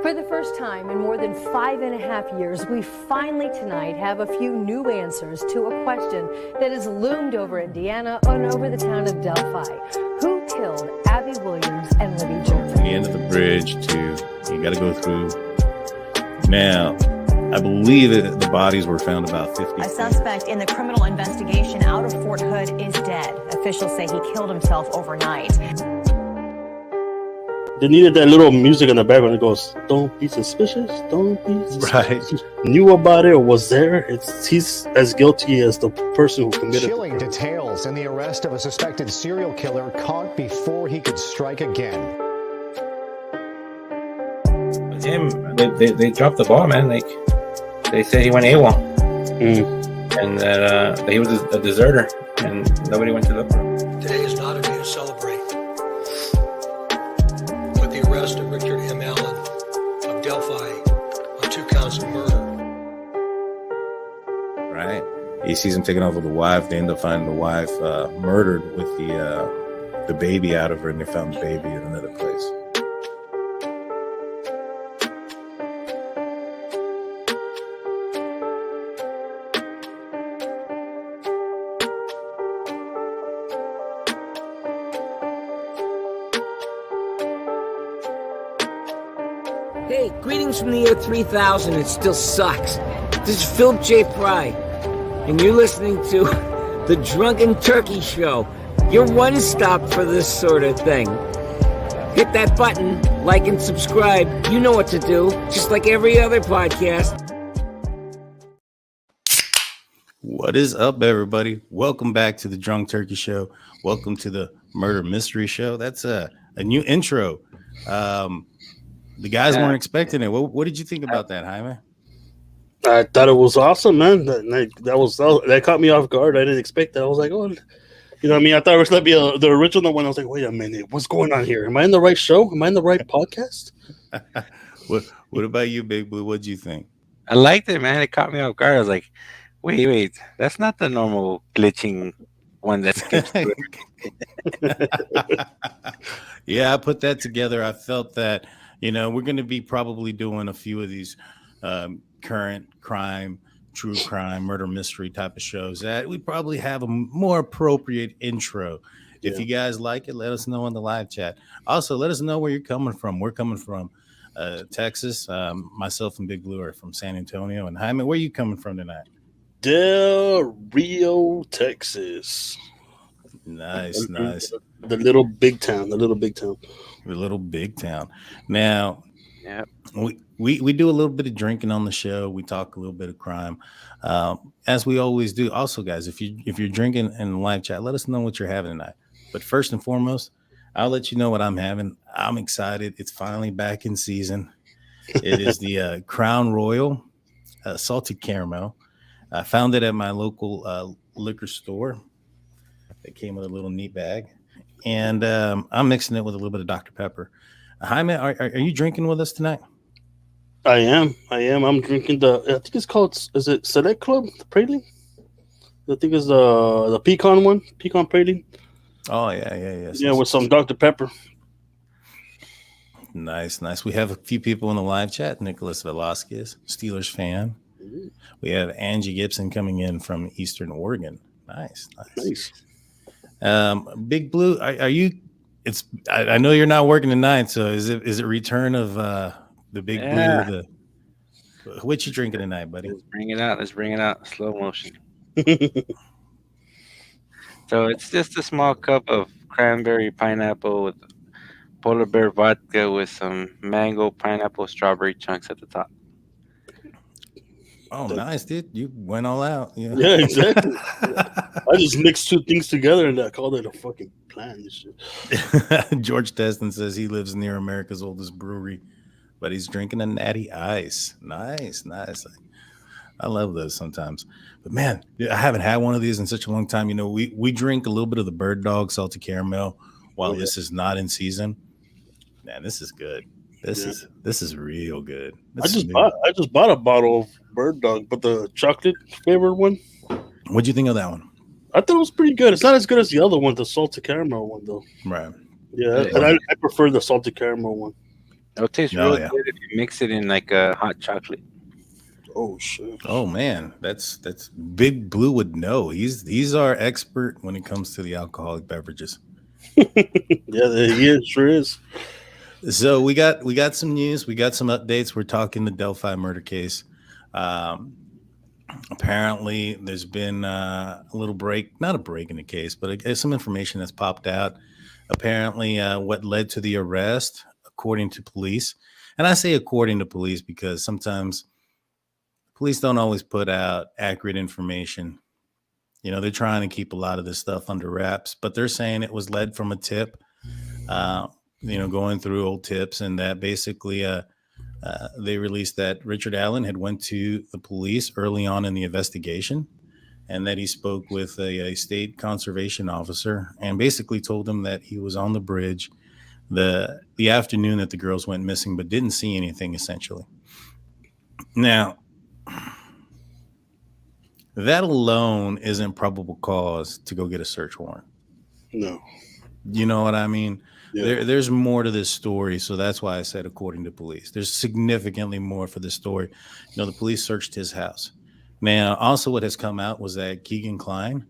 For the first time in more than 5.5 years, we finally tonight have a few new answers to a question that has loomed over Indiana and over the town of Delphi. Who killed Abby Williams and Libby Jordan? The end of the bridge you got to go through. Now, I believe that the bodies were found about 50 feet. A suspect in the criminal investigation out of Fort Hood is dead. Officials say he killed himself overnight. They needed that little music in the background. It goes, "Don't be suspicious. Don't be suspicious." Right. Knew about it or was there. He's as guilty as the person who committed. Chilling details in the arrest of a suspected serial killer caught before he could strike again. They dropped the ball, man. Like they said, he went AWOL, and that he was a deserter, and nobody went to look for him. Today is not a day to celebrate. The arrest of Richard M. Allen of Delphi on 2 counts of murder. Right. He sees him taking off with the wife. They end up finding the wife murdered with the baby out of her, and they found the baby in another place. Hey, greetings from the year 3000. It still sucks. This is Philip J. Fry, and you're listening to The Drunken Turkey Show, your one stop for this sort of thing. Hit that button, like and subscribe. You know what to do, just like every other podcast. What is up, everybody? Welcome back to The Drunk Turkey Show. Welcome to the Murder Mystery Show. That's a new intro. The guys weren't expecting it. What did you think about that, Jaime? I thought it was awesome, man. That caught me off guard. I didn't expect that. I was like, oh, you know what I mean? I thought it was going to be the original one. I was like, wait a minute. What's going on here? Am I in the right show? Am I in the right podcast? What about you, Big Blue? What'd you think? I liked it, man. It caught me off guard. I was like, wait, that's not the normal glitching one that skips through. Yeah, I put that together. I felt that, we're going to be probably doing a few of these current crime, true crime, murder mystery type of shows that we probably have a more appropriate intro. Yeah. If you guys like it, let us know in the live chat. Also, let us know where you're coming from. We're coming from Texas. Myself and Big Blue are from San Antonio. And Jaime, where are you coming from tonight? Del Rio, Texas. Nice. The little big town. The little big town. Now, yeah, we do a little bit of drinking on the show. We talk a little bit of crime, as we always do. Also, guys, if you're drinking in the live chat, let us know what you're having tonight. But first and foremost, I'll let you know what I'm having. I'm excited. It's finally back in season. It is the Crown Royal salted caramel. I found it at my local liquor store. It came with a little neat bag. And I'm mixing it with a little bit of Dr. Pepper. Jaime, are you drinking with us tonight? I am. I'm drinking I think it's called, is it Select Club, the Praline? I think it's the pecan one, pecan praline. Oh, yeah. Yeah, with some Dr. Pepper. Nice. We have a few people in the live chat. Nicholas Velasquez, Steelers fan. Mm-hmm. We have Angie Gibson coming in from Eastern Oregon. Nice. Big Blue, are you? I know you're not working tonight, so is it return of the Big Blue? What you drinking tonight, buddy? Let's bring it out. Slow motion. So it's just a small cup of cranberry pineapple with polar bear vodka with some mango, pineapple, strawberry chunks at the top. Oh, nice, dude. You went all out. Yeah, exactly. I just mixed two things together and I called it a fucking plan. This shit. George Destin says he lives near America's oldest brewery, but he's drinking a Natty Ice. Nice. I love those sometimes. But, man, I haven't had one of these in such a long time. We drink a little bit of the Bird Dog salted caramel while this is not in season. Man, this is good. This is real good. I just bought a bottle of Bird Dog, but the chocolate flavored one. What'd you think of that one? I thought it was pretty good. It's not as good as the other one, the salted caramel one, though. Right. Yeah, and I prefer the salted caramel one. It'll taste Oh real yeah. good if you mix it in like a hot chocolate. Oh shit. Oh man, that's Big Blue would know. He's our expert when it comes to the alcoholic beverages. Yeah, he is, sure is. So we got some news. We got some updates. We're talking the Delphi murder case. Um, Apparently, there's been a little break, not a break in the case, but some information that's popped out. Apparently, what led to the arrest, according to police, and I say according to police because sometimes police don't always put out accurate information. You know, they're trying to keep a lot of this stuff under wraps, but they're saying it was led from a tip. Uh, going through old tips, and that basically they released that Richard Allen had went to the police early on in the investigation, and that he spoke with a state conservation officer and basically told him that he was on the bridge the afternoon that the girls went missing, but didn't see anything essentially. Now, that alone isn't probable cause to go get a search warrant. No. You know what I mean? Yeah. There's more to this story, so that's why I said according to police. There's significantly more for this story. The police searched his house. Now, also what has come out was that Kegan Kline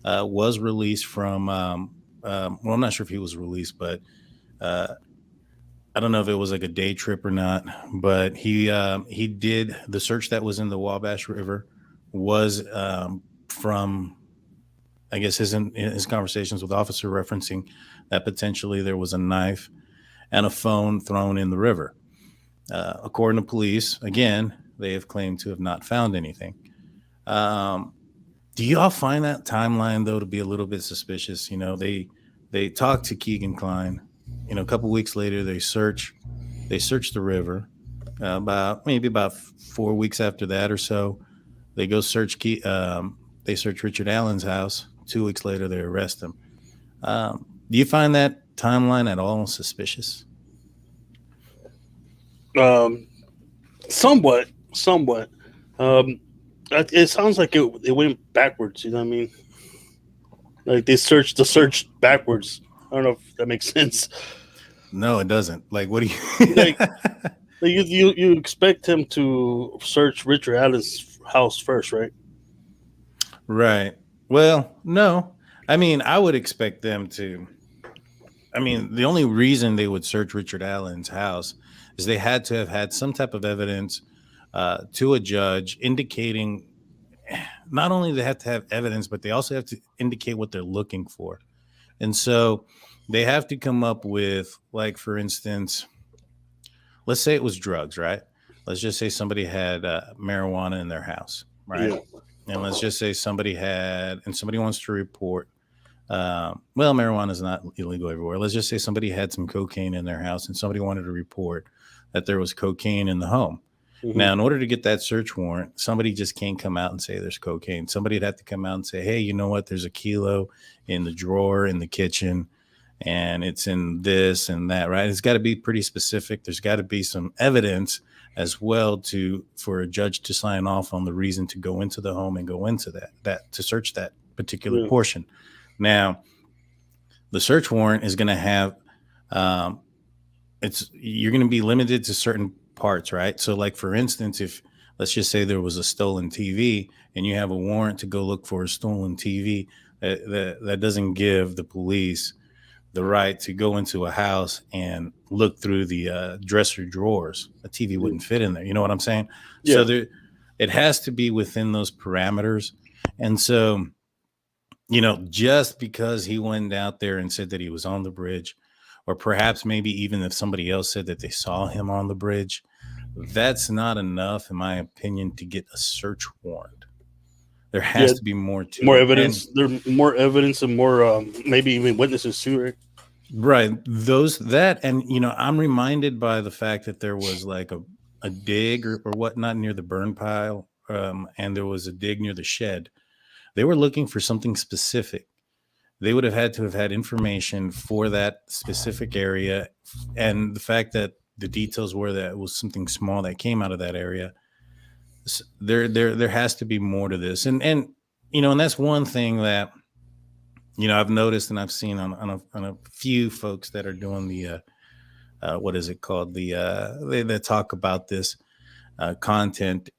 was released from, well, I'm not sure if he was released, but I don't know if it was like a day trip or not, but he did the search that was in the Wabash River was from, I guess, his conversations with officer referencing that potentially there was a knife and a phone thrown in the river. According to police, again, they have claimed to have not found anything. Do y'all find that timeline, though, to be a little bit suspicious? They talked to Kegan Kline. A couple weeks later, they search the river. About 4 weeks after that or so, they go search they search Richard Allen's house. 2 weeks later, they arrest him. Do you find that timeline at all suspicious? Somewhat. It sounds like it went backwards. You know what I mean? Like they searched the search backwards. I don't know if that makes sense. No, it doesn't. Like, what do you like? You expect him to search Richard Allen's house first, right? Right. Well, no. I mean, I would expect them to. I mean, the only reason they would search Richard Allen's house is they had to have had some type of evidence to a judge indicating not only they have to have evidence, but they also have to indicate what they're looking for. And so they have to come up with, like, for instance, let's say it was drugs, right? Let's just say somebody had marijuana in their house, right? Yeah. And let's just say somebody wants to report, marijuana is not illegal everywhere. Let's just say somebody had some cocaine in their house and somebody wanted to report that there was cocaine in the home. Mm-hmm. Now, in order to get that search warrant, somebody just can't come out and say there's cocaine. Somebody'd have to come out and say, hey, you know what? There's a kilo in the drawer in the kitchen and it's in this and that, right? It's got to be pretty specific. There's got to be some evidence as well for a judge to sign off on the reason to go into the home and go into that to search that particular portion. Now, the search warrant is going to have, you're going to be limited to certain parts, right? So, like, for instance, if let's just say there was a stolen TV and you have a warrant to go look for a stolen TV, that doesn't give the police the right to go into a house and look through the dresser drawers. A TV wouldn't fit in there. You know what I'm saying? Yeah. So it has to be within those parameters. And so, just because he went out there and said that he was on the bridge, or perhaps maybe even if somebody else said that they saw him on the bridge, that's not enough, in my opinion, to get a search warrant. There has to be more to more it. evidence. There's more evidence and more maybe even witnesses too, right? Right. And I'm reminded by the fact that there was like a dig or whatnot near the burn pile, and there was a dig near the shed. They were looking for something specific. They would have had to have had information for that specific area, and the fact that the details were that it was something small that came out of that area. There has to be more to this, and that's one thing that I've noticed and I've seen on a few folks that are doing the what is it called? They talk about this content.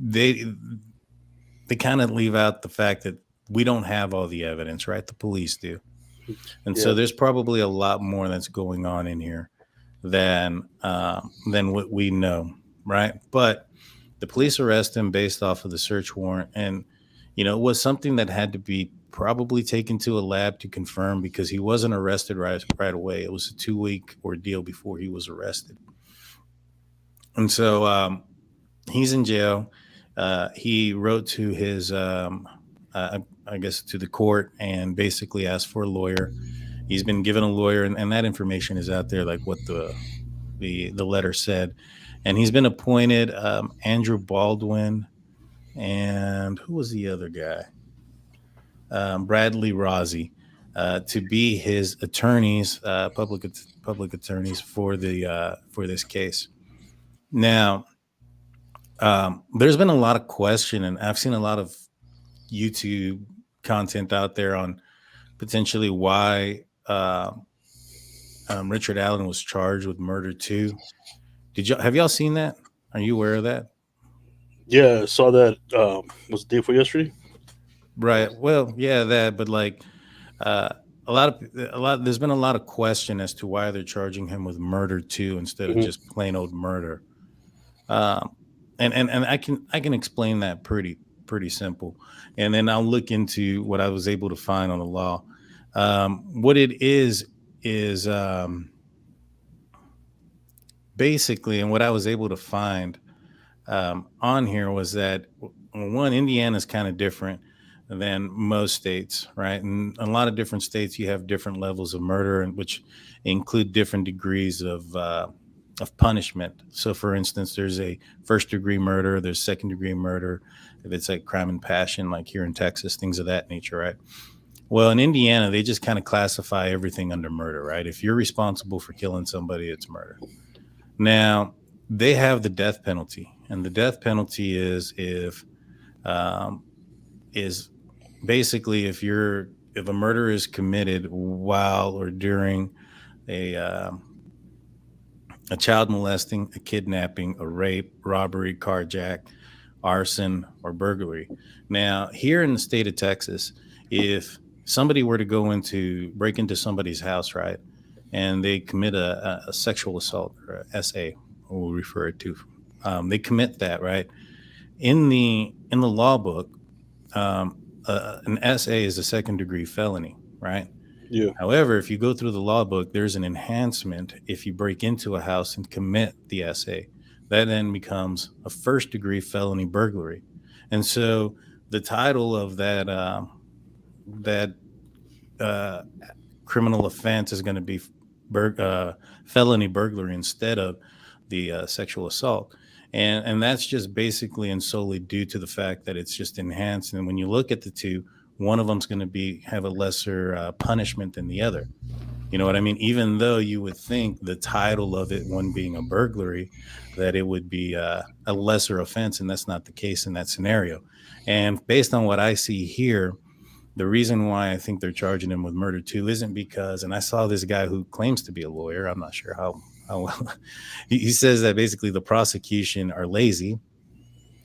They kind of leave out the fact that we don't have all the evidence, right? The police do. And so there's probably a lot more that's going on in here than what we know, right? But the police arrest him based off of the search warrant, and it was something that had to be probably taken to a lab to confirm, because he wasn't arrested right away. It was a 2-week ordeal before he was arrested. And so he's in jail. He wrote to his, I guess, to the court, and basically asked for a lawyer. He's been given a lawyer, and that information is out there, like what the letter said. And he's been appointed Andrew Baldwin, and who was the other guy? Bradley Rossi, to be his attorneys, public attorneys for this case. Now, there's been a lot of question, and I've seen a lot of YouTube content out there on potentially why Richard Allen was charged with murder too. Have y'all seen that? Are you aware of that? Yeah, I saw that. Was the day for yesterday? Right. Well, yeah, that. But like, there's been a lot of question as to why they're charging him with murder too instead of just plain old murder. And I can explain that pretty simple. And then I'll look into what I was able to find on the law. What it is basically, and what I was able to find on here was that, one, Indiana is kind of different than most states, right? And a lot of different states, you have different levels of murder, and which include different degrees of punishment. So, for instance, there's a first-degree murder, there's second-degree murder, if it's like crime and passion, like here in Texas, things of that nature, right? Well, in Indiana, they just kind of classify everything under murder, right? If you're responsible for killing somebody, it's murder. Now, they have the death penalty, and the death penalty is basically if a murder is committed while or during a child molesting, a kidnapping, a rape, robbery, carjack, arson, or burglary. Now, here in the state of Texas, if somebody were to break into somebody's house, right, and they commit a sexual assault, or SA, we'll refer it to, they commit that, right? In the law book, an SA is a second-degree felony, right? Yeah. However, if you go through the law book, there's an enhancement if you break into a house and commit the SA. That then becomes a first-degree felony burglary. And so the title of that criminal offense is going to be felony burglary instead of the sexual assault. And that's just basically and solely due to the fact that it's just enhanced. And when you look at the two, one of them's going to have a lesser punishment than the other. You know what I mean? Even though you would think the title of it, one being a burglary, that it would be a lesser offense, and that's not the case in that scenario. And based on what I see here, the reason why I think they're charging him with murder too isn't because, and I saw this guy who claims to be a lawyer, I'm not sure how well, he says that basically the prosecution are lazy,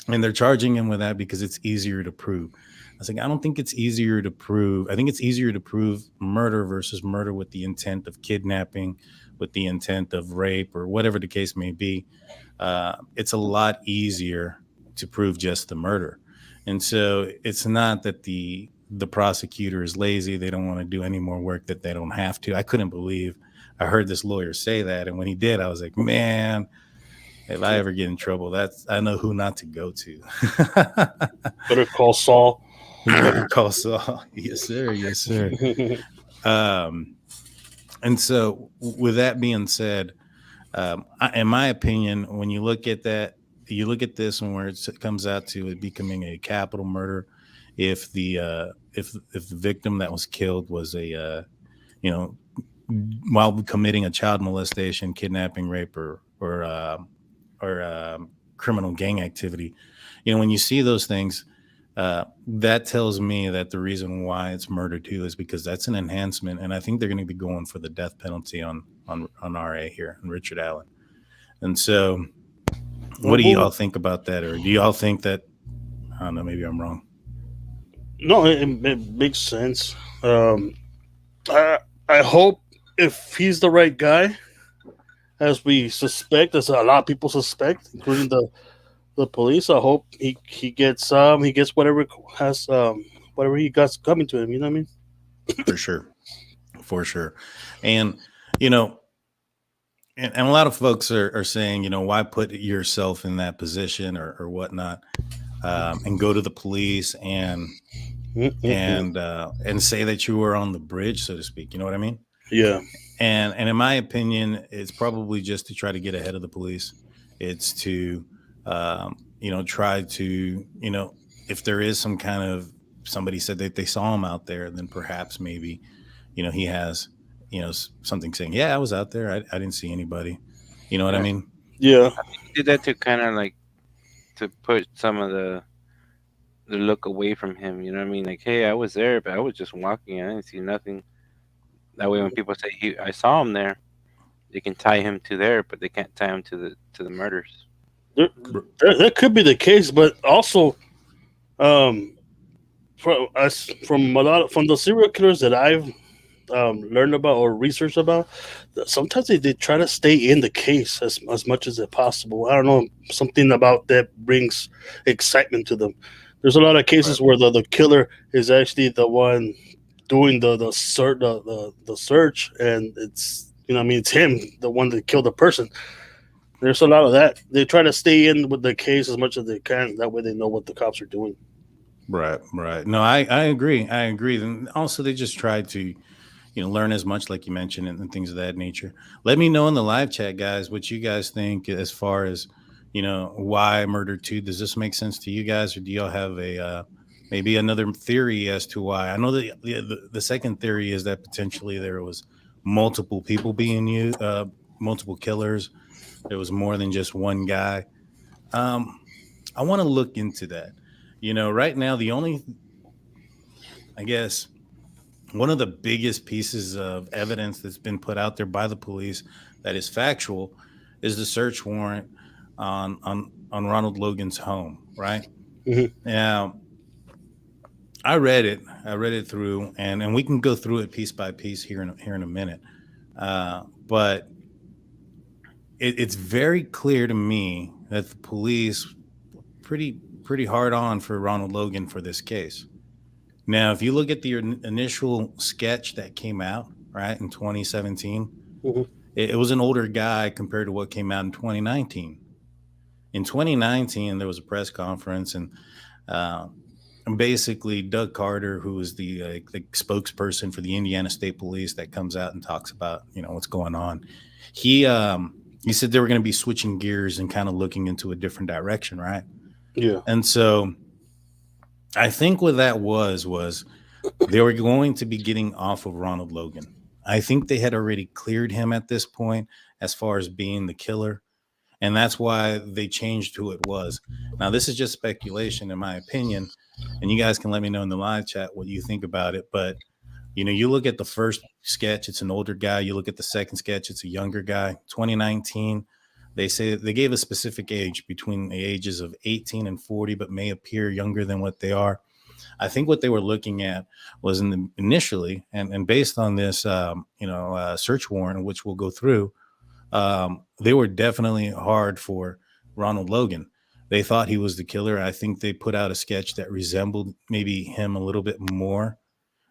and they're charging him with that because it's easier to prove. I was like, I don't think it's easier to prove. I think it's easier to prove murder versus murder with the intent of kidnapping, with the intent of rape, or whatever the case may be. It's a lot easier to prove just the murder. And so it's not that the prosecutor is lazy. They don't want to do any more work that they don't have to. I couldn't believe I heard this lawyer say that. And when he did, I was like, man, if I ever get in trouble, I know who not to go to. Better call Saul. Better call Saul. Yes, sir. Yes, sir. And so with that being said, in my opinion, when you look at that, you look at this and where it comes out to it becoming a capital murder, if the victim that was killed was while committing a child molestation, kidnapping, rape, or criminal gang activity, when you see those things, that tells me that the reason why it's murder too is because that's an enhancement, and I think they're going to be going for the death penalty on RA here and Richard Allen. And so, what do y'all think about that, or do y'all think that? I don't know. Maybe I'm wrong. No, it makes sense. I hope if he's the right guy, as we suspect, as a lot of people suspect, including the police, I hope he gets whatever he got coming to him. You know what I mean? For sure. And and a lot of folks are saying, why put yourself in that position or whatnot, and go to the police and say that you were on the bridge, so to speak. You know what I mean? Yeah. And in my opinion, it's probably just to try to get ahead of the police. It's to, try to, if there is some kind of, somebody said that they saw him out there, then perhaps maybe, he has, something saying, yeah, I was out there. I didn't see anybody. You know what I mean? Yeah. I think he did that to kind of like to put some of the look away from him. You know what I mean? Like, hey, I was there, but I was just walking. I didn't see nothing. That way, when people say I saw him there, they can tie him to there, but they can't tie him to the murders. That could be the case, but also, from the serial killers that I've learned about or researched about, sometimes they try to stay in the case as much as possible. I don't know, something about that brings excitement to them. There's a lot of cases where the killer is actually the one doing the search, and it's it's him, the one that killed the person. There's a lot of that. They try to stay in with the case as much as they can. That way, they know what the cops are doing. Right. No, I agree. And also, they just try to, learn as much, like you mentioned, and things of that nature. Let me know in the live chat, guys, what you guys think as far as, why Murder 2. Does this make sense to you guys, or do y'all have a maybe another theory as to why? I know that the second theory is that potentially there was multiple people being used, multiple killers. There was more than just one guy. I want to look into that. Right now, I guess one of the biggest pieces of evidence that's been put out there by the police that is factual is the search warrant on Ronald Logan's home, right? Mm-hmm. Now, I read it through, and we can go through it piece by piece here in a minute. But it's very clear to me that the police pretty hard on for Ronald Logan for this case. Now, if you look at the initial sketch that came out, right, in 2017, mm-hmm. it was an older guy compared to what came out in 2019. In 2019, there was a press conference, and basically Doug Carter, who is the spokesperson for the Indiana State Police, that comes out and talks about what's going on. He said they were going to be switching gears and kind of looking into a different direction, right? Yeah. And so I think what that was they were going to be getting off of Ronald Logan. I think they had already cleared him at this point as far as being the killer. And that's why they changed who it was. Now, this is just speculation, in my opinion. And you guys can let me know in the live chat what you think about it. But, you look at the first sketch, it's an older guy. You look at the second sketch, it's a younger guy. 2019, they say they gave a specific age between the ages of 18 and 40, but may appear younger than what they are. I think what they were looking at was initially, and based on this, search warrant, which we'll go through, they were definitely hard for Ronald Logan. They thought he was the killer. I think they put out a sketch that resembled maybe him a little bit more.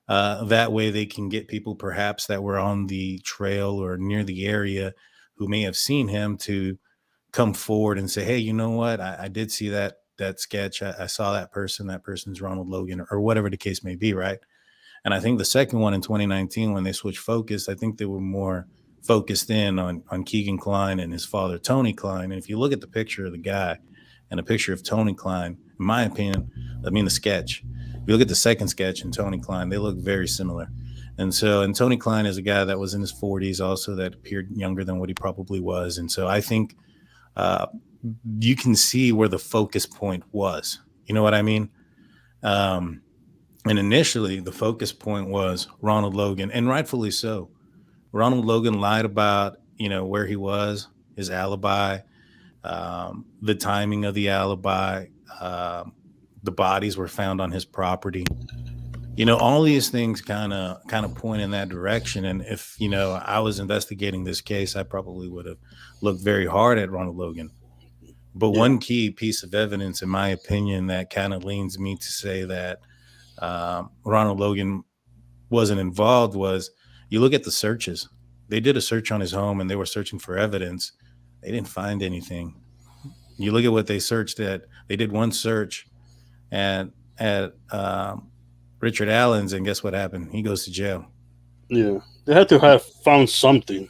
That way they can get people perhaps that were on the trail or near the area who may have seen him to come forward and say, hey, you know what? I did see that sketch. I saw that person. That person's Ronald Logan, or whatever the case may be, right? And I think the second one in 2019, when they switched focus, I think they were more focused in on Kegan Kline and his father, Tony Kline. And if you look at the picture of the guy and a picture of Tony Kline, in my opinion, the sketch, if you look at the second sketch and Tony Kline, they look very similar. And Tony Kline is a guy that was in his 40s also, that appeared younger than what he probably was. And so I think you can see where the focus point was. You know what I mean? And initially, the focus point was Ronald Logan, and rightfully so. Ronald Logan lied about, where he was, his alibi, the timing of the alibi. The bodies were found on his property. All these things kind of point in that direction. And if, I was investigating this case, I probably would have looked very hard at Ronald Logan. But one key piece of evidence, in my opinion, that kind of leans me to say that Ronald Logan wasn't involved was, you look at the searches. They did a search on his home and they were searching for evidence. They didn't find anything. You look at what they searched at. They did one search at Richard Allen's, and guess what happened? He goes to jail. Yeah, they had to have found something.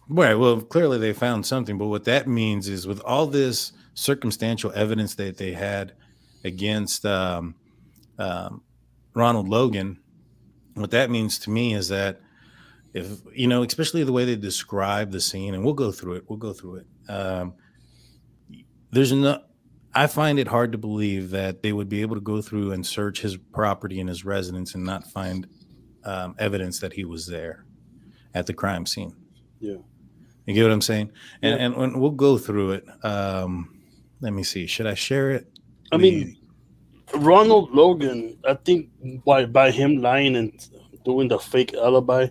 Right. Well, clearly they found something, but what that means is, with all this circumstantial evidence that they had against Ronald Logan, what that means to me is that if, especially the way they describe the scene, and we'll go through it. I find it hard to believe that they would be able to go through and search his property and his residence and not find evidence that he was there at the crime scene. Yeah. You get what I'm saying? And we'll go through it. Let me see. Should I share it? I mean, Ronald Logan, I think by him lying and doing the fake alibi,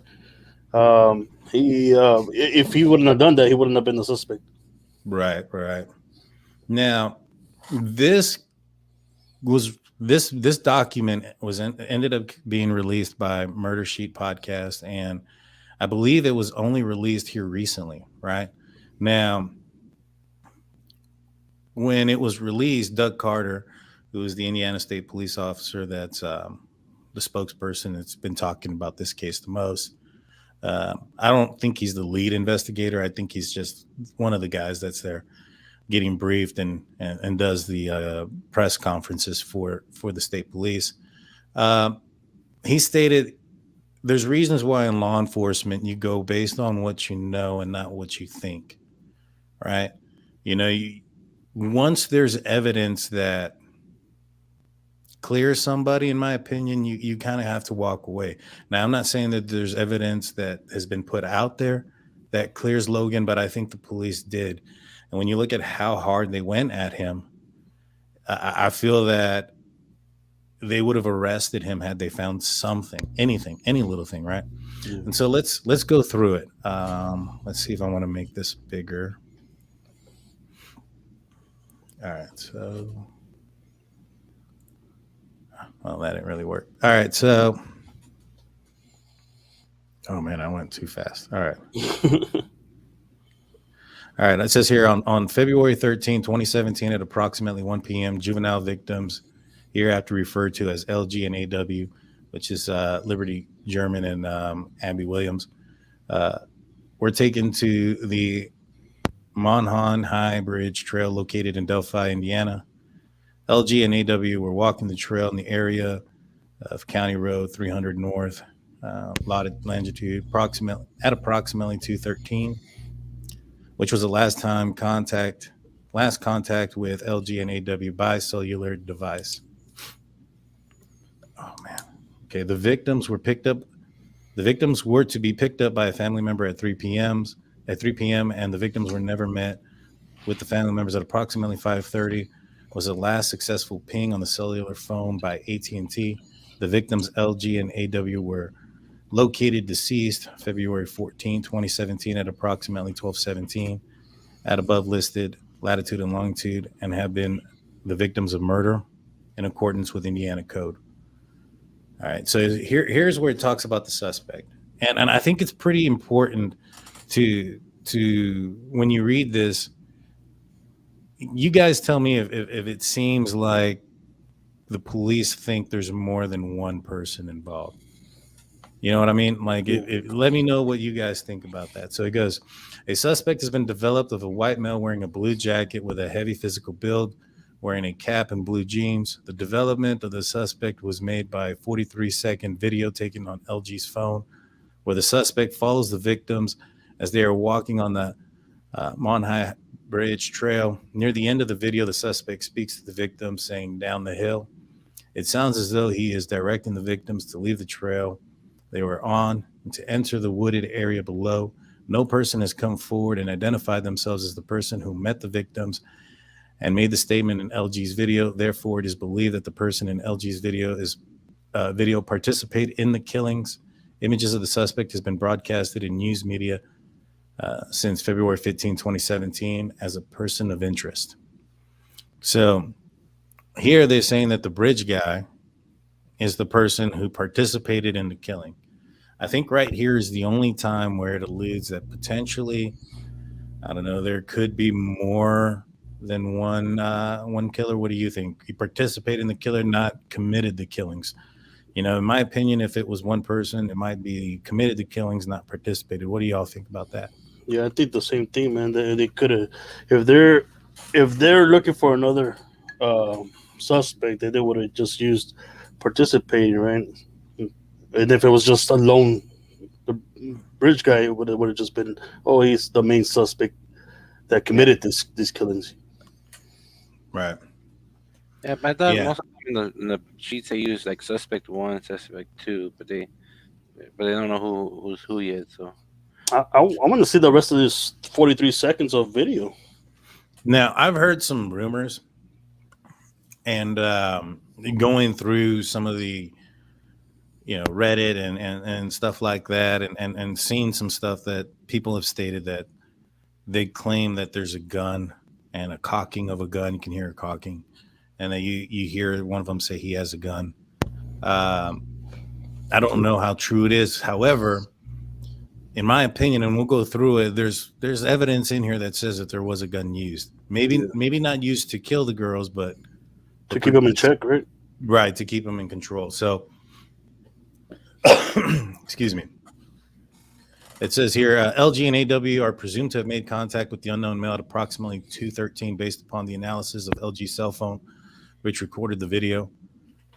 if he wouldn't have done that, he wouldn't have been the suspect. Right. Now, this document ended up being released by Murder Sheet Podcast, and I believe it was only released here recently. Right now, when it was released, Doug Carter, who is the Indiana State Police officer that's the spokesperson that's been talking about this case the most. I don't think he's the lead investigator. I think he's just one of the guys that's there getting briefed and does the press conferences for the state police. He stated there's reasons why in law enforcement you go based on what you know and not what you think, right? Once there's evidence that clears somebody, in my opinion, you kind of have to walk away. Now, I'm not saying that there's evidence that has been put out there that clears Logan, but I think the police did. And when you look at how hard they went at him, I feel that they would have arrested him had they found something, anything, any little thing, right? Yeah. And so let's go through it. Let's see if I want to make this bigger. All right, so, well, that didn't really work. All right, so, oh man, I went too fast. All right. All right, it says here on February 13, 2017 at approximately 1 p.m., juvenile victims, hereafter referred to as LG and AW, which is Liberty German and Abby Williams, were taken to the Monhan High Bridge Trail located in Delphi, Indiana. LG and AW were walking the trail in the area of County Road 300 North, longitude at approximately 213, which was the last contact with LG and AW by cellular device. Oh man. Okay, the victims were to be picked up by a family member at 3 p.m. and the victims were never met with the family members at approximately 5:30 was the last successful ping on the cellular phone by AT&T. The victims LG and AW were located deceased February 14, 2017 at approximately 12:17 at above listed latitude and longitude and have been the victims of murder in accordance with Indiana code. All right, so here's where it talks about the suspect. And I think it's pretty important to when you read this, you guys tell me if it seems like the police think there's more than one person involved. You know what I mean? Like, let me know what you guys think about that. So it goes, a suspect has been developed of a white male wearing a blue jacket with a heavy physical build, wearing a cap and blue jeans. The development of the suspect was made by a 43-second video taken on LG's phone, where the suspect follows the victims as they are walking on the Monhigh Bridge Trail. Near the end of the video, the suspect speaks to the victim, saying, "Down the hill." It sounds as though he is directing the victims to leave the trail they were on and to enter the wooded area below. No person has come forward and identified themselves as the person who met the victims and made the statement in LG's video. Therefore, it is believed that the person in LG's video participated in the killings. Images of the suspect has been broadcasted in news media since February 15, 2017 as a person of interest. So here they're saying that the bridge guy is the person who participated in the killing. I think right here is the only time where it alludes that potentially, I don't know, there could be more than one killer. What do you think? He participated in the killer, not committed the killings. You know, in my opinion, if it was one person, it might be committed the killings, not participated. What do y'all think about that? Yeah, I think the same thing, man. They could have, if they're looking for another suspect, they would have just used participating, right? And if it was just a lone, the bridge guy, it would have just been, oh, he's the main suspect that committed these killings. Right. Yeah, but I thought most of in the sheets they use like suspect 1, suspect 2, but they don't know who's who yet. So I want to see the rest of this 43 seconds of video. Now, I've heard some rumors and going through some of the, you know, Reddit and stuff like that, and seeing some stuff that people have stated that they claim that there's a gun and a cocking of a gun. You can hear a cocking, and then you hear one of them say he has a gun. I don't know how true it is. However, in my opinion, and we'll go through it, there's evidence in here that says that there was a gun used. Maybe not used to kill the girls, but to keep them in check, right? Right, to keep them in control. So, excuse me. It says here, LG and AW are presumed to have made contact with the unknown male at approximately 2:13 based upon the analysis of LG's cell phone, which recorded the video.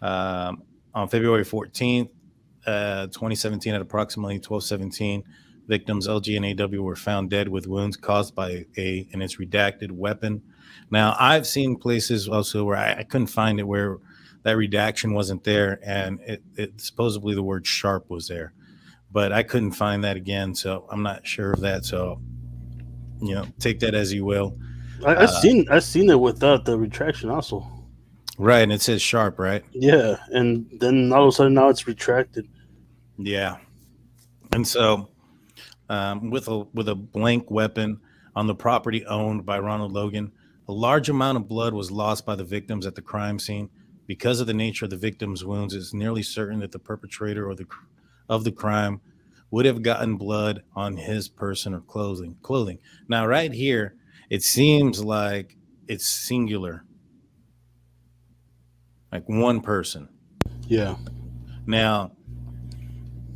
On February 14th, 2017 at approximately 12:17, victims LG and AW were found dead with wounds caused by and it's redacted weapon. Now, I've seen places also where I couldn't find it where that redaction wasn't there, and it supposedly the word sharp was there, but I couldn't find that again, so I'm not sure of that. So, you know, take that as you will. I've seen it without the retraction also. Right, and it says sharp, right? Yeah, and then all of a sudden now it's retracted. Yeah, and so with a blank weapon on the property owned by Ronald Logan, a large amount of blood was lost by the victims at the crime scene. Because of the nature of the victim's wounds, it's nearly certain that the perpetrator of the crime would have gotten blood on his person or clothing. Now, right here, it seems like it's singular, like one person. Yeah. Now,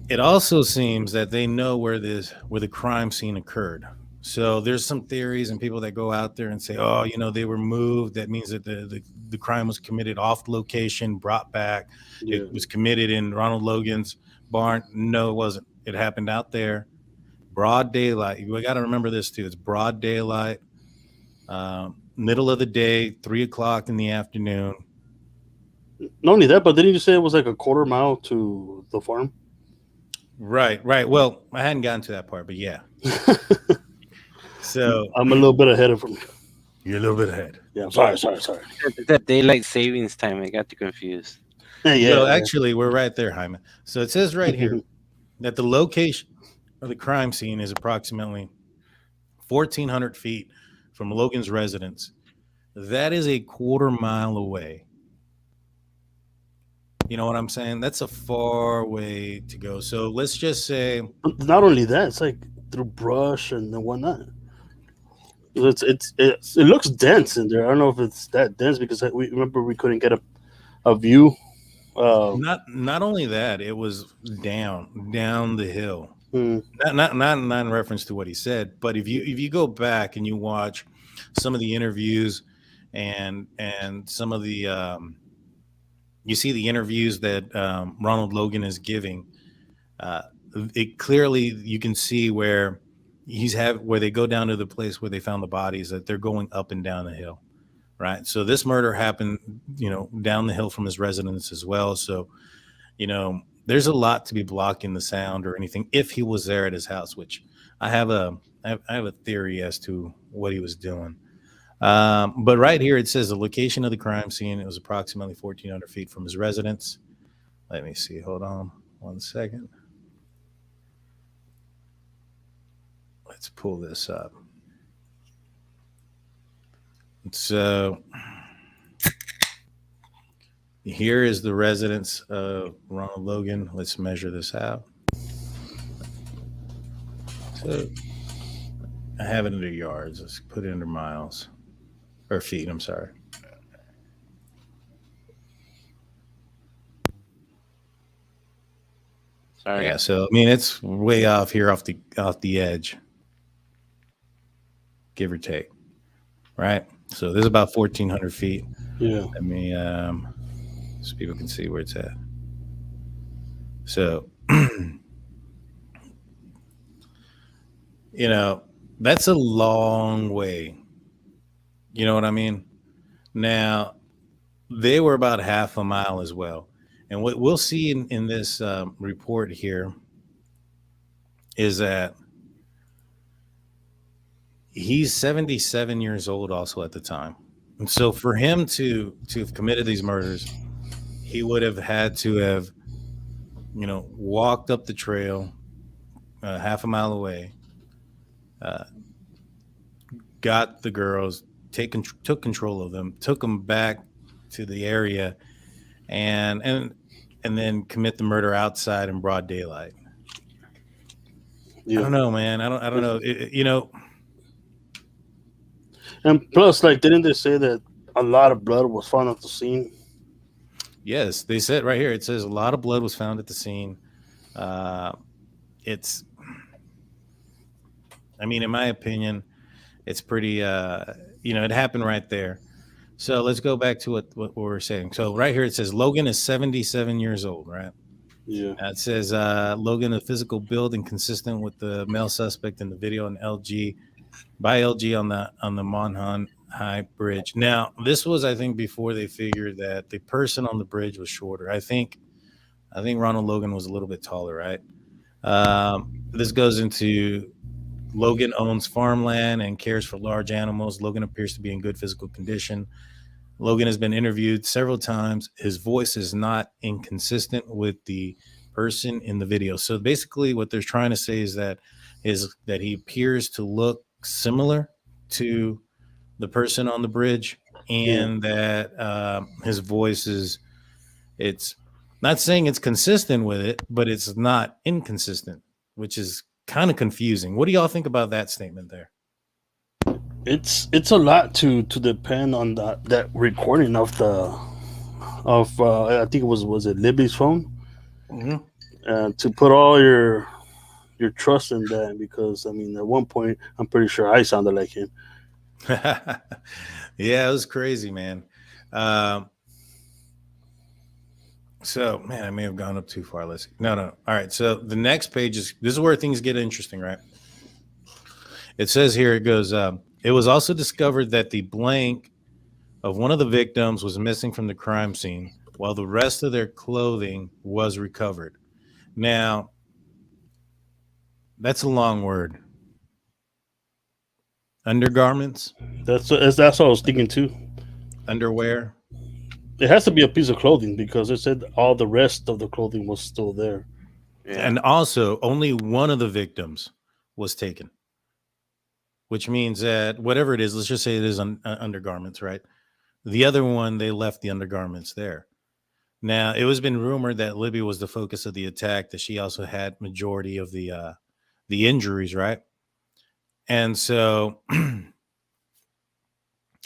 it also seems that they know where the crime scene occurred. So there's some theories and people that go out there and say, oh, you know, they were moved. That means that the crime was committed off location, brought back. Yeah. It was committed in Ronald Logan's barn. No, it wasn't. It happened out there. Broad daylight. We got to remember this too. It's broad daylight, middle of the day, 3 o'clock in the afternoon. Not only that, but didn't you say it was like a quarter mile to the farm? Right. Well, I hadn't gotten to that part, but yeah. So I'm a little bit ahead of him. You're a little bit ahead. Yeah, sorry. That daylight savings time, I got you confused. Yeah, actually, we're right there, Hyman. So it says right here that the location of the crime scene is approximately 1,400 feet from Logan's residence. That is a quarter mile away. You know what I'm saying? That's a far way to go. So let's just say. Not only that, it's like through brush and whatnot. It looks dense in there. I don't know if it's that dense because we couldn't get a view. Not only that, it was down the hill. Not in reference to what he said, but if you go back and you watch some of the interviews and some of the you see the interviews that Ronald Logan is giving, it clearly you can see where where they go down to the place where they found the bodies, that they're going up and down the hill. right? So this murder happened, down the hill from his residence as well. So, there's a lot to be blocking the sound or anything if he was there at his house, which I have a theory as to what he was doing. But right here it says the location of the crime scene. It was approximately 1,400 feet from his residence. Let me see. Hold on 1 second. Let's pull this up. So here is the residence of Ronald Logan. Let's measure this out. So I have it under yards. Let's put it under miles or feet. I'm sorry. Sorry. Yeah. So I mean, it's way off here, off the edge, give or take. Right. So this is about 1,400 feet. Yeah. Let me, so people can see where it's at. So, that's a long way. You know what I mean? Now, they were about half a mile as well. And what we'll see in this report here is that he's 77 years old also at the time. And so for him to have committed these murders, he would have had to have, walked up the trail half a mile away, got the girls, took control of them, took them back to the area, and then commit the murder outside in broad daylight. Yeah. I don't know, man. I don't know. And plus, didn't they say that a lot of blood was found at the scene? Yes, they said right here. It says a lot of blood was found at the scene. In my opinion, it's pretty. It happened right there. So let's go back to what we're saying. So right here it says Logan is 77 years old, right? Yeah. It says Logan, a physical build and consistent with the male suspect in the video on LG on the Monhan High Bridge. Now, this was, I think, before they figured that the person on the bridge was shorter. I think Ronald Logan was a little bit taller, right? This goes into Logan owns farmland and cares for large animals. Logan appears to be in good physical condition. Logan has been interviewed several times. His voice is not inconsistent with the person in the video. So basically what they're trying to say is that he appears to look similar to the person on the bridge, and that his voice it's not saying it's consistent with it, but it's not inconsistent, which is kind of confusing. What do y'all think about that statement there? It's a lot to depend on that recording of I think it was it Libby's phone, to put all your trust in that, because at one point I'm pretty sure I sounded like him. Yeah, it was crazy, man. So, man, I may have gone up too far. Let's see. No. All right. So the next page this is where things get interesting, right? It says here, it goes, it was also discovered that the blank of one of the victims was missing from the crime scene, while the rest of their clothing was recovered. Now, that's a long word. Undergarments? That's what I was thinking too. Underwear? It has to be a piece of clothing, because it said all the rest of the clothing was still there. Yeah. And also, only one of the victims was taken, which means that whatever it is, let's just say it is undergarments, right? The other one, they left the undergarments there. Now, it was been rumored that Libby was the focus of the attack, that she also had majority of the injuries, right? And so I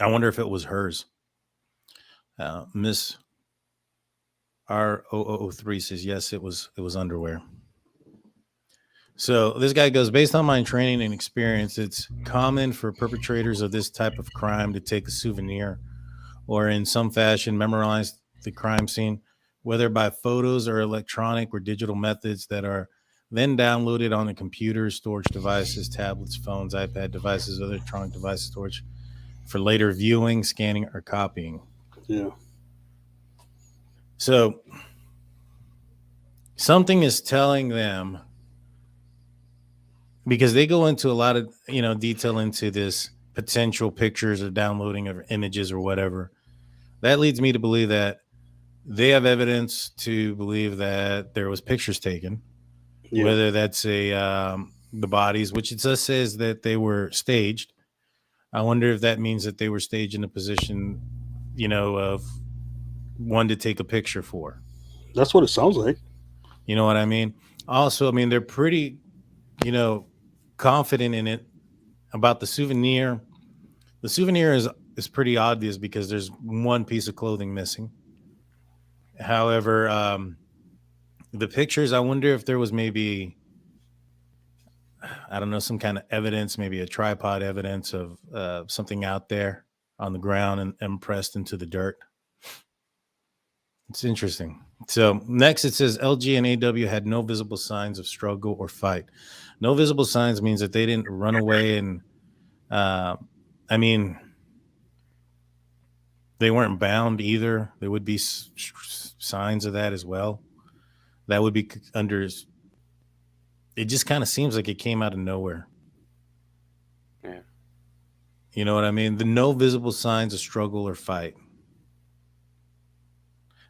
wonder if it was hers. Miss R0003 says, yes, it was underwear. So this guy goes, based on my training and experience, it's common for perpetrators of this type of crime to take a souvenir or in some fashion memorize the crime scene, whether by photos or electronic or digital methods that are then downloaded on the computer, storage devices, tablets, phones, iPad devices, other electronic device storage for later viewing, scanning, or copying. Yeah. So something is telling them, because they go into a lot of, detail into this potential pictures or downloading of images or whatever. That leads me to believe that they have evidence to believe that there was pictures taken, whether that's the bodies, which it says that they were staged. I wonder if that means that they were staged in a position, of one to take a picture for. That's what it sounds like. You know what I mean? Also, I mean, they're pretty, confident in it about the souvenir. The souvenir is pretty obvious because there's one piece of clothing missing. However, the pictures, I wonder if there was maybe, I don't know, some kind of evidence, maybe a tripod evidence of something out there on the ground and pressed into the dirt. It's interesting. So next it says LG and AW had no visible signs of struggle or fight. No visible signs means that they didn't run away and, they weren't bound either. There would be signs of that as well. That would be under. It just kind of seems like it came out of nowhere. Yeah. You know what I mean? The no visible signs of struggle or fight.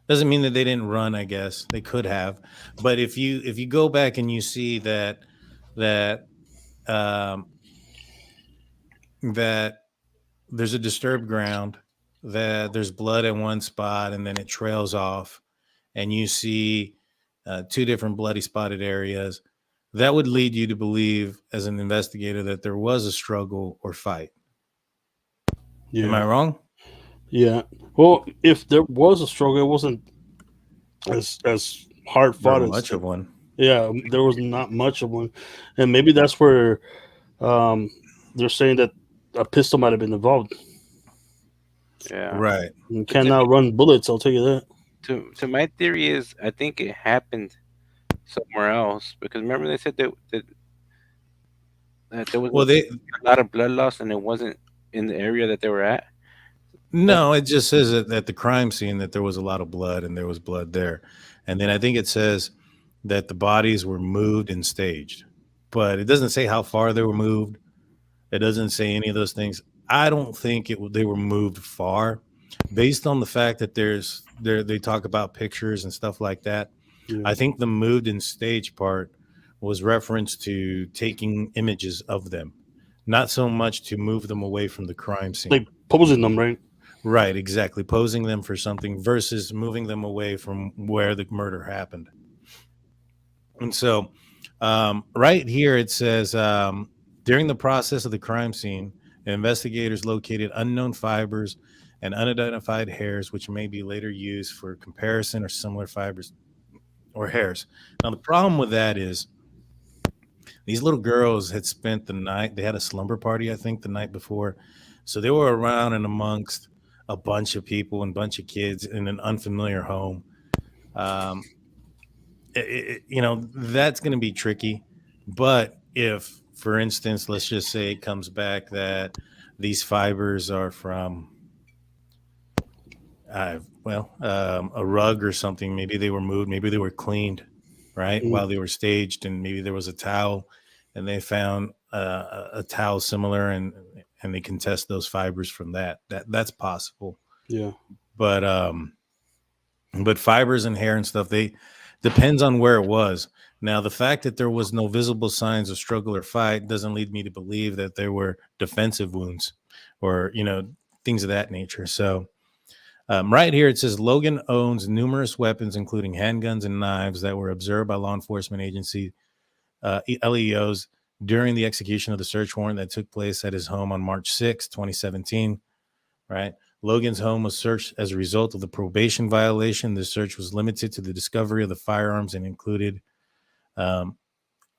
Doesn't mean that they didn't run, I guess. They could have. But if you go back and you see that there's a disturbed ground, that there's blood in one spot and then it trails off, and you see two different bloody spotted areas, that would lead you to believe as an investigator that there was a struggle or fight. Yeah. Am I wrong? Yeah. Well, if there was a struggle, it wasn't as hard fought as much of one. Yeah, there was not much of one, and maybe that's where they're saying that a pistol might have been involved. Yeah. Right. You cannot run bullets, I'll tell you that. To my theory is, I think it happened somewhere else, because remember they said that there was a lot of blood loss and it wasn't in the area that they were at. No, it just says that at the crime scene that there was a lot of blood and there was blood there. And then I think it says that the bodies were moved and staged, but it doesn't say how far they were moved. It doesn't say any of those things. I don't think they were moved far, based on the fact that they talk about pictures and stuff like that. Yeah. I think the moved and staged part was reference to taking images of them, not so much to move them away from the crime scene. Like posing them, right? Right, exactly. Posing them for something versus moving them away from where the murder happened. And so right here it says, during the process of the crime scene, investigators located unknown fibers and unidentified hairs, which may be later used for comparison or similar fibers or hairs. Now, the problem with that is these little girls had spent the night. They had a slumber party, I think, the night before. So they were around and amongst a bunch of people and bunch of kids in an unfamiliar home. That's going to be tricky. But if, for instance, let's just say it comes back that these fibers are from, a rug or something. Maybe they were moved. Maybe they were cleaned, right, while they were staged, and maybe there was a towel, and they found a towel similar, and they can test those fibers from that. That's possible. Yeah. But fibers and hair and stuff, they depends on where it was. Now, the fact that there was no visible signs of struggle or fight doesn't lead me to believe that there were defensive wounds or, things of that nature. So right here, it says Logan owns numerous weapons, including handguns and knives that were observed by law enforcement agency LEOs during the execution of the search warrant that took place at his home on March 6, 2017, right? Logan's home was searched as a result of the probation violation. The search was limited to the discovery of the firearms and included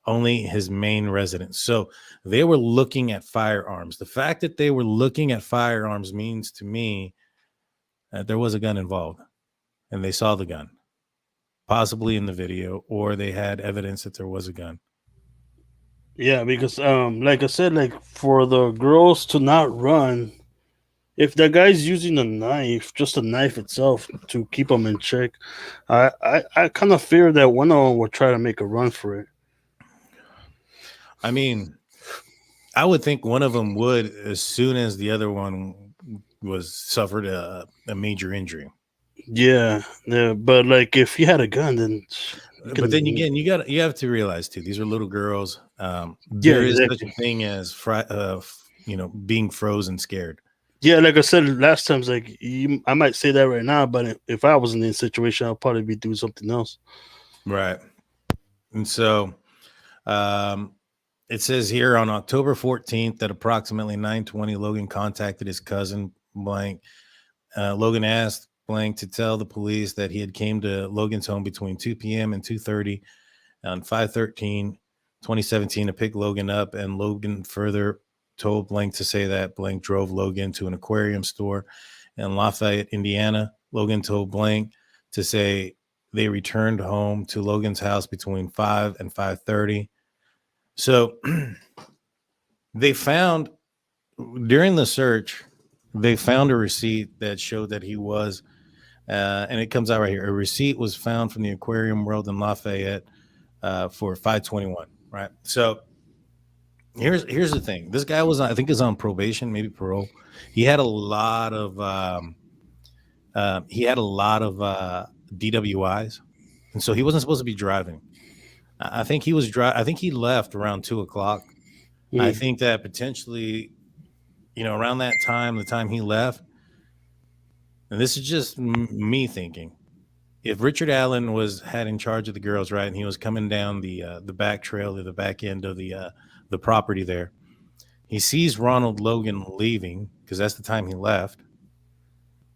only his main residence. So they were looking at firearms. The fact that they were looking at firearms means to me that there was a gun involved and they saw the gun, possibly in the video, or they had evidence that there was a gun. Yeah, because like I said, like for the girls to not run, if the guy's using a knife, just a knife itself, to keep him in check, I kind of fear that one of them will try to make a run for it. I mean, I would think one of them would as soon as the other one suffered a major injury. Yeah, but like if he had a gun, then. But then again, you have to realize too, these are little girls. There is exactly. such a thing as being frozen scared. Yeah, like I said last time, it's like I might say that right now, but if I was in this situation, I'll probably be doing something else. Right. And so it says here on October 14th at approximately 9:20, Logan contacted his cousin Blank. Logan asked Blank to tell the police that he had came to Logan's home between 2 p.m. and 2:30 on 5/13/2017 to pick Logan up, and Logan further told Blank to say that Blank drove Logan to an aquarium store in Lafayette, Indiana. Logan told Blank to say they returned home to Logan's house between 5 and 5:30. So they found during the search, they found a receipt that showed that he was, and it comes out right here. A receipt was found from the Aquarium World in Lafayette for 5/21. Right. So here's the thing. This guy was, I think, is on probation, maybe parole. He had a lot of DWIs, and so he wasn't supposed to be driving. I think he was I think he left around 2:00. I think that potentially, around that time, the time he left, and this is just me thinking, if Richard Allen had in charge of the girls, right, and he was coming down the back trail to the back end of the property there, he sees Ronald Logan leaving because that's the time he left.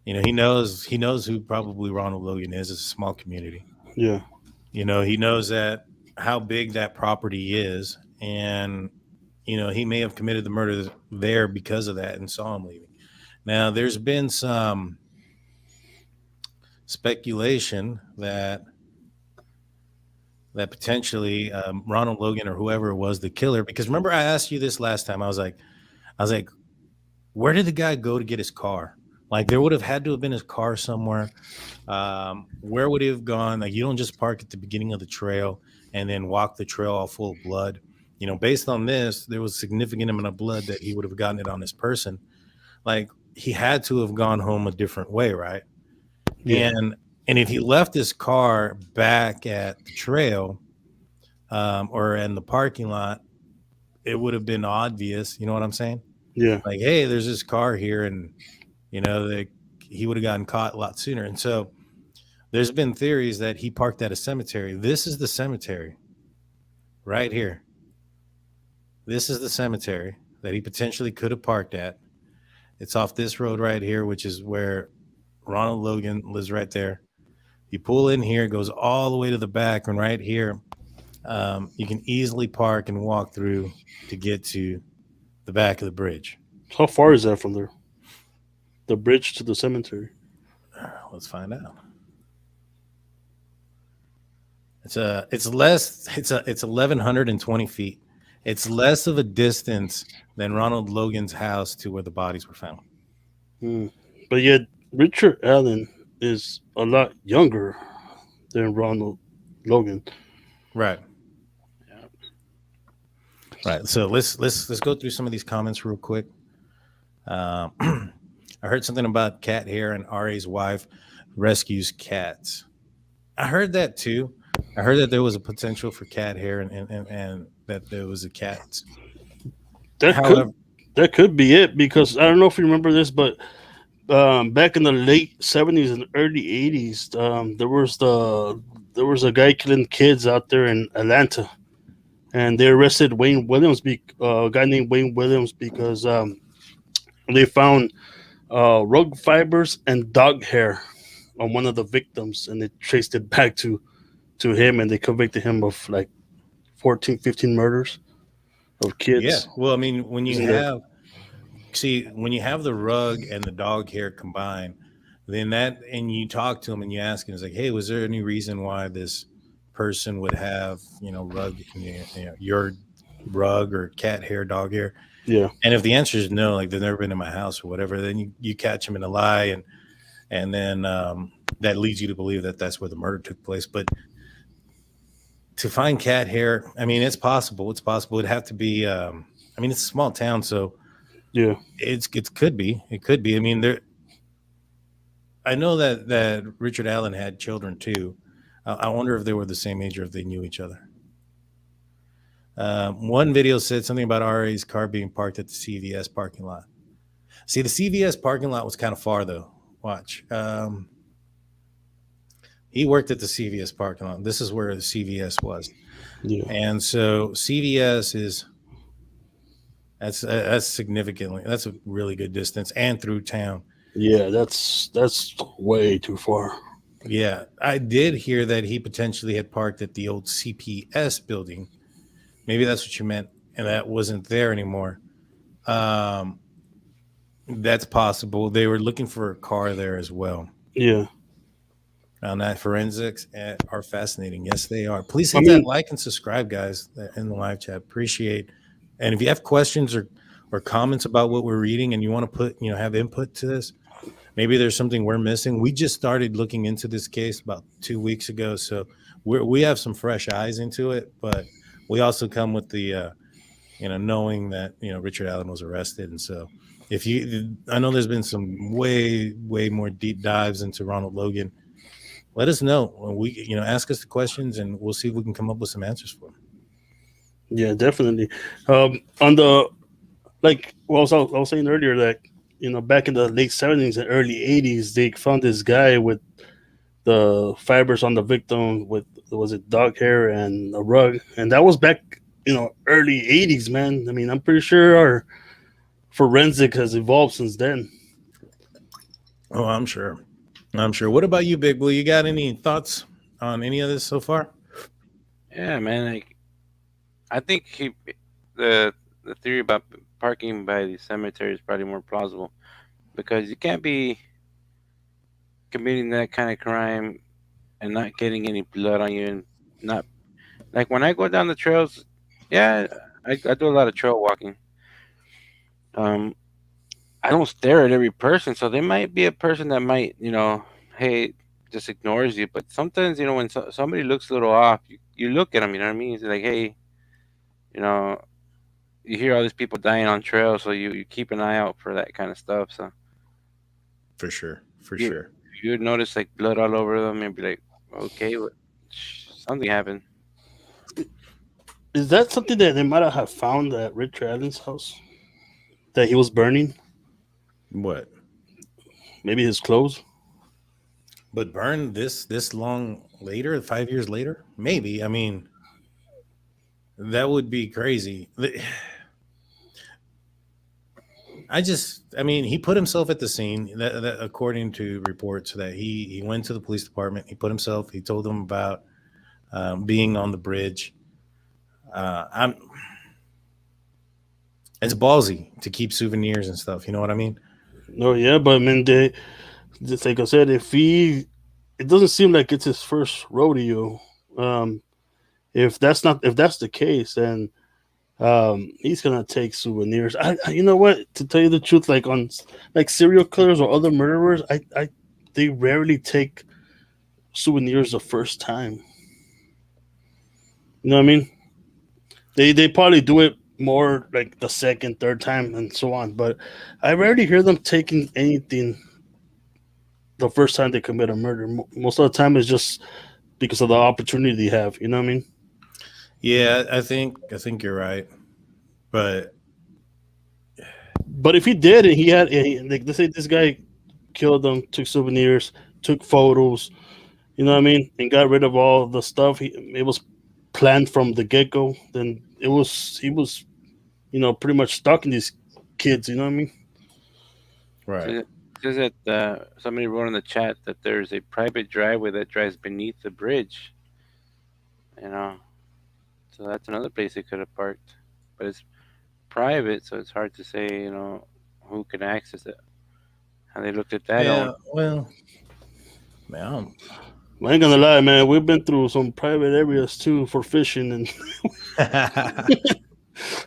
He knows who probably Ronald Logan is. It's a small community. Yeah. He knows that how big that property is, and he may have committed the murder there because of that and saw him leaving. Now, there's been some speculation that potentially Ronald Logan or whoever was the killer, because remember I asked you this last time. I was like, where did the guy go to get his car? Like, there would have had to have been his car somewhere. Where would he have gone? Like, you don't just park at the beginning of the trail and then walk the trail all full of blood. Based on this, there was a significant amount of blood that he would have gotten it on this person. Like, he had to have gone home a different way, right? Yeah. And if he left his car back at the trail or in the parking lot, it would have been obvious. You know what I'm saying? Yeah. Like, hey, there's this car here, and he would have gotten caught a lot sooner. And so there's been theories that he parked at a cemetery. This is the cemetery right here. This is the cemetery that he potentially could have parked at. It's off this road right here, which is where Ronald Logan lives right there. You pull in here, it goes all the way to the back, and right here, you can easily park and walk through to get to the back of the bridge. How far is that from there? The bridge to the cemetery? Let's find out. It's 1,120 feet. It's less of a distance than Ronald Logan's house to where the bodies were found. But yet Richard Allen is a lot younger than Ronald Logan. Right. Yeah. Right. So let's go through some of these comments real quick. I heard something about cat hair and RA's wife rescues cats. I heard that too. I heard that there was a potential for cat hair and that there was a cat. That could be it, because I don't know if you remember this, but back in the late 70s and early 80s, there was a guy killing kids out there in Atlanta, and they arrested Wayne Williams, a guy named Wayne Williams, because they found rug fibers and dog hair on one of the victims, and they traced it back to him, and they convicted him of like 14, 15 murders of kids. Yeah. Well, I mean, when you have the rug and the dog hair combined, then and you talk to him and you ask him, it's like, hey, was there any reason why this person would have, rug, your rug or cat hair, dog hair? Yeah. And if the answer is no, like they've never been in my house or whatever, then you catch them in a lie, and then that leads you to believe that that's where the murder took place. But to find cat hair, I mean, it's possible. It's possible. It'd have to be. I mean, it's a small town, so Yeah. it could be. It could be. I mean, there. I know that Richard Allen had children too. I wonder if they were the same age or if they knew each other. One video said something about RA's car being parked at the CVS parking lot. See, the CVS parking lot was kind of far, though. Watch. He worked at the CVS parking lot. This is where the CVS was. Yeah. And so CVS is that's significantly, that's a really good distance and through town. Yeah, that's way too far. Yeah, I did hear that he potentially had parked at the old CPS building. Maybe that's what you meant, and that wasn't there anymore. That's possible. They were looking for a car there as well. Yeah. On that, forensics are fascinating. Yes, they are. Please hit that like and subscribe, guys, in the live chat. Appreciate. And if you have questions or comments about what we're reading and you want to put, have input to this, maybe there's something we're missing. We just started looking into this case about 2 weeks ago, so we have some fresh eyes into it, but we also come with the, knowing that, Richard Allen was arrested. And so I know there's been some way, way more deep dives into Ronald Logan. Let us know. Ask us the questions and we'll see if we can come up with some answers for them. Yeah, definitely. On the, I was saying earlier that, back in the late 70s and early 80s, they found this guy with the fibers on the victim with, was it dog hair and a rug? And that was back, early 80s, man. I mean, I'm pretty sure our forensic has evolved since then. Oh, I'm sure. What about you, Big Blue? You got any thoughts on any of this so far? Yeah, man. I think the theory about parking by the cemetery is probably more plausible, because you can't be committing that kind of crime and not getting any blood on you, and not like when I go down the trails. Yeah, I do a lot of trail walking. I don't stare at every person, so there might be a person that might, hey, just ignores you. But sometimes, when somebody looks a little off, you look at them, you know what I mean? It's like, hey, you hear all these people dying on trails, so you keep an eye out for that kind of stuff. So for sure, you would notice like blood all over them and be like, okay, something happened. Is that something that they might have found at Richard Allen's house that he was burning? What? Maybe his clothes. But burned this long later, 5 years later? Maybe. I mean, that would be crazy. He put himself at the scene. That according to reports, that he went to the police department. He told them about being on the bridge. It's ballsy to keep souvenirs and stuff. You know what I mean? No, yeah, but I mean, just like I said, it doesn't seem like it's his first rodeo. If that's the case, then he's gonna take souvenirs. You know what? To tell you the truth, like on serial killers or other murderers, they rarely take souvenirs the first time. You know what I mean? They probably do it more like the second, third time, and so on. But I rarely hear them taking anything the first time they commit a murder. Most of the time, it's just because of the opportunity they have. You know what I mean? Yeah, I think you're right. But if he did, and he had, let's say this guy killed them, took souvenirs, took photos, you know what I mean, and got rid of all the stuff. It was planned from the get-go. Then he was, pretty much stalking these kids. You know what I mean? Right. Says that somebody wrote in the chat that there's a private driveway that drives beneath the bridge. So that's another place they could have parked, but it's private, so it's hard to say, who can access it. How they looked at that? Yeah, well, man, I ain't gonna lie, man. We've been through some private areas too for fishing, and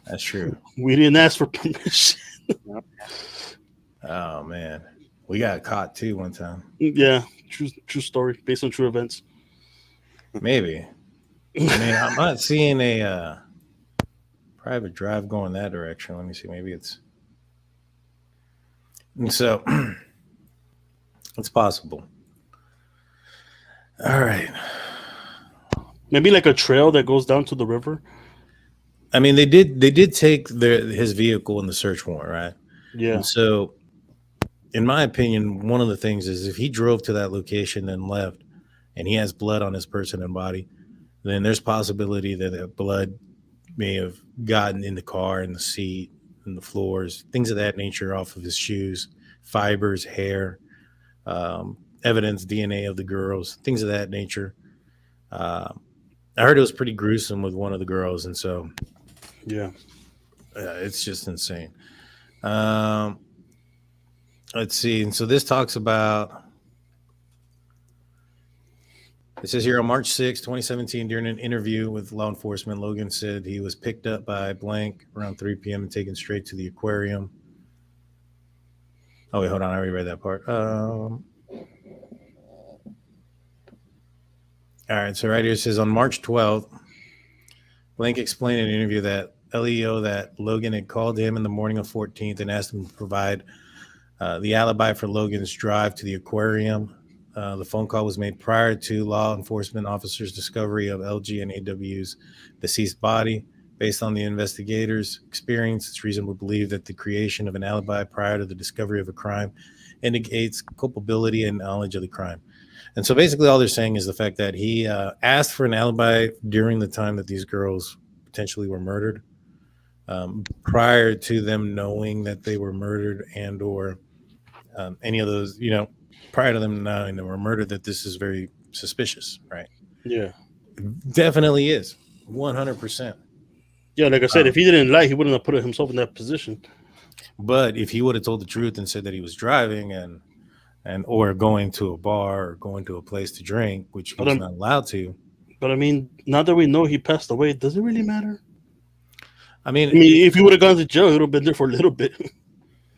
That's true. We didn't ask for permission. Oh man, we got caught too one time. Yeah, true story based on true events. Maybe. I mean, I'm not seeing a private drive going that direction. Let me see. Maybe it's. And so it's possible. All right. Maybe like a trail that goes down to the river. I mean, they did take his vehicle in the search warrant, right? Yeah. And so, in my opinion, one of the things is if he drove to that location and left, and he has blood on his person and body, then there's possibility that that blood may have gotten in the car, in the seat, in the floors, things of that nature, off of his shoes, fibers, hair, evidence, DNA of the girls, things of that nature. I heard it was pretty gruesome with one of the girls, and so yeah, it's just insane. Let's see. And so this talks about. It says here on March 6, 2017, during an interview with law enforcement, Logan said he was picked up by blank around 3 p.m. and taken straight to the aquarium. Oh, wait, hold on. I already read that part. All right. So right here it says on March 12th, Blank explained in an interview that LEO that Logan had called him in the morning of 14th and asked him to provide the alibi for Logan's drive to the aquarium. The phone call was made prior to law enforcement officers' discovery of LG and AW's deceased body. Based on the investigators' experience, it's reasonable to believe that the creation of an alibi prior to the discovery of a crime indicates culpability and knowledge of the crime. And so basically all they're saying is the fact that he asked for an alibi during the time that these girls potentially were murdered, prior to them knowing that they were murdered and or any of those, prior to them knowing they were murdered, that this is very suspicious, right? Yeah. Definitely is. 100%. Yeah, like I said, if he didn't lie, he wouldn't have put himself in that position. But if he would have told the truth and said that he was driving and or going to a bar or going to a place to drink, which he was not allowed to. But I mean, now that we know he passed away, does it really matter? I mean, if he would have gone to jail, he would have been there for a little bit.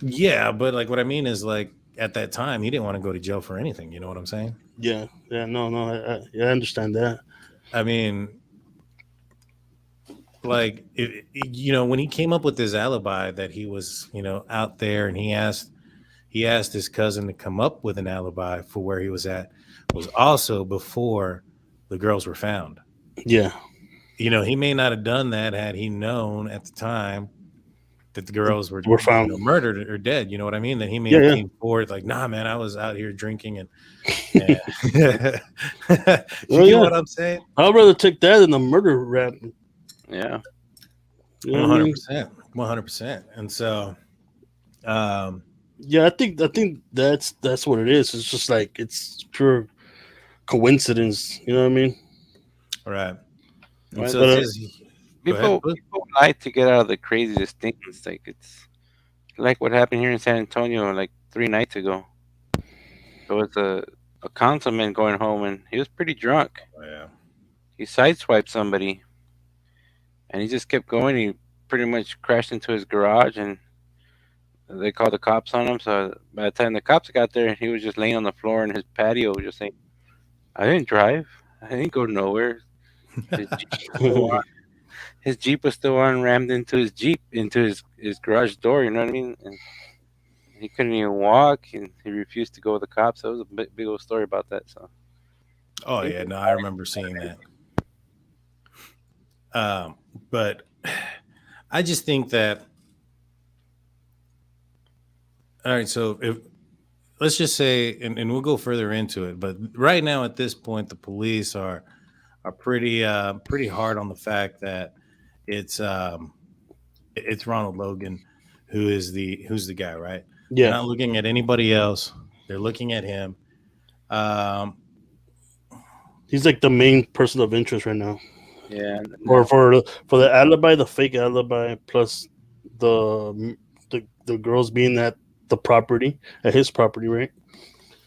Yeah, but like what I mean is like at that time he didn't want to go to jail for anything. You know what I'm saying? Yeah, no, I understand that. I mean, like when he came up with his alibi that he was out there, and he asked his cousin to come up with an alibi for where he was at, was also before the girls were found. Yeah, he may not have done that had he known at the time that the girls were found murdered or dead. You know what I mean? Then he may have came forward like, nah, man, I was out here drinking and you know what I'm saying? I'd rather take that than the murder rap. Yeah. 100%. And so yeah, I think that's what it is. It's just like it's pure coincidence. You know what I mean? Right. Well, so people like to get out of the craziest things. Like it's like what happened here in San Antonio like 3 nights ago. There was a councilman going home and he was pretty drunk. Oh, yeah. He sideswiped somebody and he just kept going. He pretty much crashed into his garage and they called the cops on him. So by the time the cops got there, he was just laying on the floor in his patio just saying, I didn't drive. I didn't go nowhere. His Jeep was still on, rammed into his Jeep, into his garage door, you know what I mean? And he couldn't even walk, and he refused to go with the cops. That was a big old story about that. So. Oh, yeah, no, I remember seeing that. But I just think that, all right, so let's just say, and we'll go further into it, but right now at this point, the police are pretty hard on the fact that it's Ronald Logan who's the guy, right? Yeah. They're not looking at anybody else. They're looking at him. He's like the main person of interest right now. Yeah. Or for the alibi, the fake alibi, plus the girls being at the property, at his property, right?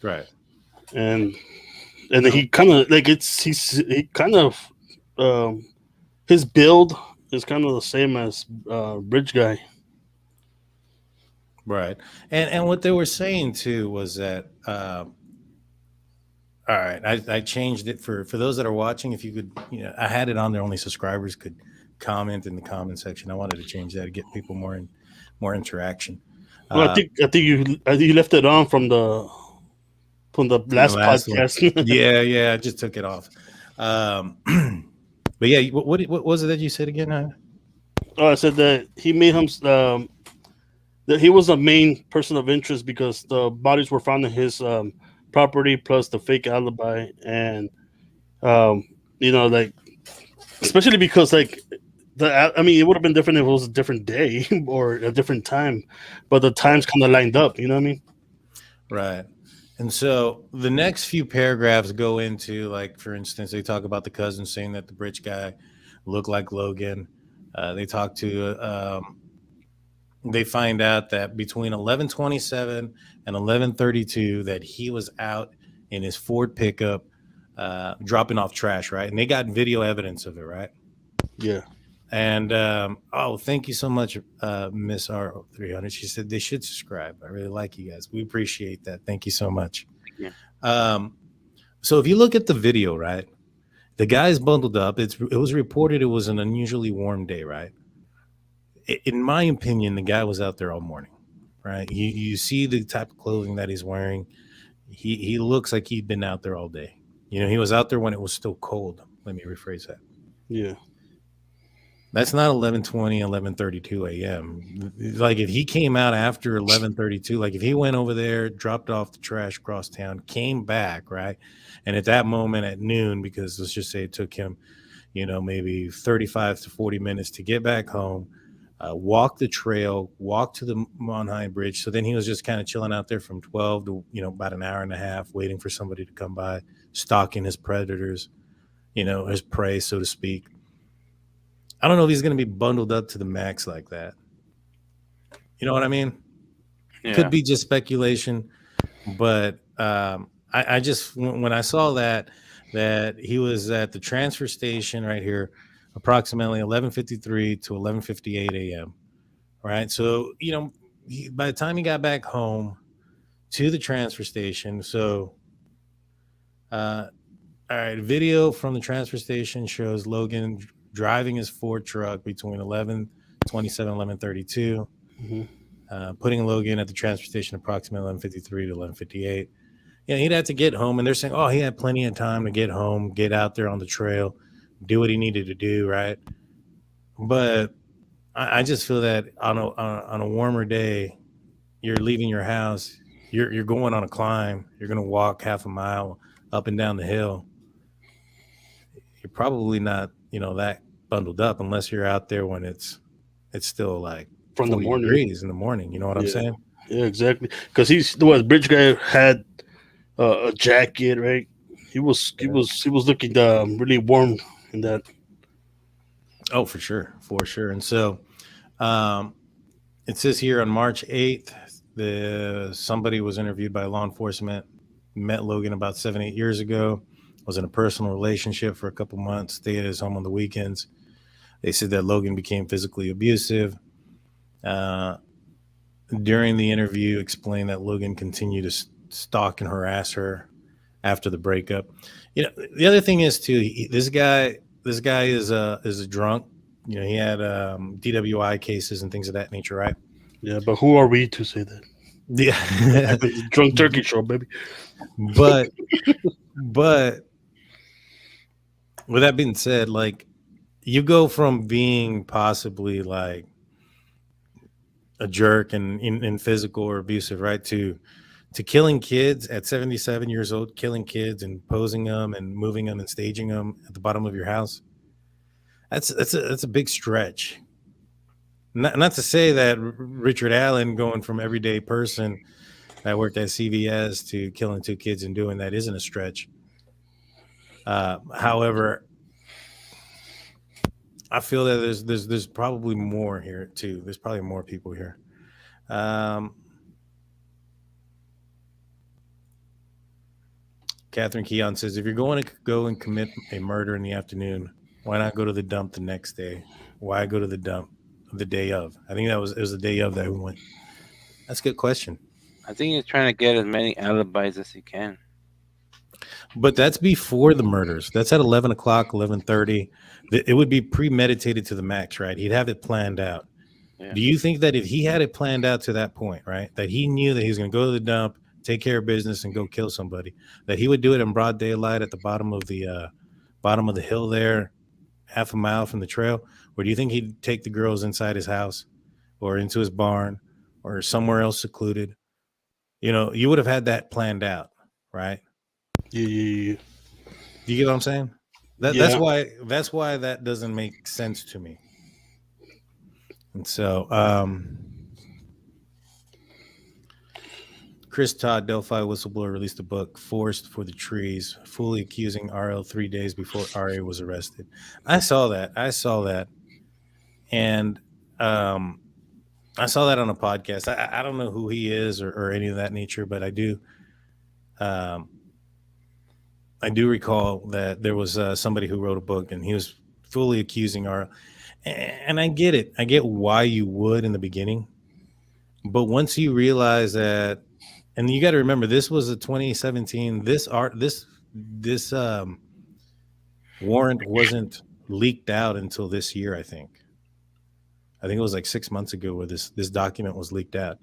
Right. And then he kind of like his build is kind of the same as Bridge Guy. Right. And what they were saying too was that all right, I changed it for those that are watching. If you could, I had it on there. Only subscribers could comment in the comment section. I wanted to change that to get people more interaction. Well, I think you left it on from the last podcast. yeah, I just took it off. But yeah, what was it that you said again? Oh, I said that he made him that he was a main person of interest because the bodies were found in his property plus the fake alibi, and like especially because like it would have been different if it was a different day or a different time, but the times kind of lined up. You know what I mean? Right. And so the next few paragraphs go into, like, for instance, they talk about the cousin saying that the Bridge Guy looked like Logan. They talk to they find out that between 11:27 and 11:32 that he was out in his Ford pickup dropping off trash, right? And they got video evidence of it, right? Yeah. And thank you so much, Miss R300. She said they should subscribe. I really like you guys. We appreciate that. Thank you so much. Yeah. So if you look at the video, right, the guy's bundled up. It was reported it was an unusually warm day, right? In my opinion, the guy was out there all morning, right? You see the type of clothing that he's wearing. He looks like he'd been out there all day. He was out there when it was still cold. Let me rephrase that. Yeah. That's not 11:20, 11:32 a.m. Like if he came out after 11:32, like if he went over there, dropped off the trash across town, came back, right? And at that moment at noon, because let's just say it took him, maybe 35 to 40 minutes to get back home, walk the trail, walk to the Monheim Bridge. So then he was just kind of chilling out there from 12 to, about an hour and a half, waiting for somebody to come by, stalking his predators, his prey, so to speak. I don't know if he's going to be bundled up to the max like that. You know what I mean? Yeah. Could be just speculation, but I just, when I saw that he was at the transfer station right here, approximately 11:53 to 11:58 a.m. Right, so by the time he got back home to the transfer station, so all right, video from the transfer station shows Logan driving his Ford truck between 11:27 11:32, putting Logan at the transfer station approximately 11:53 to 11:58. He'd have to get home, and they're saying, he had plenty of time to get home, get out there on the trail, do what he needed to do, right? But I just feel that on a warmer day, you're leaving your house, you're going on a climb, you're going to walk half a mile up and down the hill. You're probably not, that bundled up unless you're out there when it's still like from the morning degrees in the morning. You know what I'm saying? Yeah, exactly. Because Bridge Guy had a jacket, right? He was looking really warm in that. Oh, for sure. And so it says here on March 8th, somebody was interviewed by law enforcement, met Logan about 7-8 years ago, was in a personal relationship for a couple months, stayed at his home on the weekends. They said that Logan became physically abusive. During the interview, explained that Logan continued to stalk and harass her after the breakup. The other thing is too, this guy is a drunk. He had DWI cases and things of that nature, right? Yeah, but who are we to say that? Yeah, drunk turkey show, baby. But with that being said, like, you go from being possibly like a jerk and physical or abusive, right, to killing kids at 77 years old, killing kids and posing them and moving them and staging them at the bottom of your house. That's a big stretch. Not to say that Richard Allen, going from everyday person that worked at CVS to killing 2 kids and doing that, isn't a stretch. However, I feel that there's probably more here too. There's probably more people here. Catherine Keon says, if you're going to go and commit a murder in the afternoon, Why not go to the dump the next day? Why go to the dump the day of? I think it was the day of that we went. That's a good question. I think he's trying to get as many alibis as he can. But that's before the murders. That's at 11 o'clock, 11:30. It would be premeditated to the max, right? He'd have it planned out. Yeah. Do you think that if he had it planned out to that point, right, that he knew that he was going to go to the dump, take care of business, and go kill somebody, that he would do it in broad daylight at the bottom of the hill there, half a mile from the trail? Or do you think he'd take the girls inside his house or into his barn or somewhere else secluded? You would have had that planned out, right? Yeah. Do you get what I'm saying? That's why that doesn't make sense to me. And so, Chris Todd, Delphi whistleblower, released a book, Forest for the Trees, fully accusing RL 3 days before RA was arrested. I saw that. And I saw that on a podcast. I don't know who he is or any of that nature, but I do recall that there was somebody who wrote a book and he was fully accusing RL. And I get it. I get why you would in the beginning. But once you realize that, and you got to remember, this was a 2017, this warrant wasn't leaked out until this year, I think. It was like 6 months ago where this document was leaked out.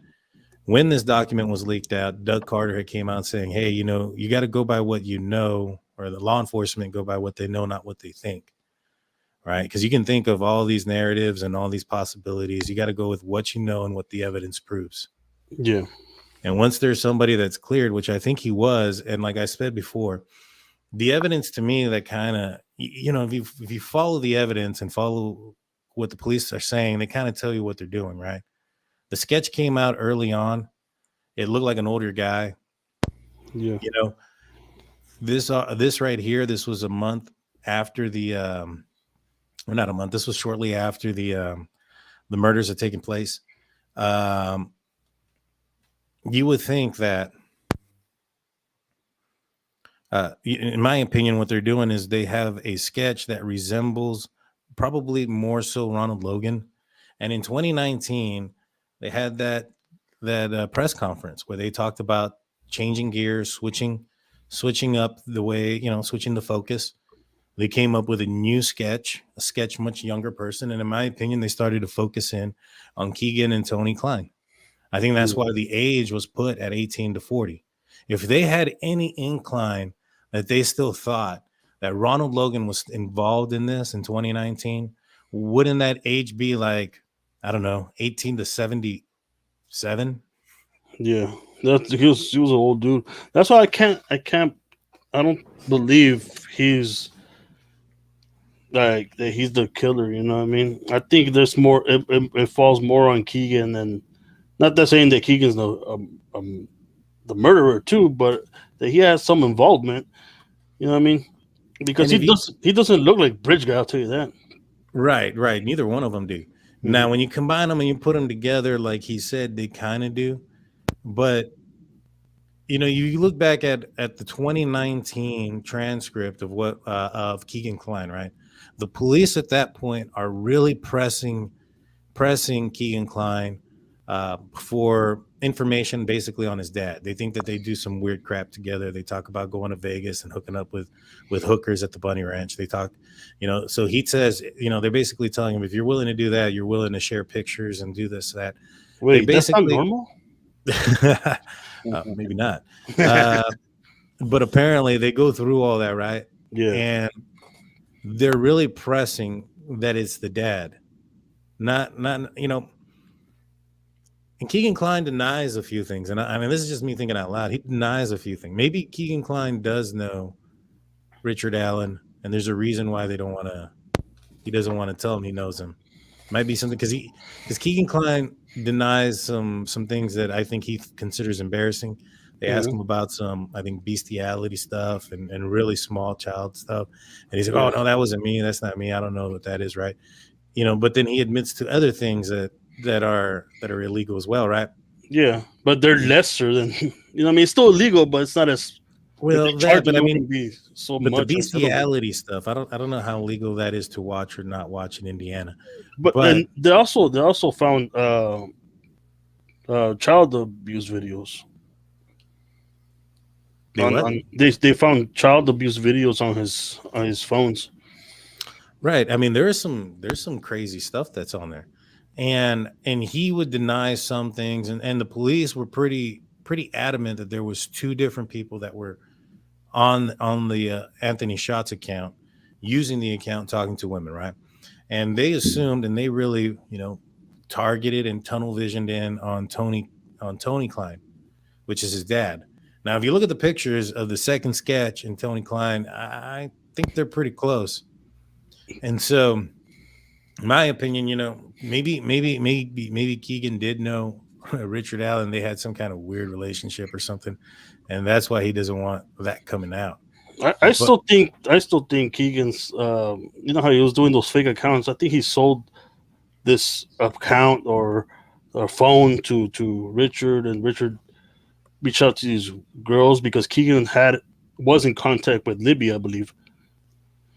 When this document was leaked out, Doug Carter had came out saying, hey, you got to go by what you know, or the law enforcement go by what they know, not what they think. Right? Because you can think of all these narratives and all these possibilities. You got to go with what you know and what the evidence proves. Yeah. And once there's somebody that's cleared, which I think he was, and like I said before, the evidence to me that kind of, if you follow the evidence and follow what the police are saying, they kind of tell you what they're doing, right? The sketch came out early on. It looked like an older guy. Yeah. This right here, this was a month after the or not a month. This was shortly after the murders had taken place. You would think that, in my opinion, what they're doing is they have a sketch that resembles probably more so Ronald Logan. And in 2019, they had that press conference where they talked about changing gears, switching up the way, switching the focus. They came up with a sketch much younger person. And in my opinion, they started to focus in on Kegan and Tony Kline. I think that's why the age was put at 18 to 40. If they had any incline that they still thought that Ronald Logan was involved in this in 2019, wouldn't that age be like, I don't know, 18 to 77? Yeah. He was an old dude. That's why I don't believe he's like that he's the killer, you know what I mean? I think there's more. It falls more on Kegan, and not that saying that Kegan's the murderer too, but that he has some involvement. You know what I mean? Because he doesn't look like Bridge guy. I'll tell you that. Right. Neither one of them do. Mm-hmm. Now, when you combine them and you put them together, like he said, they kind of do. But you look back at the 2019 transcript of Kegan Kline, right? The police at that point are really pressing Kegan Kline for information basically on his dad. They think that they do some weird crap together. They talk about going to Vegas and hooking up with hookers at the Bunny Ranch. They talk, so he says, they're basically telling him, if you're willing to do that, you're willing to share pictures and do this, that. Wait, that's not normal? Maybe not. But apparently they go through all that, right? Yeah. And they're really pressing that it's the dad. Not and Kegan Kline denies a few things. And I mean, this is just me thinking out loud. He denies a few things. Maybe Kegan Kline does know Richard Allen, and there's a reason why he doesn't want to tell him he knows him. Might be something because Kegan Kline denies some things that I think he considers embarrassing. They ask him about some, I think, bestiality stuff and really small child stuff. And he's like, oh, no, that wasn't me. That's not me. I don't know what that is, right? But then he admits to other things that are illegal as well, right? Yeah, but they're lesser than, it's still illegal, but it's not as Well, If they charge but it I mean, wouldn't be so but the much. bestiality stuff, I don't know how legal that is to watch or not watch in Indiana. But But they also found child abuse videos. They found child abuse videos on his phones. right. I mean, there's some crazy stuff that's on there. And he would deny some things, and the police were pretty adamant that there was two different people that were on the Anthony Shots account, using the account, talking to women, right? And they assumed, and they really, targeted and tunnel visioned in on Tony Kline, which is his dad. Now, if you look at the pictures of the second sketch and Tony Kline, I think they're pretty close. And so, in my opinion, maybe Kegan did know Richard Allen. They had some kind of weird relationship or something, and that's why he doesn't want that coming out. I still think Kegan's you know how he was doing those fake accounts. I think he sold this account or phone to Richard, and Richard reached out to these girls because Kegan was in contact with Libby, I believe.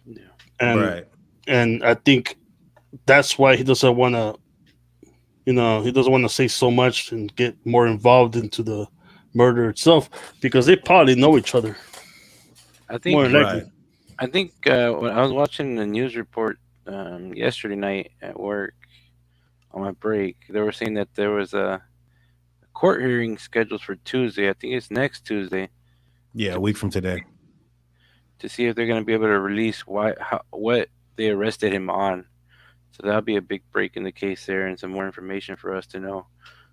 Yeah. And I think that's why he doesn't want to, he doesn't want to say so much and get more involved into the murder itself, because they probably know each other. I think more likely. Right. I think when I was watching the news report yesterday night at work on my break, they were saying that there was a court hearing scheduled for Tuesday. I think it's next Tuesday. Yeah, a week from today. To see if they're going to be able to release what they arrested him on. So that'll be a big break in the case there, and some more information for us to know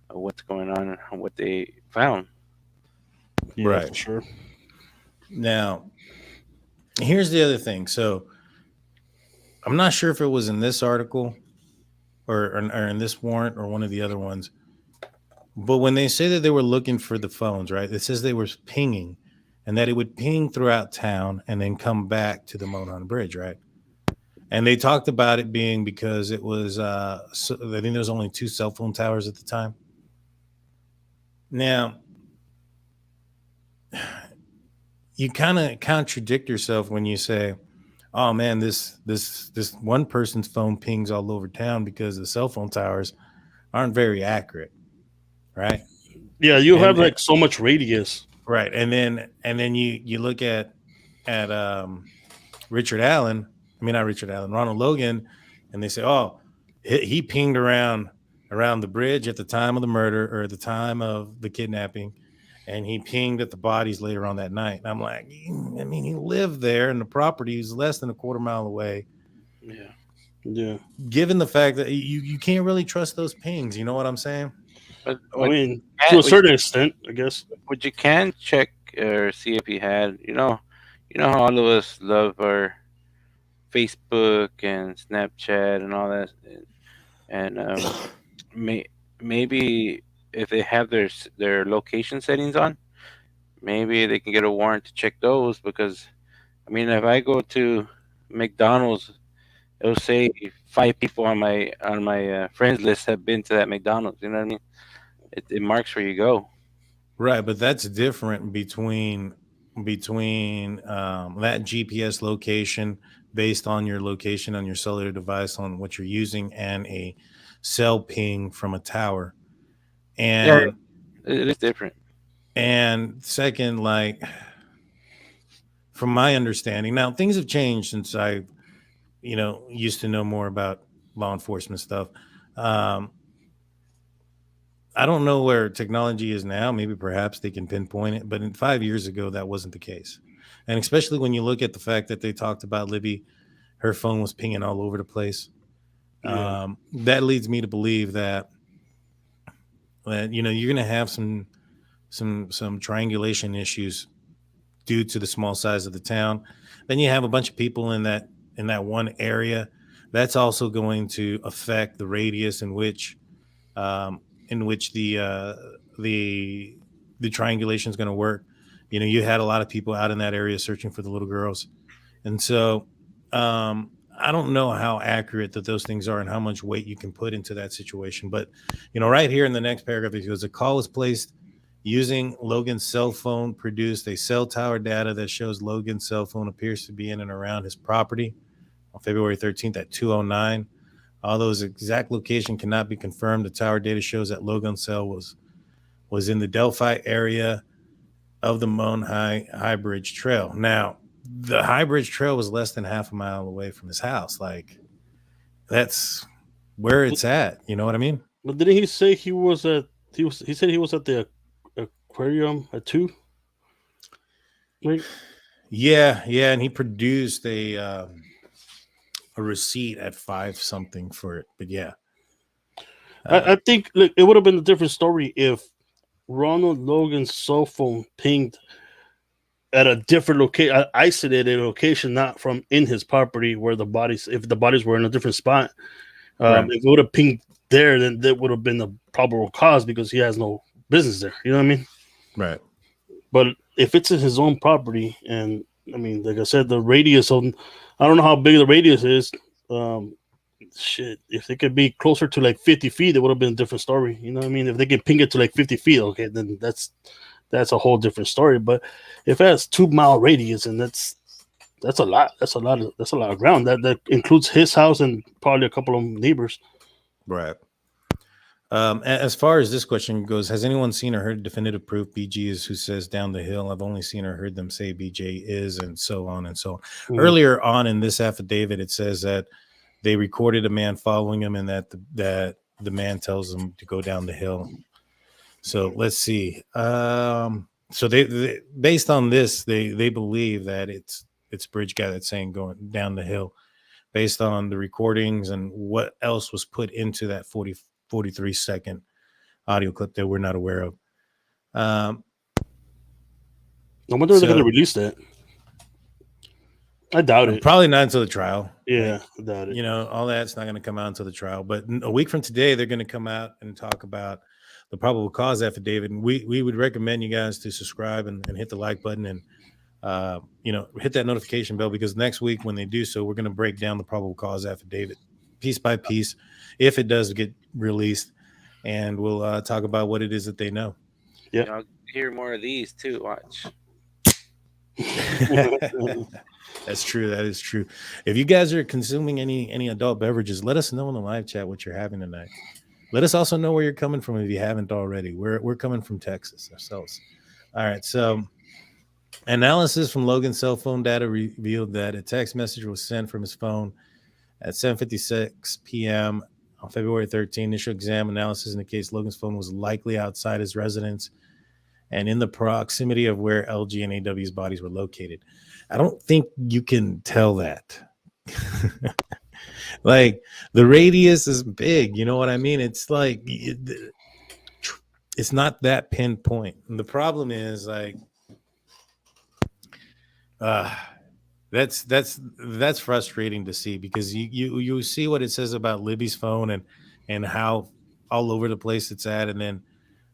what's going on and what they found. Yeah, Right. for sure. Now, here's the other thing. So I'm not sure if it was in this article or in this warrant or one of the other ones, but when they say that they were looking for the phones, right, it says they were pinging, and that it would ping throughout town and then come back to the Monon Bridge, right? And they talked about it being because it was, I think there was only 2 cell phone towers at the time. Now, you kind of contradict yourself when you say, "Oh man, this one person's phone pings all over town because the cell phone towers aren't very accurate," right? Yeah, you have like so much radius. Right, and then you look at Richard Allen. I mean, not Richard Allen, Ronald Logan, and they say, "Oh, he pinged around the bridge at the time of the murder or at the time of the kidnapping, and he pinged at the bodies later on that night." And I'm like, I mean, he lived there, and the property is less than a quarter mile away. Yeah. Given the fact that you can't really trust those pings, you know what I'm saying? But I mean, to a certain extent, I guess. What you can check or see if he had, how all of us love our Facebook and Snapchat and all that, and maybe if they have their location settings on, maybe they can get a warrant to check those. Because I mean, if I go to McDonald's, it'll say 5 people on my friends list have been to that McDonald's. You know what I mean? It marks where you go. Right, but that's different between that GPS location based on your location on your cellular device on what you're using and a cell ping from a tower. And it is different. And second, like, from my understanding, now things have changed since I used to know more about law enforcement stuff. I don't know where technology is now. Maybe perhaps they can pinpoint it, but 5 years ago, that wasn't the case. And especially when you look at the fact that they talked about Libby, her phone was pinging all over the place. Yeah. That leads me to believe that you're going to have some triangulation issues due to the small size of the town. Then you have a bunch of people in that one area. That's also going to affect the radius in which the triangulation is going to work. You had a lot of people out in that area searching for the little girls. And so I don't know how accurate that those things are and how much weight you can put into that situation. But, right here in the next paragraph, it goes, a call was placed using Logan's cell phone, produced a cell tower data that shows Logan's cell phone appears to be in and around his property on February 13th at 2:09. Although his exact location cannot be confirmed, the tower data shows that Logan's cell was in the Delphi area of the Moan High Bridge Trail. Now, the High Bridge Trail was less than half a mile away from his house. Like, that's where it's at. You know what I mean? But didn't he say he was at? He said he was at the aquarium at 2. Right? Yeah, and he produced a receipt at 5 something for it. But yeah, I think it would have been a different story if Ronald Logan's cell phone pinged at a different location, an isolated location, not from in his property where the bodies. If the bodies were in a different spot, Right. if it would have pinged there, then that would have been the probable cause because he has no business there. You know what I mean? right. But if it's in his own property, and I mean, like I said, the radius on, I don't know how big the radius is. Shit, if they could be closer to like 50 feet, it would have been a different story. You know what I mean? If they can ping it to like 50 feet, okay, then that's a whole different story. But if it has 2-mile radius, and that's a lot. That's a lot of ground. That includes his house and probably a couple of neighbors. Right. As far as this question goes, has anyone seen or heard definitive proof BG is who says down the hill? I've only seen or heard them say BJ is, and so on and so on. Mhm. Earlier on in this affidavit, it says that they recorded a man following him, and that the man tells him to go down the hill. So let's see. So they based on this, they believe that it's Bridge Guy that's saying going down the hill, based on the recordings and what else was put into that 43-second audio clip that we're not aware of. I wonder if they're going to release that. I doubt it. Probably not until the trial. Yeah, I doubt it. You know, all that's not going to come out until the trial. But a week from today, they're going to come out and talk about the probable cause affidavit. And we would recommend you guys to subscribe and hit the like button and hit that notification bell, because next week when they do so, we're going to break down the probable cause affidavit piece by piece if it does get released, and we'll talk about what it is that they know. Yeah, I'll hear more of these too. Watch. That's true. That is true. If you guys are consuming any adult beverages, let us know in the live chat what you're having tonight. Let us also know where you're coming from if you haven't already. We're coming from Texas ourselves. All right, so analysis from Logan's cell phone data revealed that a text message was sent from his phone at 7:56 p.m. on February 13. Initial exam analysis indicates Logan's phone was likely outside his residence and in the proximity of where LG and AW's bodies were located. I don't think you can tell that. Like, the radius is big. You know what I mean? It's like, it's not that pinpoint. And the problem is, like, that's frustrating to see, because you see what it says about Libby's phone and how all over the place it's at, and then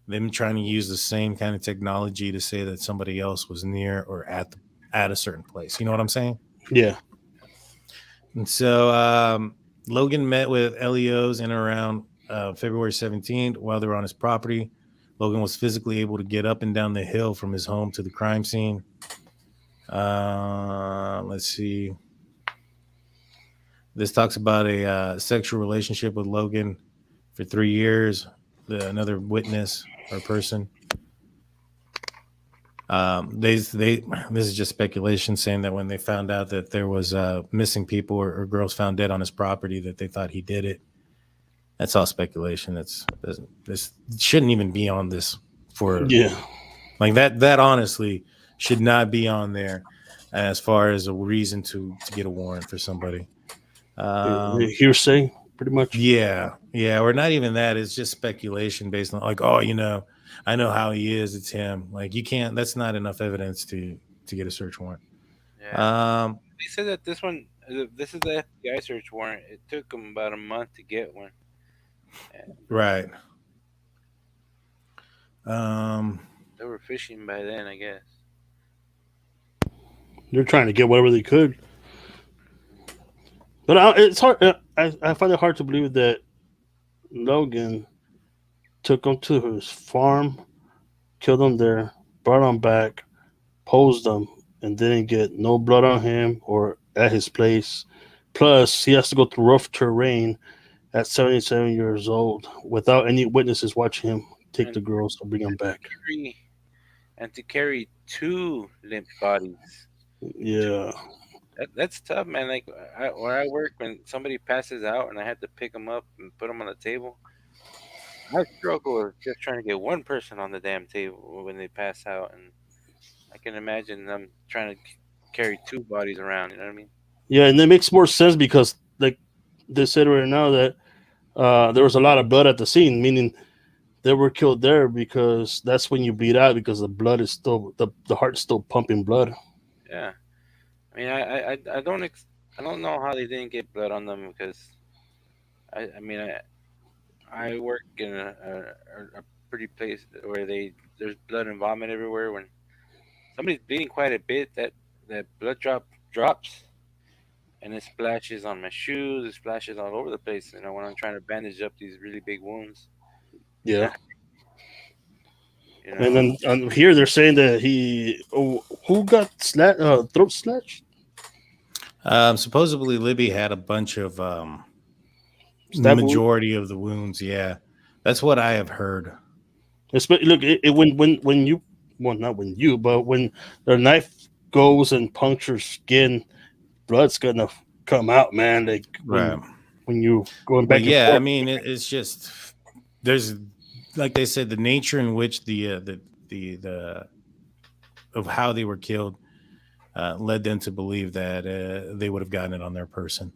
them trying to use the same kind of technology to say that somebody else was near or at a certain place. You know what I'm saying? Yeah. And so Logan met with LEOs in and around February 17th while they were on his property. Logan was physically able to get up and down the hill from his home to the crime scene. Let's see. This talks about a sexual relationship with Logan for 3 years. Another witness or person. This is just speculation, saying that when they found out that there was missing people or girls found dead on his property, that they thought he did it. That's all speculation. This shouldn't even be on this like that honestly should not be on there as far as a reason to get a warrant for somebody. Hearsay, pretty much. Yeah, or not even that. It's just speculation based on, like, oh, I know how he is. It's him. Like, you can't. That's not enough evidence to get a search warrant. Yeah. They said that this is the FBI search warrant. It took them about a month to get one. Right. They were fishing by then, I guess. They're trying to get whatever they could. But it's hard. I find it hard to believe that Logan took him to his farm, killed him there, brought him back, posed him, and didn't get no blood on him or at his place. Plus, he has to go through rough terrain at 77 years old without any witnesses watching him take the girls or bring them back. To carry 2 limp bodies. Yeah. That's tough, man. Like where I work, when somebody passes out and I had to pick them up and put them on the table, my struggle is just trying to get one person on the damn table when they pass out, and I can imagine them trying to carry 2 bodies around. You know what I mean? Yeah, and it makes more sense because, like they said right now, that there was a lot of blood at the scene, meaning they were killed there because that's when you bleed out because the blood is still the heart's still pumping blood. Yeah. I mean, I don't know how they didn't get blood on them, because I work in a pretty place where there's blood and vomit everywhere. When somebody's bleeding quite a bit, that blood drops, and it splashes on my shoes. It splashes all over the place. You know, when I'm trying to bandage up these really big wounds. Yeah. You know? And then here they're saying that who got throat slashed? Supposedly Libby had a bunch of the majority of the wounds. Yeah, that's what I have heard. Look, when you, well, not when you, but when the knife goes and punctures skin, blood's gonna come out, man. Like when you going back. Yeah, and forth. I mean, it's just there's, like they said, the nature in which the of how they were killed led them to believe that they would have gotten it on their person.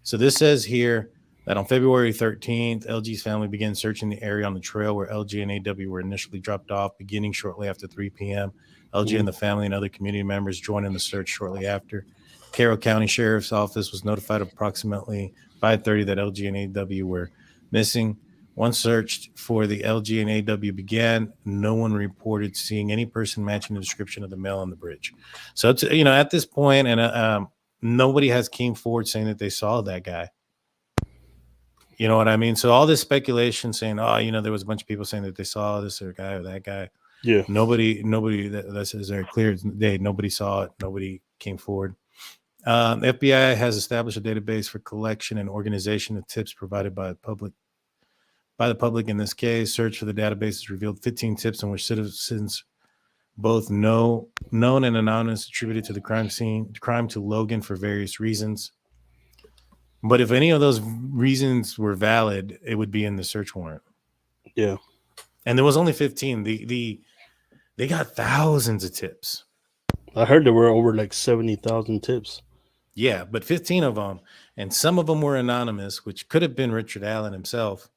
So this says here that on February 13th, LG's family began searching the area on the trail where LG and AW were initially dropped off, beginning shortly after 3 p.m. LG and the family and other community members joined in the search shortly after. Carroll County Sheriff's Office was notified of approximately 5:30 that LG and AW were missing. Once search for the LG and AW began, no one reported seeing any person matching the description of the male on the bridge. So, it's, at this point, and nobody has came forward saying that they saw that guy. You know what I mean? So all this speculation saying, there was a bunch of people saying that they saw this or guy or that guy. Yeah. Nobody that says very clear as day. Nobody saw it. Nobody came forward. The FBI has established a database for collection and organization of tips provided by the public. In this case, search for the database has revealed 15 tips in which citizens, both known and anonymous, attributed to the crime to Logan for various reasons. But if any of those reasons were valid, it would be in the search warrant. Yeah. And there was only 15. They got thousands of tips. I heard there were over like 70,000 tips. Yeah, but 15 of them, and some of them were anonymous, which could have been Richard Allen himself.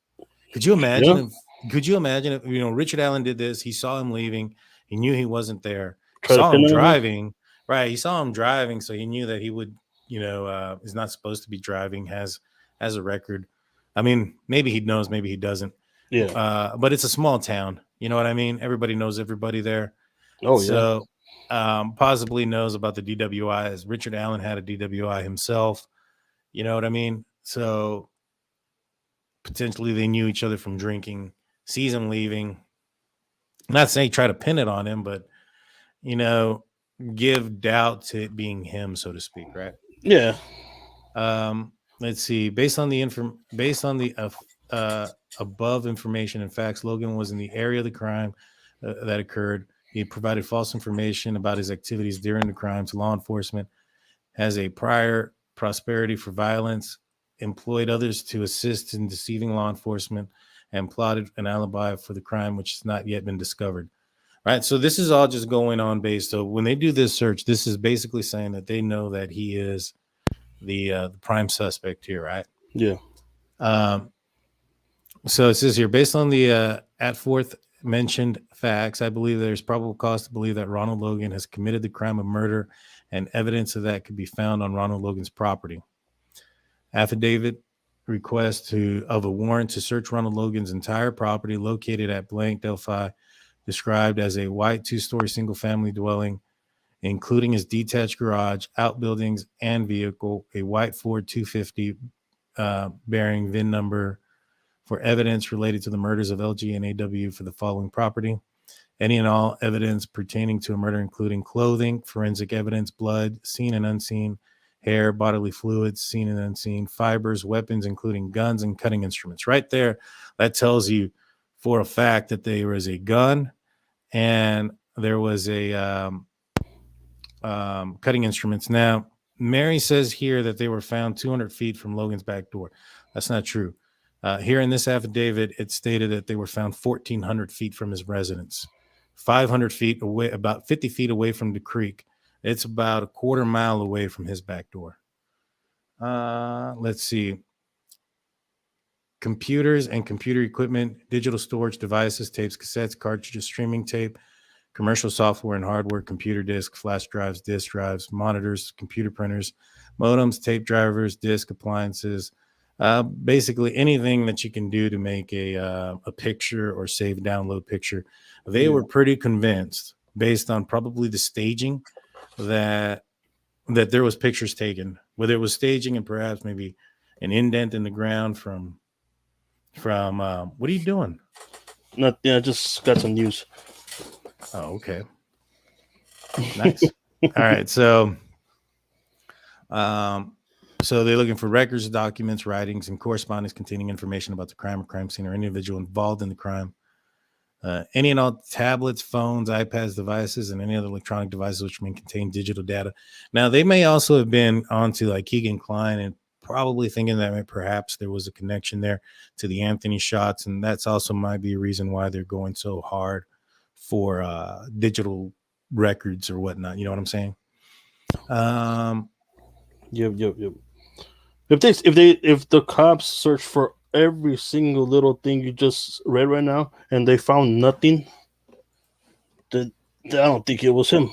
Could you imagine? If Richard Allen did this? He saw him leaving. He knew he wasn't there. Saw him driving. Right. He saw him driving, so he knew that he would. Is not supposed to be driving. Has a record. I mean, maybe he knows, maybe he doesn't. Yeah. But it's a small town. You know what I mean? Everybody knows everybody there. Oh, so, possibly knows about the DWI, as Richard Allen had a DWI himself. You know what I mean? So potentially they knew each other from drinking, sees him leaving. Not saying try to pin it on him, but, give doubt to it being him, so to speak, right? Yeah. Let's see. Based on the above information and facts, Logan was in the area of the crime that occurred. He provided false information about his activities during the crime to law enforcement, has a prior prosperity for violence, employed others to assist in deceiving law enforcement, and plotted an alibi for the crime, which has not yet been discovered. Right. So this is all just going on based. So when they do this search, this is basically saying that they know that he is the prime suspect here. Right. Yeah. So it says here, based on the at forth mentioned facts, I believe there's probable cause to believe that Ronald Logan has committed the crime of murder, and evidence of that could be found on Ronald Logan's property. Affidavit request of a warrant to search Ronald Logan's entire property located at blank Delphi, described as a white 2-story single-family dwelling, including his detached garage, outbuildings, and vehicle, a white Ford 250 bearing VIN number for evidence related to the murders of LG and AW for the following property. Any and all evidence pertaining to a murder, including clothing, forensic evidence, blood, seen and unseen, hair, bodily fluids, seen and unseen, fibers, weapons, including guns and cutting instruments. Right there, that tells you for a fact that there was a gun and there was a cutting instruments. Now, Mary says here that they were found 200 feet from Logan's back door. That's not true. Here in this affidavit, it stated that they were found 1,400 feet from his residence, 500 feet away, about 50 feet away from the creek. It's about a quarter mile away from his back door. Let's see. Computers and computer equipment, digital storage devices, tapes, cassettes, cartridges, streaming tape, commercial software and hardware, computer disk, flash drives, disk drives, monitors, computer printers, modems, tape drivers, disk appliances, basically anything that you can do to make a picture or save download picture. They were pretty convinced, based on probably the staging, that there was pictures taken, whether it was staging and perhaps maybe an indent in the ground from what are you doing? Nothing. I just got some news. Oh, okay. Nice. All right. So they're looking for records, documents, writings, and correspondence containing information about the crime or crime scene or any individual involved in the crime. Any and all tablets, phones, iPads, devices, and any other electronic devices which may contain digital data. Now, they may also have been onto like Kegan, Kline, and probably thinking that perhaps there was a connection there to the Anthony shots, and that's also might be a reason why they're going so hard for digital records or whatnot. You know what I'm saying? Yep. If the cops search for every single little thing you just read right now and they found nothing, then I don't think it was him.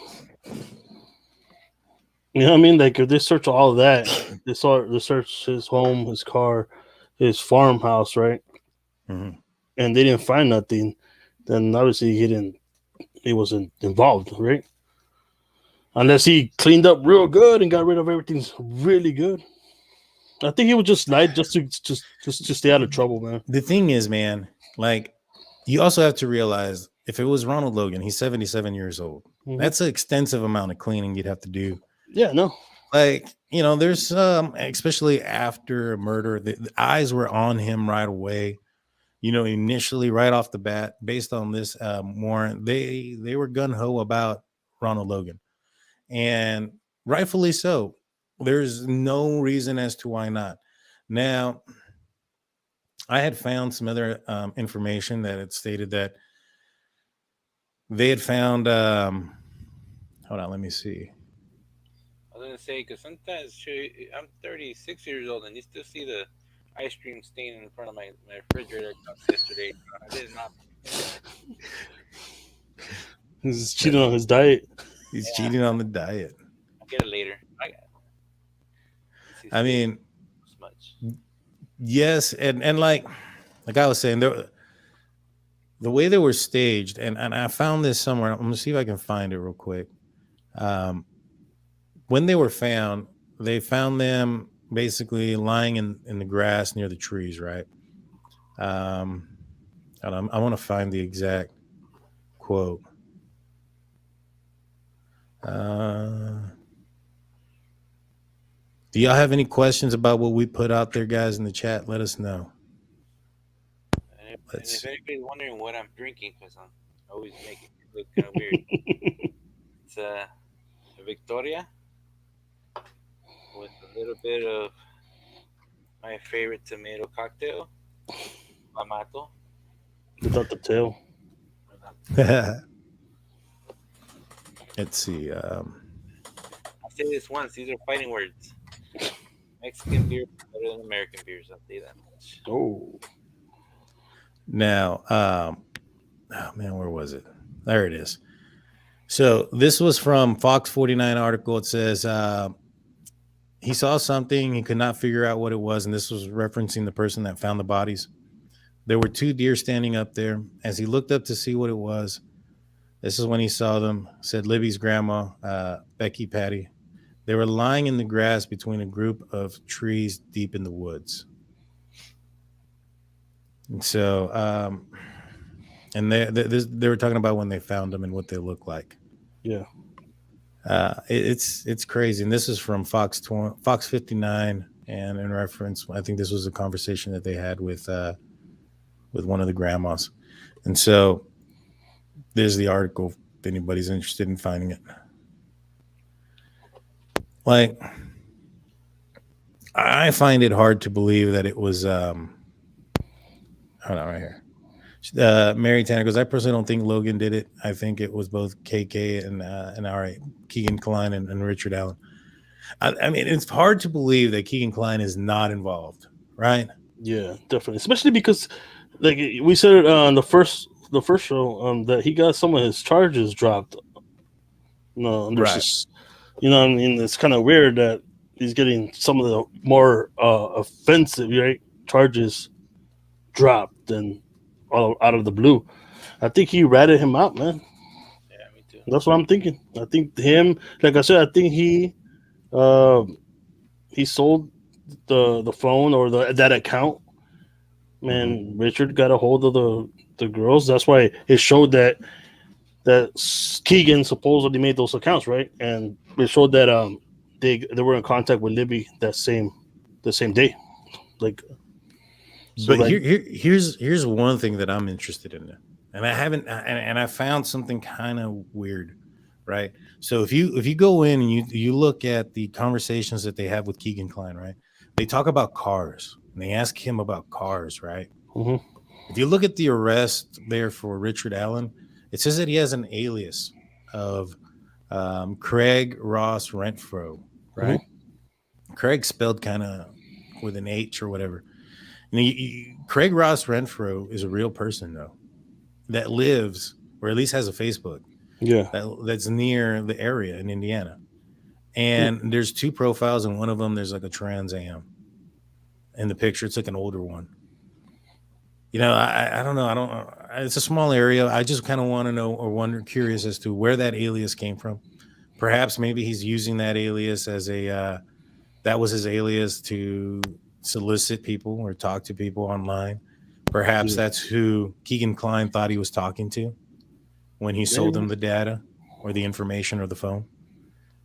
You know what I mean? Like if they search all of that, they search his home, his car, his farmhouse, right? Mm-hmm. And they didn't find nothing, then obviously he wasn't involved, right? Unless he cleaned up real good and got rid of everything really good. I think he would just lie just to stay out of trouble, man. The thing is, man, like you also have to realize if it was Ronald Logan, he's 77 years old. Mm-hmm. That's an extensive amount of cleaning you'd have to do. Yeah, no. Like, you know, there's especially after a murder, the eyes were on him right away. You know, initially right off the bat, based on this warrant, they were gung-ho about Ronald Logan. And rightfully so. There's no reason as to why not. Now, I had found some other information that had stated that they had found hold on, let me see. I was gonna say, because sometimes I'm 36 years old and you still see the ice cream stain in front of my refrigerator yesterday. I did not. He's cheating on his diet. He's cheating on the diet. I'll get it later. I mean, yes, and like I was saying, the way they were staged, and I found this somewhere. I'm gonna see if I can find it real quick. When they were found, they found them basically lying in the grass near the trees, right? I want to find the exact quote. Do y'all have any questions about what we put out there, guys, in the chat? Let us know. And if anybody's wondering what I'm drinking, because I'm always making it look kind of weird, it's a Victoria with a little bit of my favorite tomato cocktail, Amato. Without the tail. Let's see. I'll say this once. These are fighting words. Mexican beer is better than American beers. I'll say that much. Oh. Now, oh man, where was it? There it is. So this was from Fox 49 article. It says he saw something. He could not figure out what it was. And this was referencing the person that found the bodies. There were two deer standing up there. As he looked up to see what it was, this is when he saw them, said Libby's grandma, Becky Patty. They were lying in the grass between a group of trees deep in the woods. And so and they were talking about when they found them and what they look like. Yeah. It's crazy, and this is from Fox 59, and in reference, I think this was a conversation that they had with one of the grandmas, and so there's the article if anybody's interested in finding it. Like, I find it hard to believe that it was hold on, right here. Mary Tanner goes, I personally don't think Logan did it. I think it was both KK and Kegan Kline and Richard Allen. I mean, it's hard to believe that Kegan Kline is not involved, right? Yeah, definitely. Especially because, like we said it on the first show, that he got some of his charges dropped. No, right. You know, I mean, it's kind of weird that he's getting some of the more offensive, right, charges dropped and all out of the blue. I think he ratted him out, man. Yeah, me too. That's what I'm thinking. I think him, like I said, I think he sold the phone or that account. Man, Richard got a hold of the girls. That's why it showed that Kegan supposedly made those accounts, right? And it showed that they were in contact with Libby the same day. Like, so but here's one thing that I'm interested in, and I haven't, and I found something kind of weird, right? So if you go in and you look at the conversations that they have with Kegan Kline, right? They talk about cars, and they ask him about cars, right? Mm-hmm. If you look at the arrest there for Richard Allen, it says that he has an alias of Craig Ross Renfro, right? Mm-hmm. Craig spelled kind of with an H or whatever. And Craig Ross Renfro is a real person, though, that lives, or at least has a Facebook, that's near the area in Indiana. And there's two profiles, and one of them there's like a Trans Am. In the picture, it's like an older one. You know, I don't know. It's a small area. I just kind of want to know or curious as to where that alias came from. Perhaps maybe he's using that alias as that was his alias to solicit people or talk to people online. Perhaps that's who Kegan Kline thought he was talking to when he sold him the data or the information or the phone.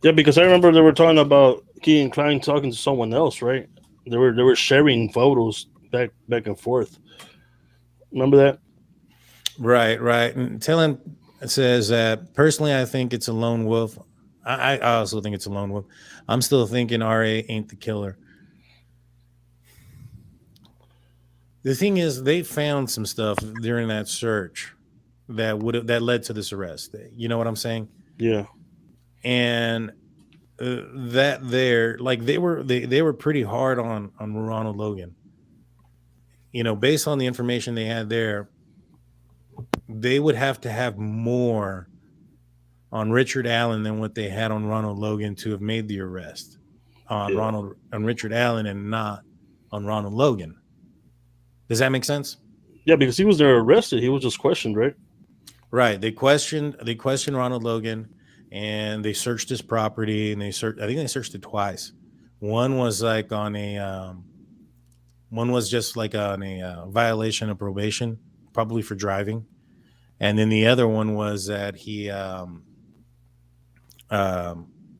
Yeah, because I remember they were talking about Kegan Kline talking to someone else, right? They were sharing photos back and forth. Remember that? Right. And Tillin says that personally, I think it's a lone wolf. I also think it's a lone wolf. I'm still thinking RA ain't the killer. The thing is, they found some stuff during that search that led to this arrest. You know what I'm saying? Yeah. And that there, like they were pretty hard on Ronald Logan. You know, based on the information they had there, they would have to have more on Richard Allen than what they had on Ronald Logan to have made the arrest on Richard Allen and not on Ronald Logan. Does that make sense? Yeah, because he was there arrested. He was just questioned, right? Right. They questioned Ronald Logan, and they searched his property, and I think they searched it twice. One was like on a one was just like on a violation of probation, probably for driving. And then the other one was that he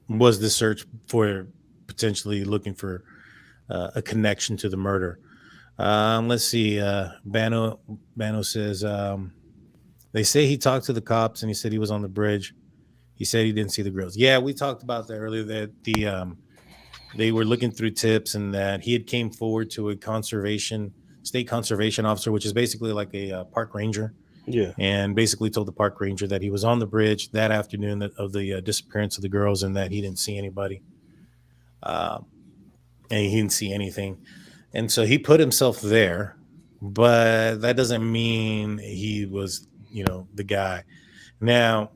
was the search for potentially looking for a connection to the murder. Let's see. Bano says they say he talked to the cops and he said he was on the bridge. He said he didn't see the girls. Yeah, we talked about that earlier, that they were looking through tips and that he had came forward to a state conservation officer, which is basically like a park ranger. Yeah. And basically told the park ranger that he was on the bridge that afternoon of the disappearance of the girls and that he didn't see anybody. And he didn't see anything. And so he put himself there, but that doesn't mean he was, the guy. Now,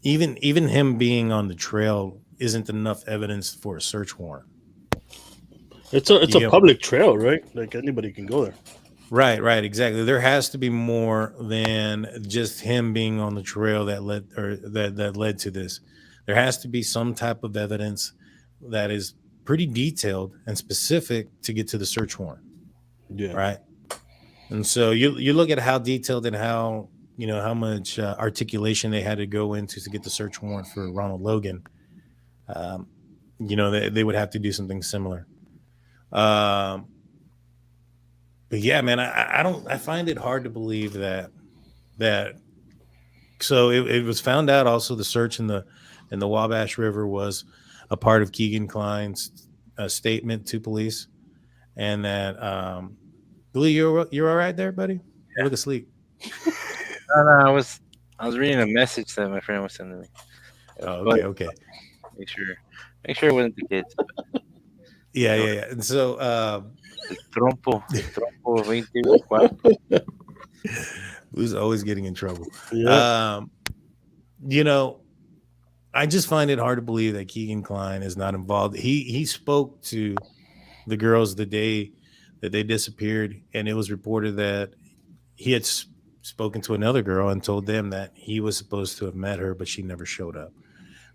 even him being on the trail isn't enough evidence for a search warrant. It's a public trail, right? Like anybody can go there. Right, exactly. There has to be more than just him being on the trail that led to this. There has to be some type of evidence that is pretty detailed and specific to get to the search warrant. Yeah. Right. And so you look at how detailed and how how much articulation they had to go into to get the search warrant for Ronald Logan. They would have to do something similar. But yeah, man, I find it hard to believe that. So it was found out also the search in the Wabash River was a part of Kegan Kline's statement to police, and that Billy, you're all right there, buddy? You look asleep. No, I was reading a message that my friend was sending me. Oh, okay. Make sure it wasn't the kids. Yeah. And so Trompo 24. Who's always getting in trouble. Yeah. I just find it hard to believe that Kegan Kline is not involved. He spoke to the girls the day that they disappeared, and it was reported that he had spoken to another girl and told them that he was supposed to have met her, but she never showed up.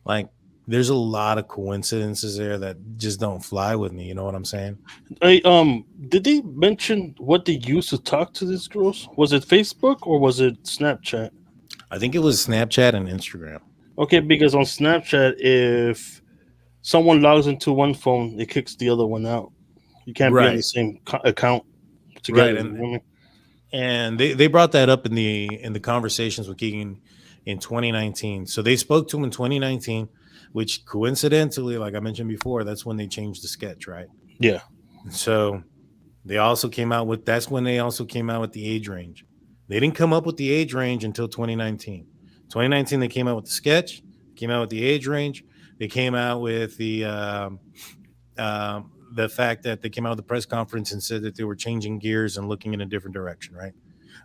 Like, there's a lot of coincidences there that just don't fly with me. You know what I'm saying? Did they mention what they used to talk to these girls? Was it Facebook or was it Snapchat? I think it was Snapchat and Instagram. Okay, because on Snapchat, if someone logs into one phone, it kicks the other one out. You can't be on the same account together. Right, and they brought that up in the conversations with Kegan in 2019. So they spoke to him in 2019, which coincidentally, like I mentioned before, that's when they changed the sketch, right? Yeah. So that's when they also came out with the age range. They didn't come up with the age range until 2019. 2019, they came out with the sketch, came out with the age range. They came out with the fact that they came out of the press conference and said that they were changing gears and looking in a different direction, right?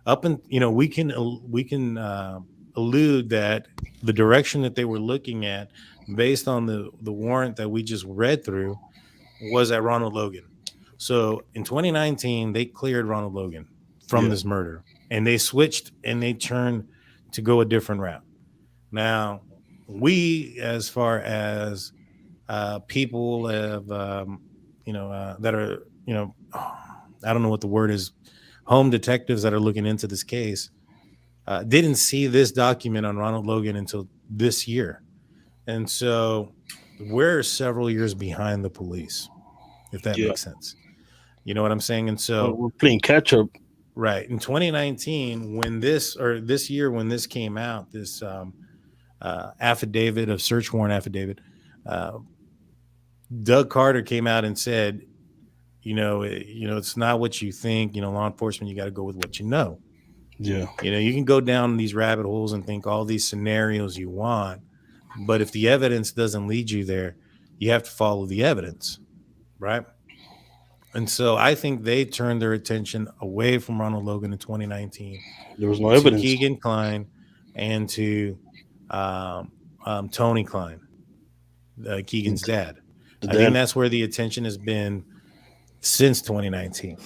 We can allude that the direction that they were looking at, based on the warrant that we just read through, was at Ronald Logan. So in 2019, they cleared Ronald Logan from this murder, and they switched and they turned to go a different route. Now, we, as far as people have, that are, I don't know what the word is, home detectives that are looking into this case, didn't see this document on Ronald Logan until this year. And so we're several years behind the police, if that makes sense. You know what I'm saying? And so we're playing catch up. Right. In 2019, when this came out, this affidavit of search warrant affidavit, Doug Carter came out and said, it's not what you think, law enforcement, you got to go with what you know. Yeah. You can go down these rabbit holes and think all these scenarios you want, but if the evidence doesn't lead you there, you have to follow the evidence. Right. And so I think they turned their attention away from Ronald Logan in 2019. There was no evidence. Kegan Kline and to Tony Kline, Kegan's dad. I think that's where the attention has been since 2019.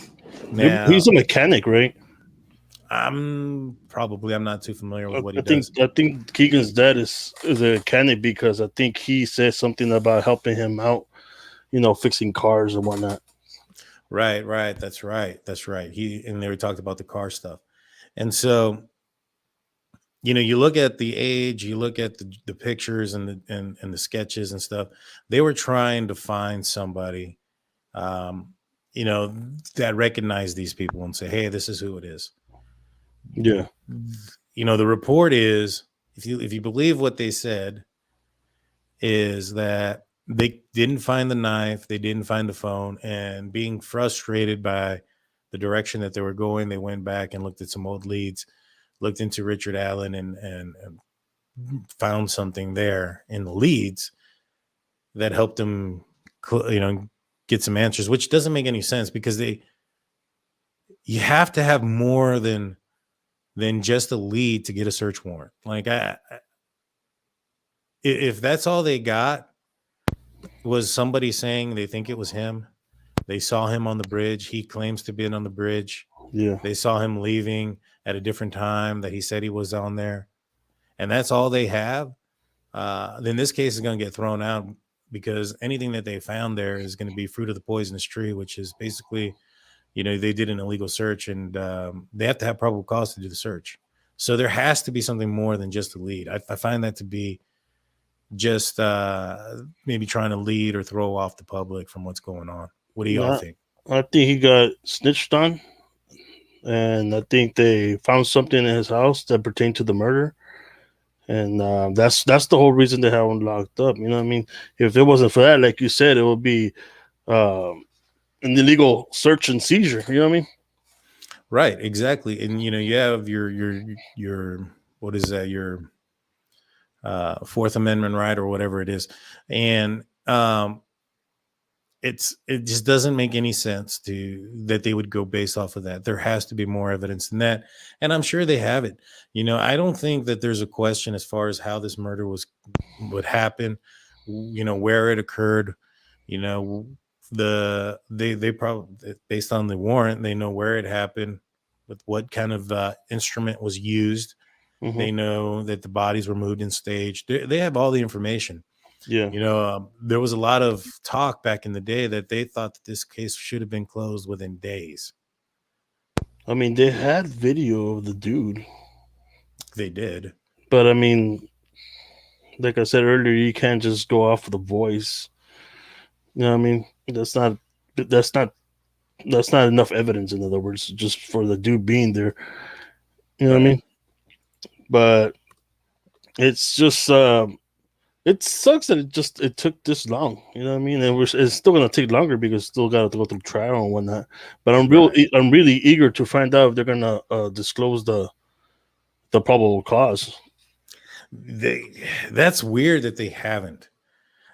Now, he's a mechanic, right? I'm not too familiar with what he does. I think Kegan's dad is a mechanic because I think he said something about helping him out, fixing cars and whatnot. Right. That's right. They talked about the car stuff. And so, you look at the age, you look at the pictures and the sketches and stuff. They were trying to find somebody, that recognized these people and say, hey, this is who it is. Yeah. The report is, if you believe what they said, is that they didn't find the knife, they didn't find the phone, and being frustrated by the direction that they were going, they went back and looked at some old leads, looked into Richard Allen and found something there in the leads that helped them, get some answers, which doesn't make any sense because you have to have more than just a lead to get a search warrant. Like, if that's all they got was somebody saying they think it was him, they saw him on the bridge, he claims to be on the bridge. Yeah. They saw him leaving at a different time that he said he was on there, and that's all they have, then this case is going to get thrown out because anything that they found there is going to be fruit of the poisonous tree, which is basically they did an illegal search, and they have to have probable cause to do the search. So there has to be something more than just a lead. I find that to be just maybe trying to lead or throw off the public from what's going on. What do y'all think? I think he got snitched on, and I think they found something in his house that pertained to the murder, and that's the whole reason they have him locked up. You know what I mean? If it wasn't for that, like you said, it would be an illegal search and seizure. You know what I mean? Right, exactly. And you have your what is that? Your Fourth Amendment right, or whatever it is, and it just doesn't make any sense that they would go based off of that. There has to be more evidence than that, and I'm sure they have it. I don't think that there's a question as far as how this murder would happen, where it occurred. They probably, based on the warrant, they know where it happened, with what kind of instrument was used. Mm-hmm. They know that the bodies were moved and staged. They have all the information. Yeah. There was a lot of talk back in the day that they thought that this case should have been closed within days. I mean, they had video of the dude. They did. But I mean, like I said earlier, you can't just go off of the voice. You know what I mean? That's not enough evidence, in other words, just for the dude being there. You know what I mean? But it's just it sucks that it took this long. You know what I mean? And it's still gonna take longer because it's still got to go through trial and whatnot. But I'm really eager to find out if they're gonna disclose the probable cause. That's weird that they haven't.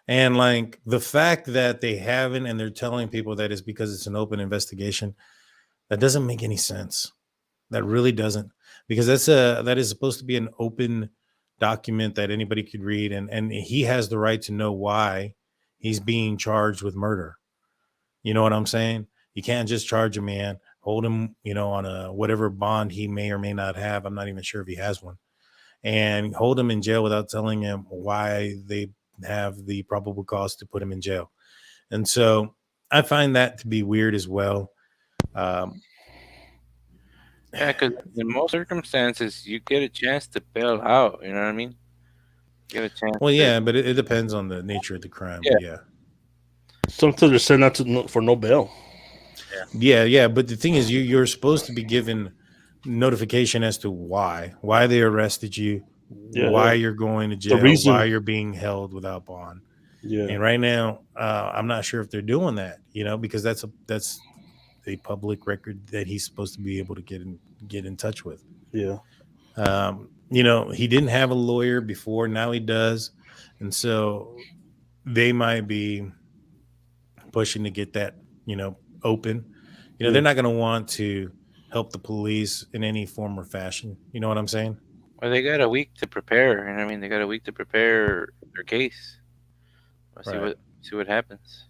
And like the fact that they haven't, and they're telling people that is because it's an open investigation, that doesn't make any sense. That really doesn't, because that is supposed to be an open document that anybody could read, and he has the right to know why he's being charged with murder. You know what I'm saying? You can't just charge a man, hold him, on a whatever bond he may or may not have. I'm not even sure if he has one, and hold him in jail without telling him why they have the probable cause to put him in jail. And so I find that to be weird as well. Yeah, because in most circumstances, you get a chance to bail out. You know what I mean? Get a chance. Well, yeah, but it depends on the nature of the crime. Yeah. Sometimes they're sent out for no bail. Yeah. But the thing is, you're supposed to be given notification as to why they arrested you, why you're going to jail, why you're being held without bond. Yeah. And right now, I'm not sure if they're doing that, because that's a public record that he's supposed to be able to get in touch with. Yeah. He didn't have a lawyer before, now he does. And so they might be pushing to get that, open. They're not going to want to help the police in any form or fashion. You know what I'm saying? Well, they got a week to prepare. You know what I mean? They got a week to prepare their case. We'll see what happens.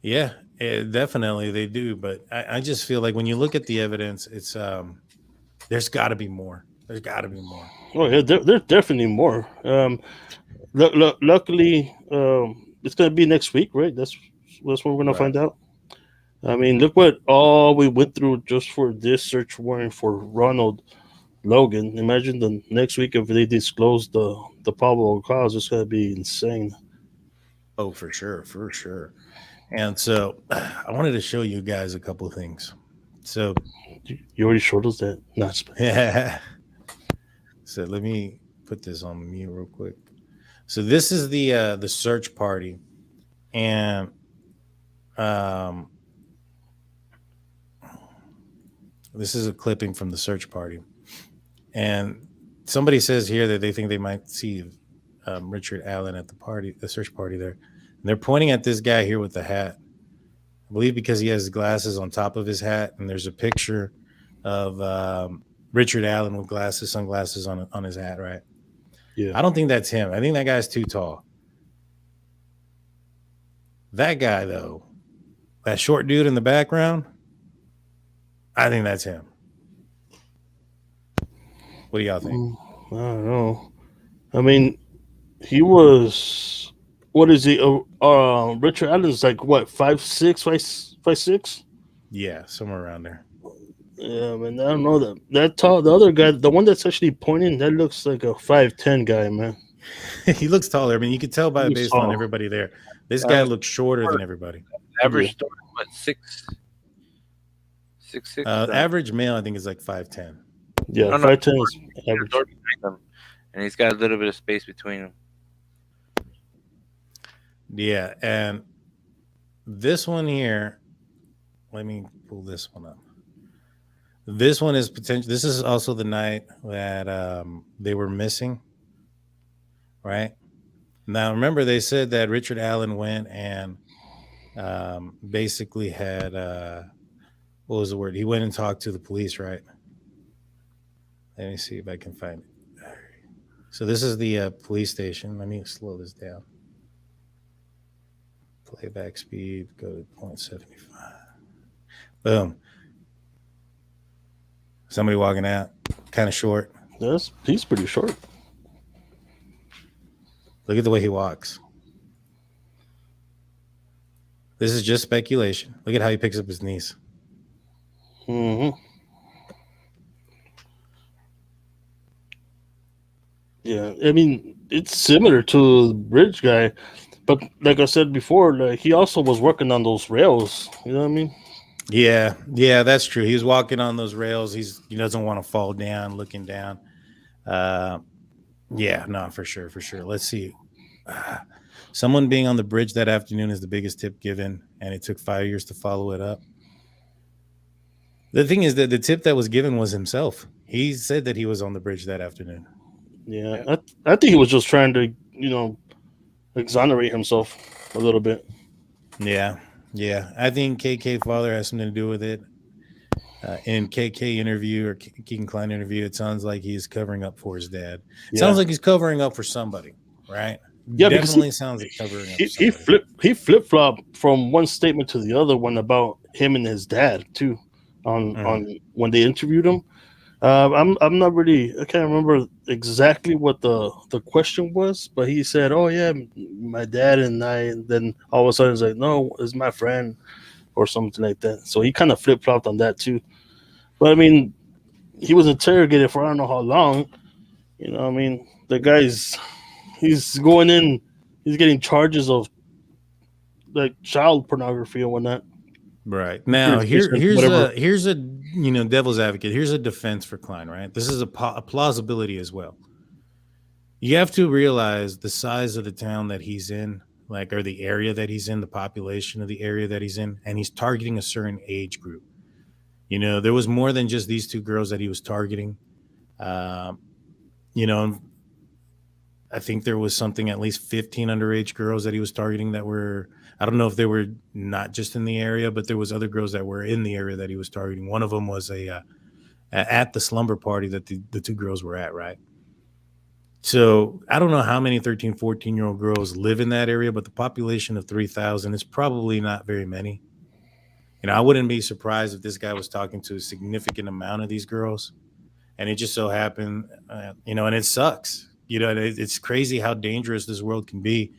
Yeah, definitely they do. But I just feel like when you look at the evidence, it's there's got to be more. There's got to be more. Oh yeah, there's definitely more. Luckily, it's gonna be next week, right? That's when we're gonna find out. I mean, look what all we went through just for this search warrant for Ronald Logan. Imagine the next week if they disclose the probable cause. It's gonna be insane. Oh, for sure. And so I wanted to show you guys a couple of things. So you already showed us that. Yeah. So let me put this on mute real quick. So this is the search party, and this is a clipping from the search party, and somebody says here that they think they might see Richard Allen at the search party there. And they're pointing at this guy here with the hat, I believe because he has glasses on top of his hat, and there's a picture of Richard Allen with sunglasses on his hat, right? Yeah. I don't think that's him. I think that guy's too tall. That guy, though, that short dude in the background, I think that's him. What do y'all think? I don't know. I mean, he was, what is he? Richard Allen's like what, 5'6", 5'6"? Yeah, somewhere around there. Yeah, man. I don't know that tall. The other guy, the one that's actually pointing, that looks like a 5'10" guy, man. He looks taller. I mean, you could tell by based on everybody there. This guy looks shorter than everybody. Average story, what, 6'6"? Average male, I think, is like 5'10". Yeah, 5'10" is average. And he's got a little bit of space between them. Yeah, and this one here, let me pull this one up. This one is potential. This is also the night that they were missing, right? Now, remember, they said that Richard Allen went and basically had, what was the word? He went and talked to the police, right? Let me see if I can find it. So this is the police station. Let me slow this down. Playback speed, go to 0.75. Boom. Somebody walking out, kind of short. Yes, he's pretty short. Look at the way he walks. This is just speculation. Look at how he picks up his knees. Mm-hmm. Yeah, I mean, it's similar to the bridge guy, but like I said before, like he also was working on those rails. You know what I mean? Yeah, that's true. He was walking on those rails. He doesn't want to fall down, looking down. Yeah, no, for sure. Let's see. Someone being on the bridge that afternoon is the biggest tip given, and it took 5 years to follow it up. The thing is that the tip that was given was himself. He said that he was on the bridge that afternoon. Yeah. I think he was just trying to, exonerate himself a little bit. Yeah. I think KK father has something to do with it. In KK interview or Kegan Kline interview, it sounds like he's covering up for his dad. It sounds like he's covering up for somebody, right? Yeah, definitely sounds like covering up. He flip flopped from one statement to the other one about him and his dad too. On when they interviewed him, I'm not really. I can't remember exactly what the question was, but he said, "Oh yeah, my dad and I." And then all of a sudden, it's like, "No, it's my friend," or something like that. So he kind of flip flopped on that too. But I mean, he was interrogated for I don't know how long. I mean, the guy's he's going in. He's getting charges of like child pornography and whatnot. Right. Now, here's a devil's advocate. Here's a defense for Kline, right? This is a plausibility as well. You have to realize the size of the town that he's in, or the area that he's in, the population of the area that he's in, and he's targeting a certain age group. There was more than just these two girls that he was targeting. I think there was something, at least 15 underage girls that he was targeting that were, I don't know if they were not just in the area, but there was other girls that were in the area that he was targeting. One of them was at the slumber party that the two girls were at, right? So I don't know how many 13, 14-year-old girls live in that area, but the population of 3,000 is probably not very many. I wouldn't be surprised if this guy was talking to a significant amount of these girls. And it just so happened, and it sucks. It's crazy how dangerous this world can be,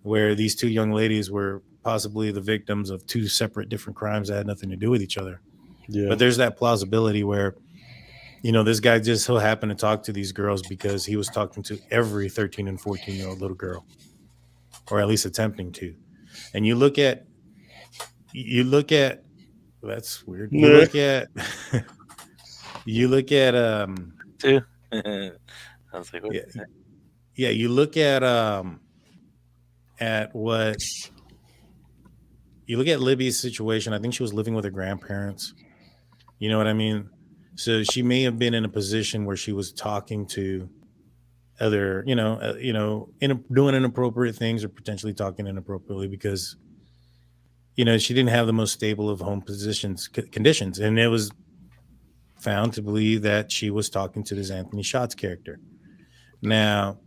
where these two young ladies were possibly the victims of two separate different crimes that had nothing to do with each other. Yeah. But there's that plausibility where, this guy just so happened to talk to these girls because he was talking to every 13 and 14-year-old little girl, or at least attempting to. And you look at that's weird. You look at too. I was like, what is that? Yeah, you look at Libby's situation. I think she was living with her grandparents. You know what I mean? So she may have been in a position where she was talking to other, doing inappropriate things or potentially talking inappropriately because, she didn't have the most stable of home conditions. And it was found to believe that she was talking to this Anthony Schatz character. Now,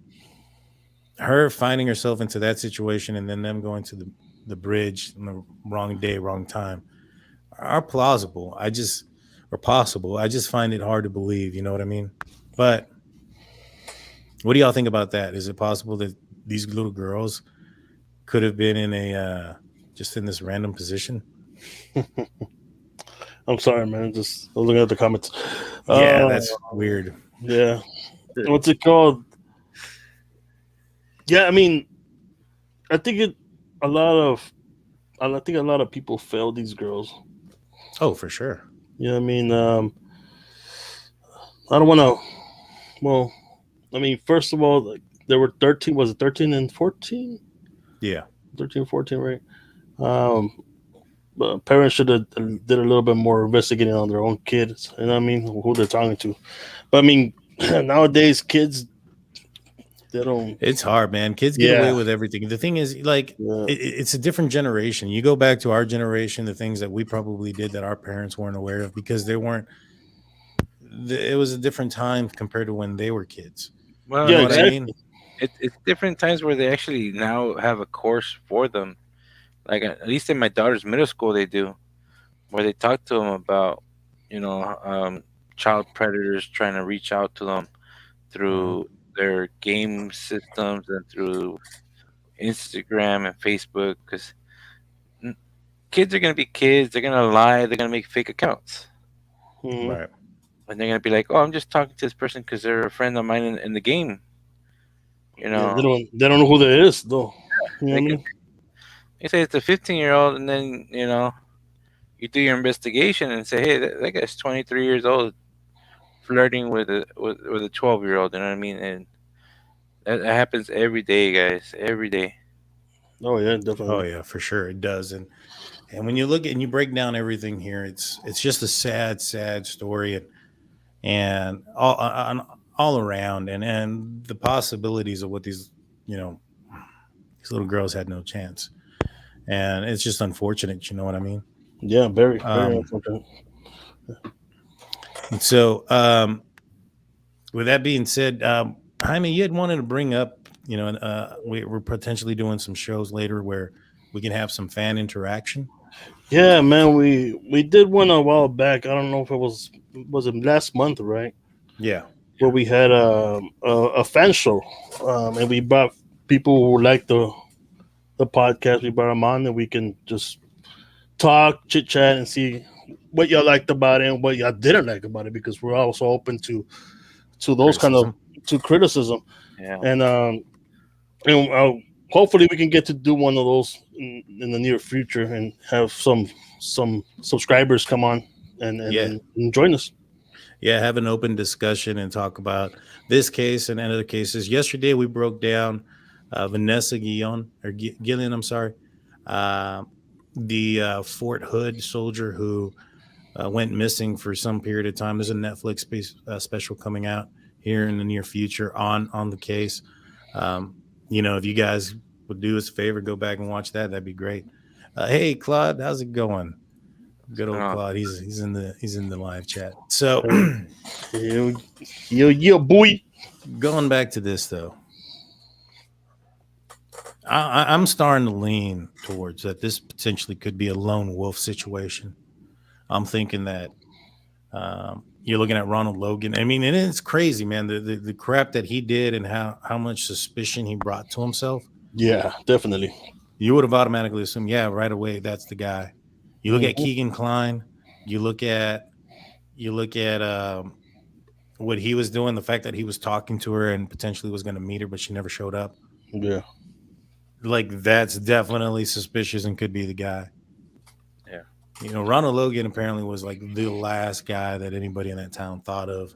her finding herself into that situation and then them going to the bridge on the wrong day, wrong time are plausible. Possible. I just find it hard to believe, you know what I mean? But what do y'all think about that? Is it possible that these little girls could have been in just in this random position? I'm sorry, man. Just I was looking at the comments. Yeah, that's weird. Yeah. What's it called? Yeah, I mean, I think a lot of people fail these girls. Oh, for sure. You know what I mean? I don't want to. Well, I mean, first of all, like, there were 13. Was it 13 and 14? Yeah. 13 and 14, right? But parents should have did a little bit more investigating on their own kids. You know what I mean? Who they're talking to. But I mean, nowadays kids, they don't. It's hard, man. Kids get away with everything. The thing is, like, it's a different generation. You go back to our generation, the things that we probably did that our parents weren't aware of because they weren't. It was a different time compared to when they were kids. Well, you know what I mean? It's different times where they actually now have a course for them. Like at least in my daughter's middle school, they do, where they talk to them about, child predators trying to reach out to them through their game systems and through Instagram and Facebook. Because kids are gonna be kids. They're gonna lie. They're gonna make fake accounts. Right. And they're gonna be like, "Oh, I'm just talking to this person because they're a friend of mine in the game." You know, they don't know who that is though. You know what I mean? They say it's a 15-year-old, and then you do your investigation and say, "Hey, that guy's 23 years old, flirting with a 12-year-old." You know what I mean? And that happens every day, guys. Every day. Oh yeah, definitely. Oh yeah, for sure it does. And when you look at and you break down everything here, it's just a sad story, and all around, and the possibilities of what these little girls had no chance, and it's just unfortunate. You know what I mean? Yeah, very unfortunate. So, with that being said, Jaime, you had wanted to bring up, we're potentially doing some shows later where we can have some fan interaction. Yeah, man, we did one a while back. I don't know if it was it last month, right? Yeah, where we had a fan show, and we brought people who liked the podcast. We brought them on, and we can just talk, chit chat, and see what y'all liked about it and what y'all didn't like about it, because we're also open to those criticism. Yeah, and hopefully we can get to do one of those in the near future and have some subscribers come on and join us. Yeah, have an open discussion and talk about this case and other cases. Yesterday we broke down Vanessa Gillian, I'm sorry, the Fort Hood soldier who went missing for some period of time. There's a Netflix special coming out here in the near future on the case. If you guys would do us a favor, go back and watch that. That'd be great. Hey, Claude, how's it going? Good old Claude. He's in the live chat. So, yo, boy. Going back to this though, I'm starting to lean towards that this potentially could be a lone wolf situation. I'm thinking that you're looking at Ronald Logan. I mean, and it's crazy, man. The crap that he did and how much suspicion he brought to himself. Yeah, definitely. You would have automatically assumed, yeah, right away, that's the guy. You look at Kegan Kline. You look at what he was doing. The fact that he was talking to her and potentially was going to meet her, but she never showed up. Yeah, like that's definitely suspicious and could be the guy. Yeah, Ronald Logan apparently was like the last guy that anybody in that town thought of.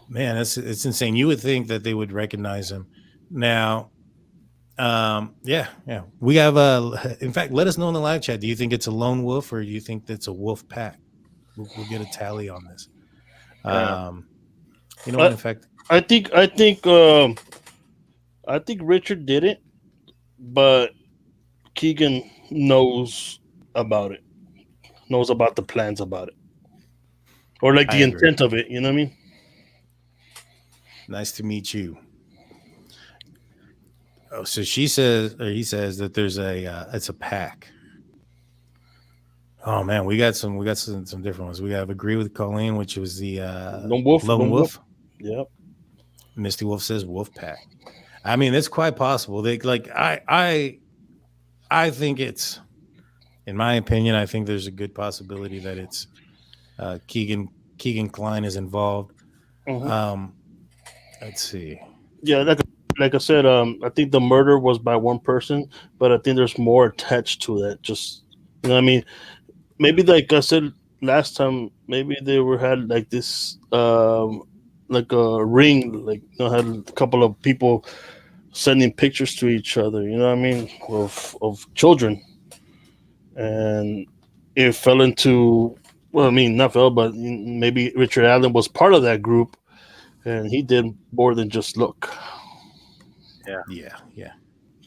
Man, it's insane. You would think that they would recognize him. Now, yeah. We have in fact, let us know in the live chat. Do you think it's a lone wolf or do you think that's a wolf pack? We'll get a tally on this. In fact, I think Richard did it, but Kegan knows about it. Knows about the plans about it. Or like the intent of it, you know what I mean? Nice to meet you. Oh, so he says that there's it's a pack. Oh man, we got some different ones. We have agree with Colleen, which was the lone wolf. Yep. Misty Wolf says wolf pack. I mean, it's quite possible. I think it's in my opinion, I think there's a good possibility that it's Kegan Kline is involved. Mhm. Let's see. Yeah, like I said, I think the murder was by one person, but I think there's more attached to that. Just you know, what I mean, maybe like I said last time, maybe they were had like this, like a ring, like had a couple of people sending pictures to each other. You know what I mean, of children, and it fell into. Well, I mean, not fell, but maybe Richard Allen was part of that group, and he did more than just look. Yeah.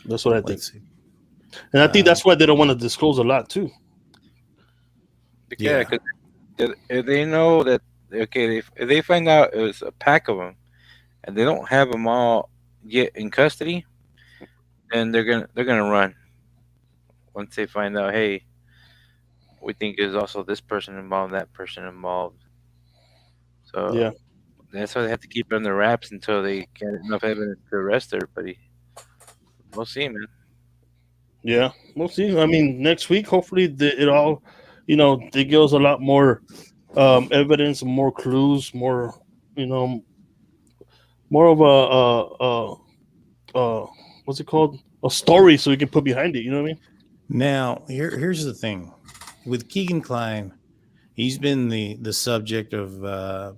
That's what I think. Let's see. And I think that's why they don't want to disclose a lot too. Yeah, because if they know that, okay, if they find out it was a pack of them, and they don't have them all yet in custody, then they're gonna run. Once they find out, hey, we think there's also this person involved, that person involved. So Yeah, that's why they have to keep it under wraps until they get enough evidence to arrest everybody. We'll see, man. yeah, we'll see. I mean, next week, hopefully, it all, they give us a lot more evidence, more clues, more, more of what's it called? A story, so we can put behind it. You know what I mean? Now, here's the thing with Kegan Kline. He's been the subject of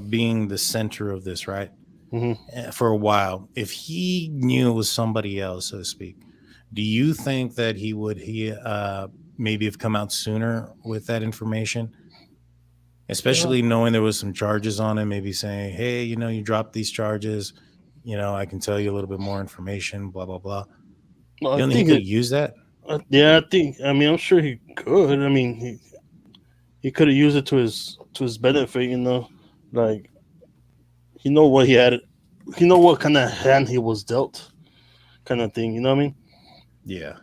being the center of this, right? Mm-hmm. For a while. If he knew it was somebody else, so to speak, do you think that he would maybe have come out sooner with that information? Especially knowing there was some charges on him, maybe saying, hey, you dropped these charges, I can tell you a little bit more information, blah, blah, blah. Well, You don't think he could use that? Yeah, I think. I mean, I'm sure he could. I mean, he could have used it to his benefit. Like he know what he had. He know what kind of hand he was dealt, kind of thing. You know what I mean? Yeah.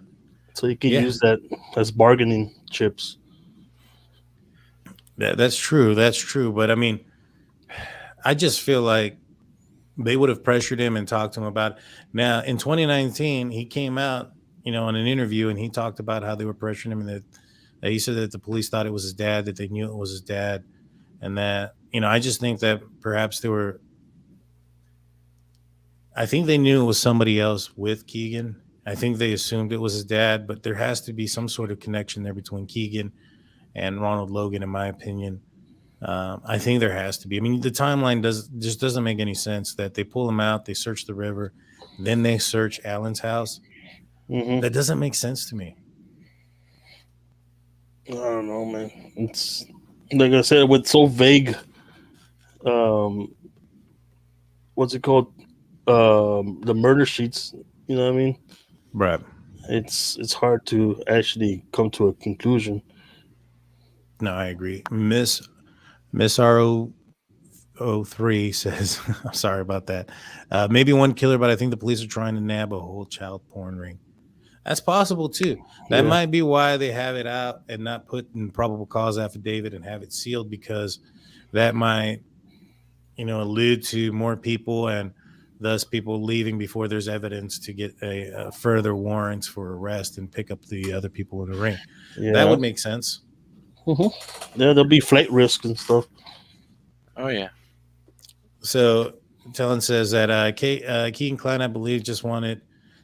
So he can use that as bargaining chips. That's true. That's true. But I mean, I just feel like they would have pressured him and talked to him about it. Now, in 2019, he came out, in an interview, and he talked about how they were pressuring him, and that he said that the police thought it was his dad, that they knew it was his dad, and that, I just think that perhaps I think they knew it was somebody else with Kegan. I think they assumed it was his dad, but there has to be some sort of connection there between Kegan and Ronald Logan, in my opinion. I think there has to be. I mean, the timeline just doesn't make any sense that they pull him out, they search the river, then they search Allen's house. Mm-hmm. That doesn't make sense to me. I don't know, man. It's like I said, with so vague. What's it called? The murder sheets. You know what I mean? Right. It's hard to actually come to a conclusion. No, I agree. Miss RO03 says, I'm sorry about that. Maybe one killer, but I think the police are trying to nab a whole child porn ring. That's possible too. That might be why they have it out and not put in probable cause affidavit and have it sealed, because that might, allude to more people and thus people leaving before there's evidence to get a further warrants for arrest and pick up the other people in the ring. Yeah. That would make sense. Mm-hmm. Yeah, there'll be flight risks and stuff. Oh yeah. So Talon says that Kegan Kline, I believe, just wanted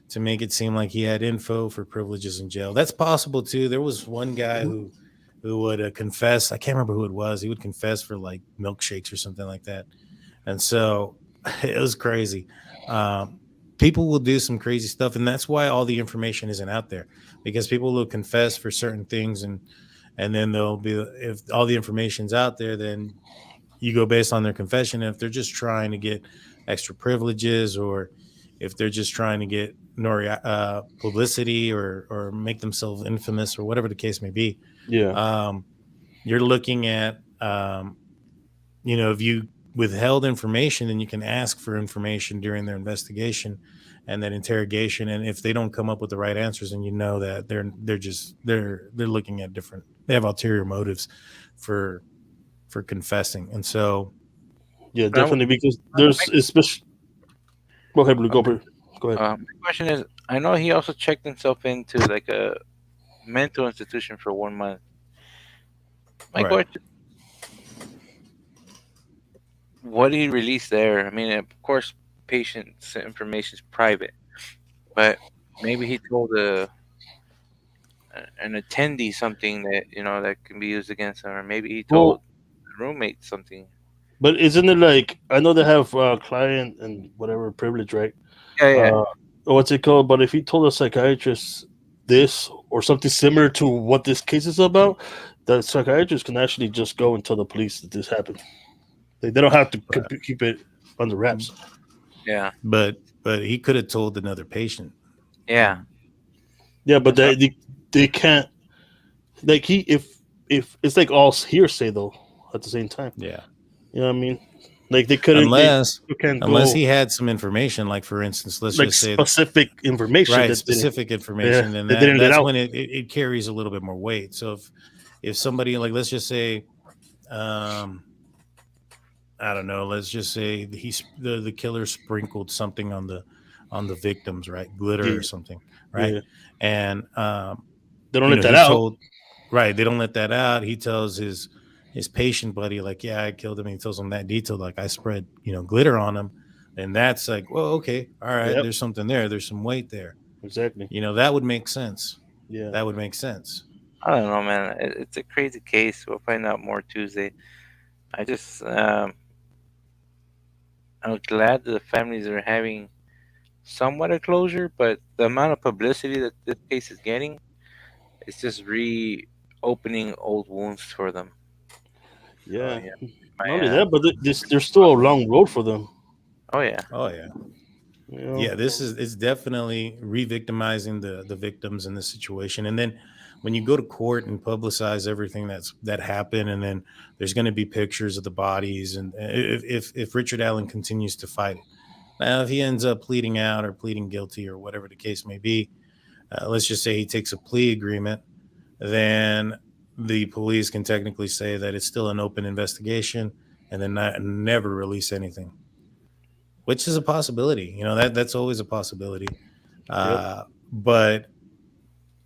to make it seem like he had info for privileges in jail. That's possible too. There was one guy who would confess. I can't remember who it was. He would confess for like milkshakes or something like that. And so it was crazy. People will do some crazy stuff, and that's why all the information isn't out there, because people will confess for certain things, and then they'll be, if all the information's out there, then you go based on their confession. And if they're just trying to get extra privileges, or if they're just trying to get publicity or make themselves infamous, or whatever the case may be, you're looking at, if you withheld information, then you can ask for information during their investigation and that interrogation. And if they don't come up with the right answers, and that they're looking at different, they have ulterior motives for confessing. And so, yeah, definitely, because there's especially. Go ahead, Blue. Go ahead. My question is, I know he also checked himself into like a mental institution for 1 month. My Right. question: what did he release there? I mean, of course, patient's information is private, but maybe he told an attendee something that that can be used against him, or maybe he told Well, a roommate something. but isn't it like I know they have client and whatever privilege, right? Yeah, yeah, Uh, what's it called? But if he told a psychiatrist this or something similar to what this case is about, the psychiatrist can actually just go and tell the police that this happened. They don't have to Right. keep it under wraps. yeah, But he could have told another patient. yeah. Yeah, but That's they can't like if it's like all hearsay though at the same time. Yeah. You know what I mean? Like they couldn't Unless they can't unless go he had some information, like for instance, let's like just say specific information right that specific yeah, information, then they didn't let that's out. when it carries a little bit more weight. So if somebody, like, let's just say I don't know, let's just say the killer sprinkled something on the victims, right, glitter Yeah, or something, right, yeah. and They don't let that he out. told, right, they don't let that out. He tells his patient buddy, like, yeah, I killed him. He tells him that detail, like, I spread glitter on him. And that's like, well, okay, all right, Yep, there's something there, there's some weight there. exactly. That would make sense. Yeah. That would make sense. I don't know, man. It's a crazy case. We'll find out more Tuesday. I just I'm glad that the families are having somewhat of closure, but the amount of publicity that this case is getting, it's just reopening old wounds for them. Yeah. Yeah, Not only that, but there's still a long road for them. oh yeah, Oh yeah. You know? Yeah, it's definitely re-victimizing the victims in this situation. And then when you go to court and publicize everything that happened, and then there's going to be pictures of the bodies, and if Richard Allen continues to fight it, now if he ends up pleading out or pleading guilty or whatever the case may be, let's just say he takes a plea agreement, then the police can technically say that it's still an open investigation, and then never release anything, which is a possibility. That's always a possibility. But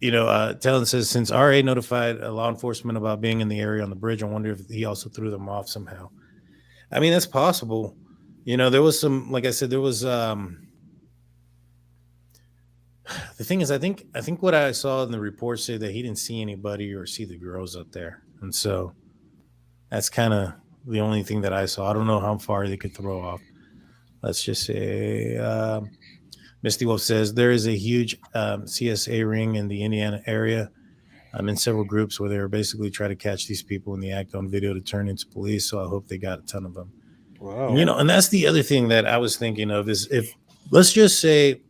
Talon says, since RA notified law enforcement about being in the area on the bridge, I wonder if he also threw them off somehow. I mean, that's possible. There was some, like I said, there was the thing is, I think what I saw in the report said that he didn't see anybody or see the girls up there, and so that's kind of the only thing that I saw. I don't know how far they could throw off. Let's just say Misty Wolf says there is a huge CSA ring in the Indiana area. I'm in several groups where they were basically trying to catch these people in the act on video to turn into police. So I hope they got a ton of them. Wow. And that's the other thing that I was thinking of is, if let's just say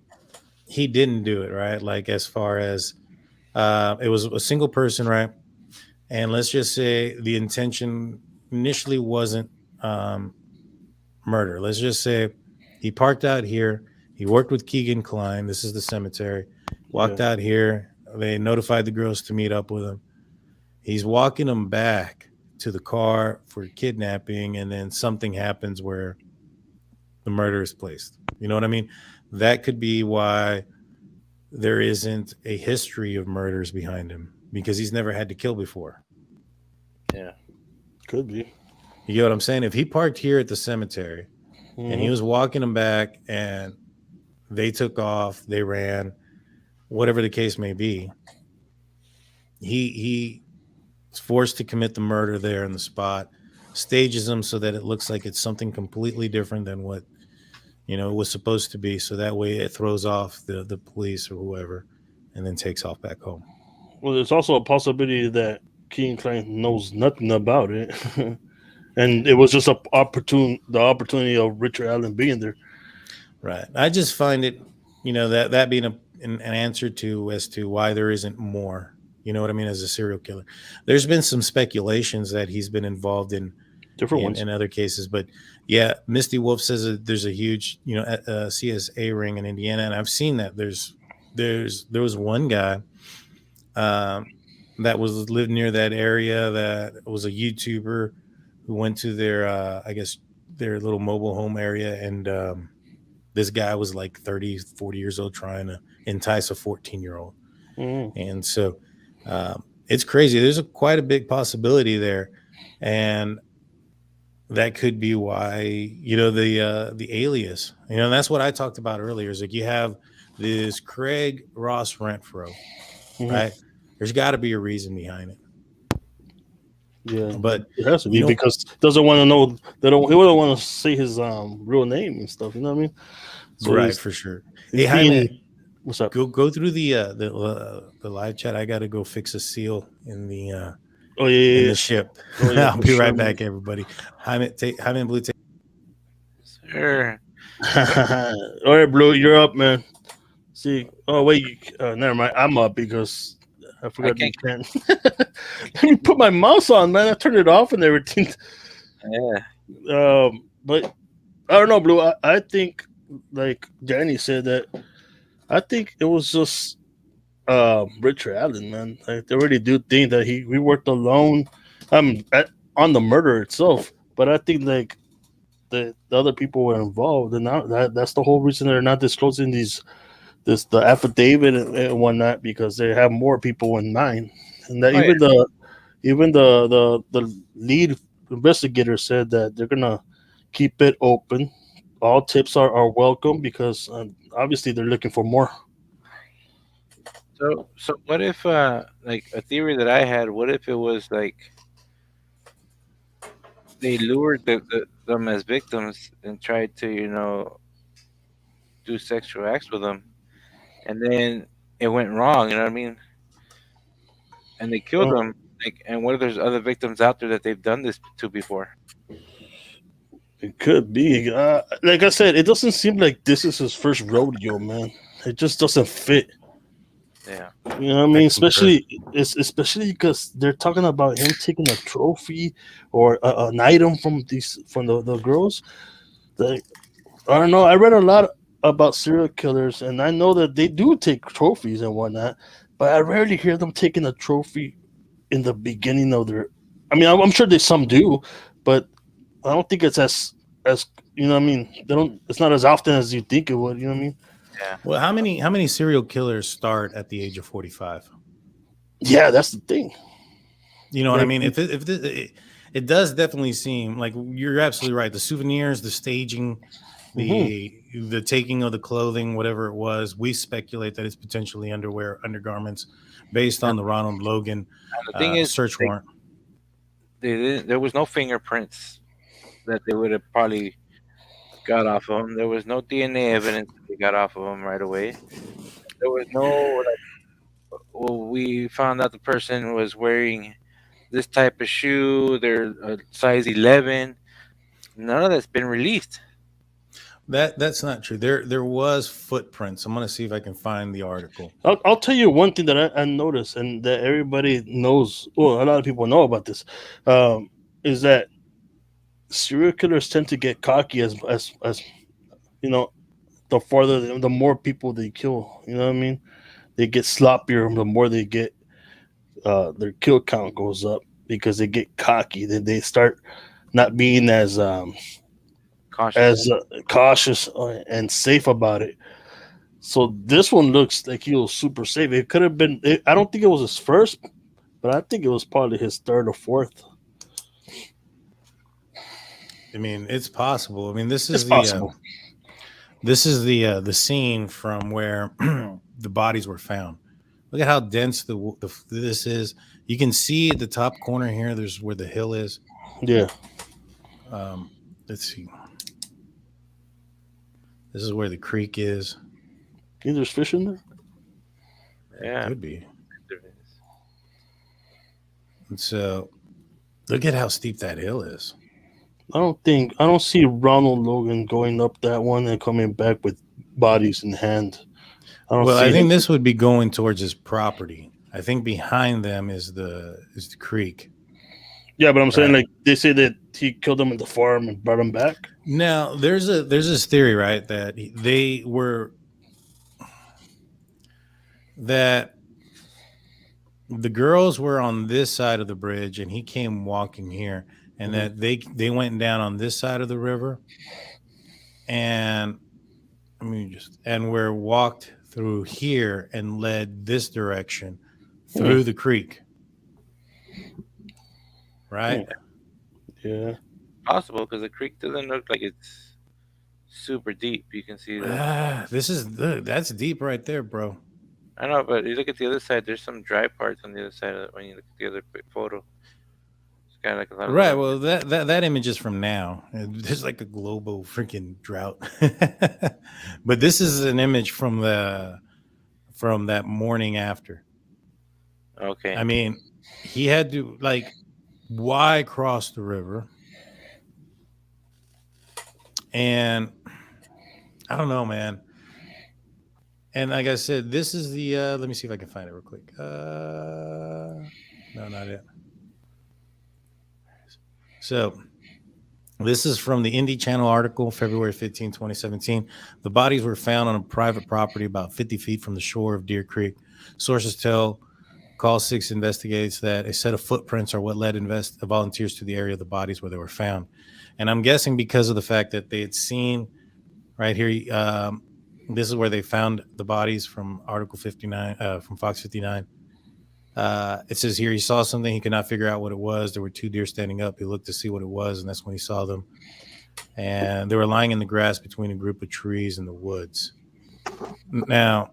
he didn't do it, right? Like, as far as it was a single person, right? And let's just say the intention initially wasn't murder. Let's just say he parked out here. He worked with Kegan Kline. This is the cemetery. Walked out here. They notified the girls to meet up with him. He's walking them back to the car for kidnapping, and then something happens where the murder is placed. You know what I mean? That could be why there isn't a history of murders behind him, because he's never had to kill before. yeah. Could be. You get what I'm saying? If he parked here at the cemetery and he was walking them back and they took off, they ran, whatever the case may be, he is forced to commit the murder there in the spot, stages them so that it looks like it's something completely different than what it was supposed to be, so that way it throws off the police or whoever, and then takes off back home. Well, there's also a possibility that Kegan Kline knows nothing about it, and it was just the opportunity of Richard Allen being there. Right. I just find it, that being an answer as to why there isn't more. You know what I mean? As a serial killer, there's been some speculations that he's been involved in Different ones in other cases, but yeah, Misty Wolf says that there's a huge, CSA ring in Indiana, and I've seen that. There was one guy that lived near that area, that was a YouTuber who went to their I guess their little mobile home area, and this guy was like 30, 40 years old trying to entice a 14-year-old. And so It's crazy. There's quite a big possibility there, and that could be why the alias. That's what I talked about earlier. Is like you have this Craig Ross Renfro, right? There's got to be a reason behind it. Yeah, But it has to be because doesn't want to know. He wouldn't want to say his real name and stuff. You know what I mean? So right, for sure. Hey, Jaime, what's up? go through the live chat. I got to go fix a seal in the the ship. Oh, yeah, I'll be sure, right man. back, everybody. Jaime Blue. Sure. All right, Blue, you're up, man. See, oh wait, never mind. I'm up because I forgot you can't. Let me put my mouse on, man. I turned it off and everything. Yeah. But I don't know, Blue. I think, like Danny said, that I think it was just Richard Allen, man. Like, they really do think that we worked alone, on the murder itself. But I think like the other people were involved, and now that's the whole reason they're not disclosing the affidavit and whatnot, because they have more people in mind, and that even the lead investigator said that they're gonna keep it open. All tips are welcome because obviously they're looking for more. So what if like a theory that I had? What if it was like they lured them as victims and tried to do sexual acts with them, and then it went wrong. You know what I mean? And they killed them. Like, and what if there's other victims out there that they've done this to before? It could be. Like I said, it doesn't seem like this is his first rodeo, man. It just doesn't fit. Yeah. You know what I mean? Especially because they're talking about him taking a trophy or an item from the girls. Like, I don't know. I read a lot about serial killers, and I know that they do take trophies and whatnot, but I rarely hear them taking a trophy in the beginning of their. I mean, I'm sure some do, but I don't think it's as you know what I mean. They don't. It's not as often as you think it would. You know what I mean? Yeah. Well, how many serial killers start at the age of 45? Yeah, that's the thing. You know what I mean? It does definitely seem like you're absolutely right. The souvenirs, the staging, the taking of the clothing, whatever it was, we speculate that it's potentially undergarments, based on the Ronald Logan The thing is, search warrant. There was no fingerprints that they would have probably got off of him. There was no DNA evidence that they got off of him right away. There was no we found out the person was wearing this type of shoe. They're a size 11. None of that's been released. That's not true. There was footprints. I'm gonna see if I can find the article. I'll tell you one thing that I noticed, and that everybody knows. Well, a lot of people know about this, is that serial killers tend to get cocky as you know, the more people they kill. You know what I mean? They get sloppier the more they get. Their kill count goes up because they get cocky. Then they start not being as cautious and safe about it. So this one looks like he was super safe. It could have been. I don't think it was his first, but I think it was probably his third or fourth. I mean, it's possible. I mean, this is the scene from where the bodies were found. Look at how dense this is. You can see at the top corner here. There's where the hill is. Yeah. Let's see. This is where the creek is. Think there's fish in there? Yeah, could be. And so, look at how steep that hill is. I don't see Ronald Logan going up that one and coming back with bodies in hand. I think this would be going towards his property. I think behind them is the creek. Yeah, but I'm saying, like, they say that he killed them at the farm and brought them back. Now, there's this theory, right, that that the girls were on this side of the bridge and he came walking here, and that they went down on this side of the river, and we're walked through here and led this direction through the creek. Right? Yeah. Possible because the creek doesn't look like it's super deep. You can see that. That's deep right there, bro. I know, but you look at the other side. There's some dry parts on the other side of it when you look at the other photo. It's got like a lot of Right. Well, that image is from now. There's like a global freaking drought. But this is an image from that morning after. Okay. I mean, he had to why cross the river? And I don't know, man. And like I said, this is the let me see if I can find it real quick. No, not it. So this is from the Indie Channel article, February 15, 2017. The bodies were found on a private property about 50 feet from the shore of Deer Creek. Sources tell Call 6 investigates that a set of footprints are what led volunteers to the area of the bodies where they were found. And I'm guessing because of the fact that they had seen right here, this is where they found the bodies from Article 59, from Fox 59. It says here he saw something. He could not figure out what it was. There were two deer standing up. He looked to see what it was, and that's when he saw them. And they were lying in the grass between a group of trees in the woods. Now,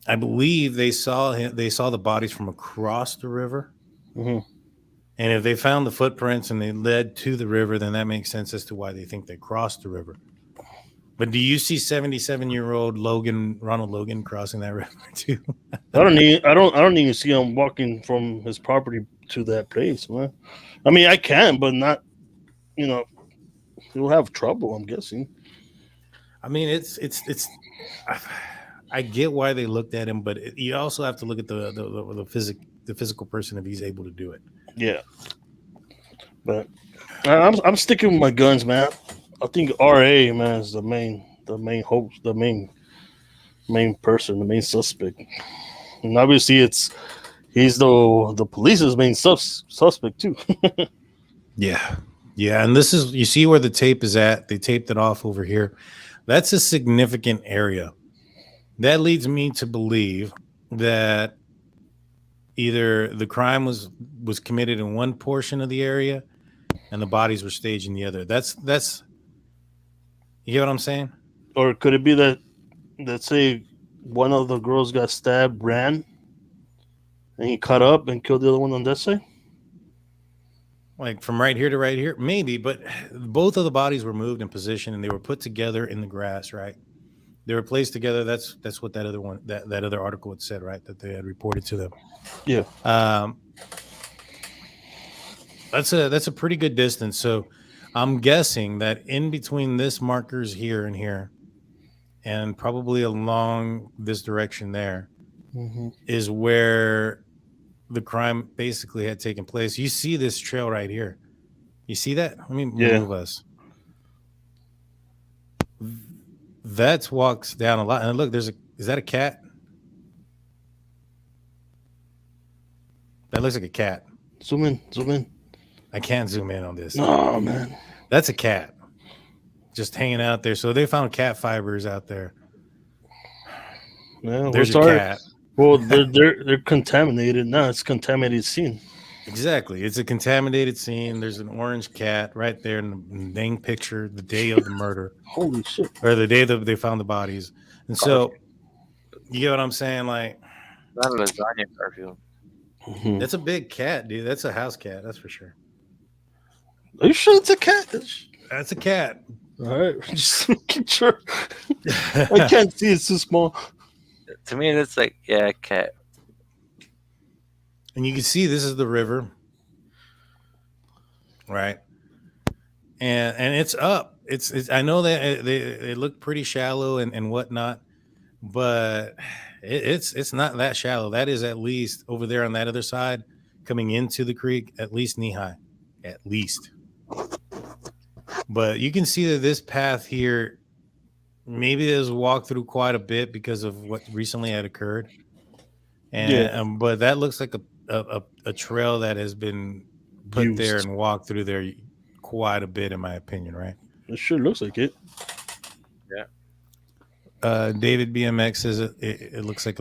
I believe they saw the bodies from across the river. Mm-hmm. And if they found the footprints and they led to the river, then that makes sense as to why they think they crossed the river. But do you see 77-year-old Ronald Logan crossing that river too? I don't even see him walking from his property to that place, man. I mean, I can, but not. He'll have trouble. I'm guessing. I mean, it's. I get why they looked at him, but you also have to look at the physical person if he's able to do it. Yeah, but I'm sticking with my guns, man. I think RA, man, is the main hope, the main person, the main suspect, and obviously he's the police's main suspect too. Yeah, and this is, you see where the tape is at. They taped it off over here. That's a significant area. That leads me to believe that either the crime was committed in one portion of the area and the bodies were staged in the other. That's you get what I'm saying? Or could it be that, let's say, one of the girls got stabbed, ran, and he cut up and killed the other one on that side? Like from right here to right here? Maybe, but both of the bodies were moved in position and they were put together in the grass, right? They were placed together. That's what that other one, that other article had said, right? That they had reported to them. Yeah. That's a pretty good distance. So I'm guessing that in between this markers here and here, and probably along this direction there, is where the crime basically had taken place. You see this trail right here. You see that? Let me move us. That walks down a lot. And look, is that a cat? That looks like a cat. Zoom in. I can't zoom in on this. Oh, man. That's a cat just hanging out there. So they found cat fibers out there. Yeah, there's a cat. Well, they're contaminated now. It's a contaminated scene. Exactly. It's a contaminated scene. There's an orange cat right there in the dang picture, the day of the murder. Holy shit. Or the day that they found the bodies. And so, you get what I'm saying? Like, not a lasagna, Garfield. That's a big cat, dude. That's a house cat. That's for sure. Are you sure it's a cat? That's a cat. All right. Just making sure. I can't see. It's too small. To me, it's like, yeah, cat. And you can see this is the river, right? And it's up. It's I know that they look pretty shallow and whatnot, but it's not that shallow. That is at least over there on that other side, coming into the creek, at least knee high, at least. But you can see that this path here, maybe it was walked through quite a bit because of what recently had occurred. And but that looks like a trail that has been put there and walked through there quite a bit, in my opinion, right? It sure looks like it. Yeah. David BMX says it looks like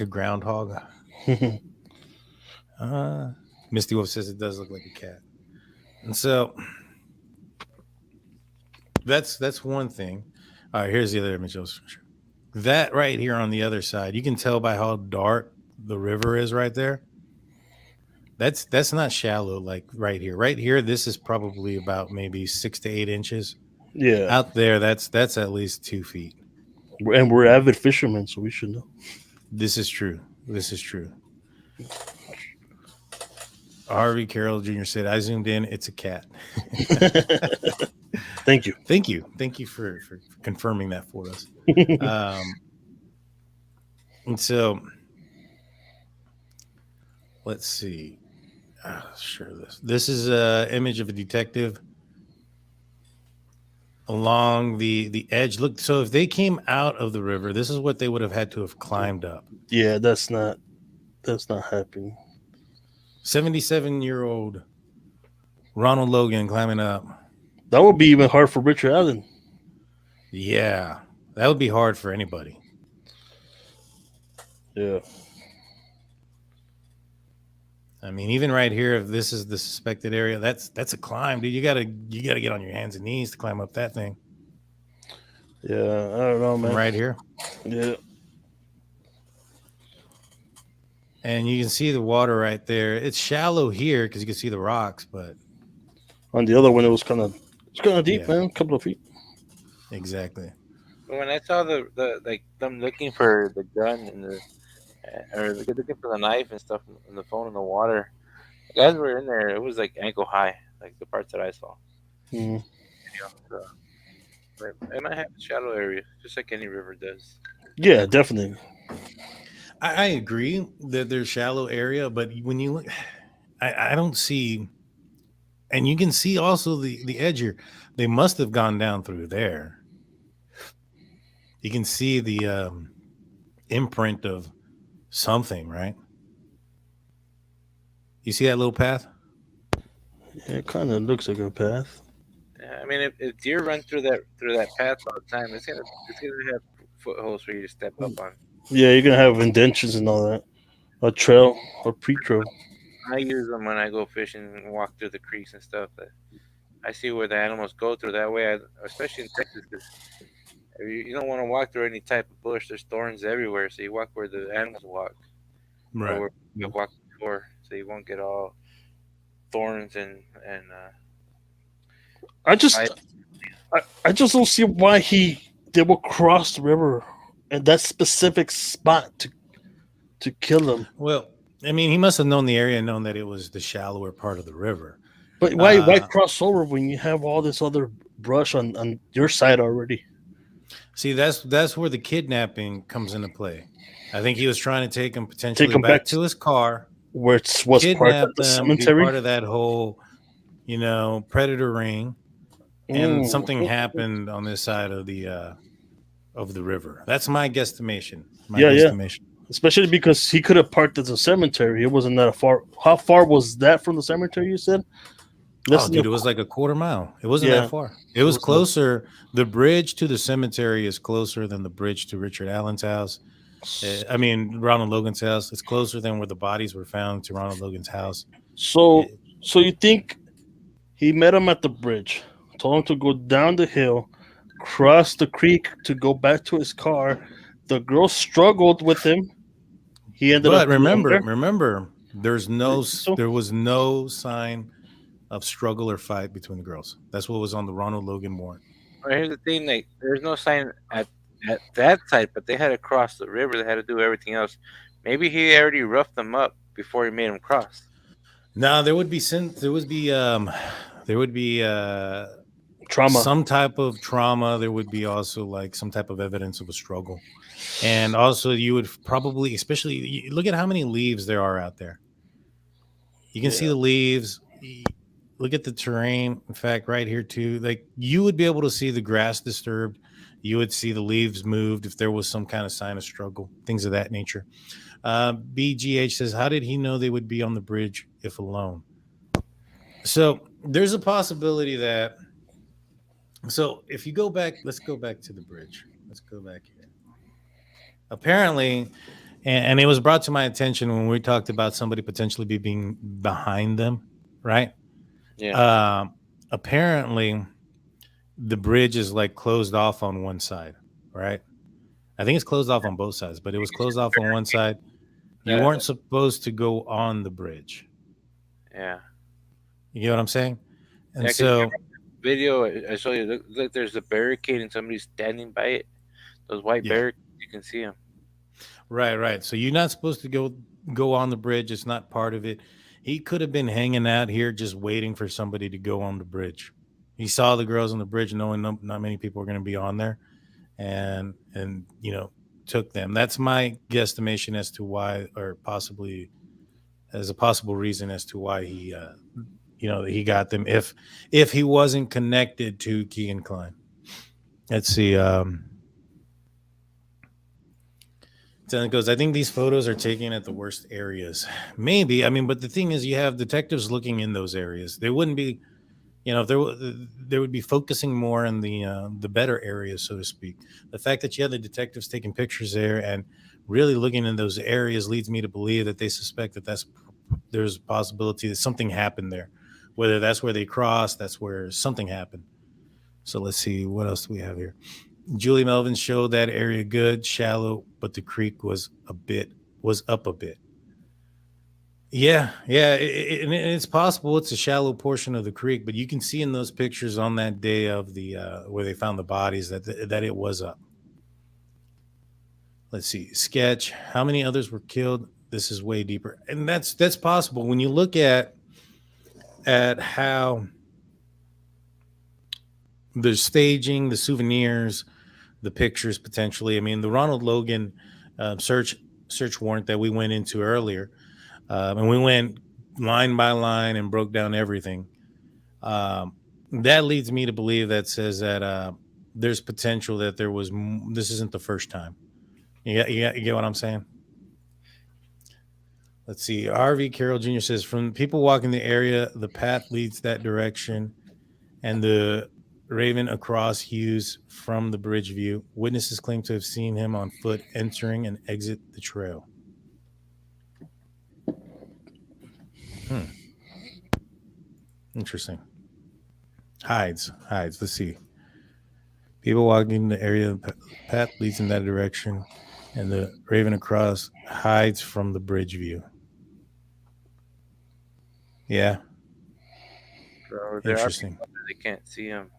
a groundhog. Misty Wolf says it does look like a cat. And so that's one thing. All right, here's the other image. That right here on the other side, you can tell by how dark the river is right there. That's not shallow like right here. Right here, this is probably about maybe 6 to 8 inches. Yeah. Out there, that's at least 2 feet. And we're avid fishermen, so we should know. This is true. Harvey Carroll Jr. said, I zoomed in. It's a cat. Thank you. Thank you for confirming that for us. And so, let's see. This is an image of a detective along the edge. Look, so if they came out of the river, this is what they would have had to have climbed up. Yeah, that's not happening. 77-year-old Ronald Logan climbing up. That would be even hard for Richard Allen. Yeah, that would be hard for anybody. Yeah. I mean, even right here, if this is the suspected area, that's a climb, dude. You gotta get on your hands and knees to climb up that thing. Yeah, I don't know, man. From right here. Yeah. And you can see the water right there. It's shallow here because you can see the rocks, but on the other one, it's kind of deep, man. A couple of feet. Exactly. When I saw the like them looking for the gun and or looking for the knife and stuff and the phone in the water, the guys were in there. It was like ankle high, like the parts that I saw. Mm-hmm. So, it might have a shallow area, just like any river does. Yeah, definitely. I agree that there's shallow area, but when you look, I don't see, and you can see also the edge here. They must have gone down through there. You can see the imprint of something, right? You see that little path? Yeah, it kind of looks like a path. Yeah, I mean, if deer run through that path all the time, it's gonna have footholds for you to step up on. Yeah, you're gonna have indentions and all that. A trail, a pre-trail. I use them when I go fishing and walk through the creeks and stuff. I see where the animals go through. That way, especially in Texas, because you don't want to walk through any type of bush. There's thorns everywhere, so you walk where the animals walk. Right. Or where you walk before, so you won't get all thorns and. I just don't see why they will cross the river at that specific spot to kill them. Well, I mean, he must have known the area and known that it was the shallower part of the river. But why cross over when you have all this other brush on your side already? See, that's where the kidnapping comes into play. I think he was trying to take him potentially back to his car, where it was part of the cemetery, part of that whole, predator ring, and something happened on this side of the river. That's my guesstimation. Yeah. Especially because he could have parked at the cemetery. It wasn't that far. How far was that from the cemetery? You said? Dude, it was like a quarter mile. It wasn't that far. It was closer. The bridge to the cemetery is closer than the bridge to Richard Allen's house. Ronald Logan's house. It's closer than where the bodies were found to Ronald Logan's house. So you think he met him at the bridge, told him to go down the hill, cross the creek to go back to his car. The girl struggled with him. He ended up. But remember, there was no sign of struggle or fight between the girls. That's what was on the Ronald Logan warrant. Well, here's the thing: there's no sign at that site, but they had to cross the river. They had to do everything else. Maybe he already roughed them up before he made them cross. No, there would be trauma, some type of trauma. There would be also like some type of evidence of a struggle, and also you would probably, especially look at how many leaves there are out there. You can see the leaves. Look at the terrain. In fact, right here too, like you would be able to see the grass disturbed. You would see the leaves moved if there was some kind of sign of struggle, things of that nature. BGH says, how did he know they would be on the bridge if alone? So there's a possibility that. So if you go back, let's go back to the bridge. Let's go back here. Apparently, And it was brought to my attention when we talked about somebody potentially being behind them, right? Yeah. Apparently, the bridge is like closed off on one side, right? I think it's closed off on both sides, but it was closed off on one side. You weren't supposed to go on the bridge. Yeah. You get what I'm saying? And Yeah, so, video I showed you. Look, there's a barricade and somebody's standing by it. Those white yeah, barricades, you can see them. right. So you're not supposed to go on the bridge. It's not part of it. He could have been hanging out here just waiting for somebody to go on the bridge. He saw the girls on the bridge, knowing not many people were going to be on there, and took them. That's my guesstimation as to why, or possibly as a possible reason as to why he he got them if he wasn't connected to Kegan Kline. Let's see. Then it goes, I think these photos are taken at the worst areas. Maybe. I mean, but the thing is, you have detectives looking in those areas. They wouldn't be, if they would be focusing more on the better areas, so to speak. The fact that you have the detectives taking pictures there and really looking in those areas leads me to believe that they suspect that there's a possibility that something happened there. Whether that's where they crossed, that's where something happened. So let's see, what else do we have here? Julie Melvin showed that area good, shallow, but the creek was up a bit. Yeah, it's possible it's a shallow portion of the creek, but you can see in those pictures on that day of the where they found the bodies that it was up. Let's see, sketch. How many others were killed? This is way deeper, and that's possible when you look at how the staging, the souvenirs, the pictures potentially. I mean, the Ronald Logan search warrant that we went into earlier, and we went line by line and broke down everything. That leads me to believe that says that there's potential that there was. This isn't the first time. You get what I'm saying? Let's see. RV Carroll Jr. says, from people walking the area, the path leads that direction, and the Raven across Hughes from the bridge view. Witnesses claim to have seen him on foot entering and exit the trail. Interesting. Hides. Let's see. People walking the area, the path leads in that direction, and the Raven across hides from the bridge view. Yeah. So there interesting. They can't see him.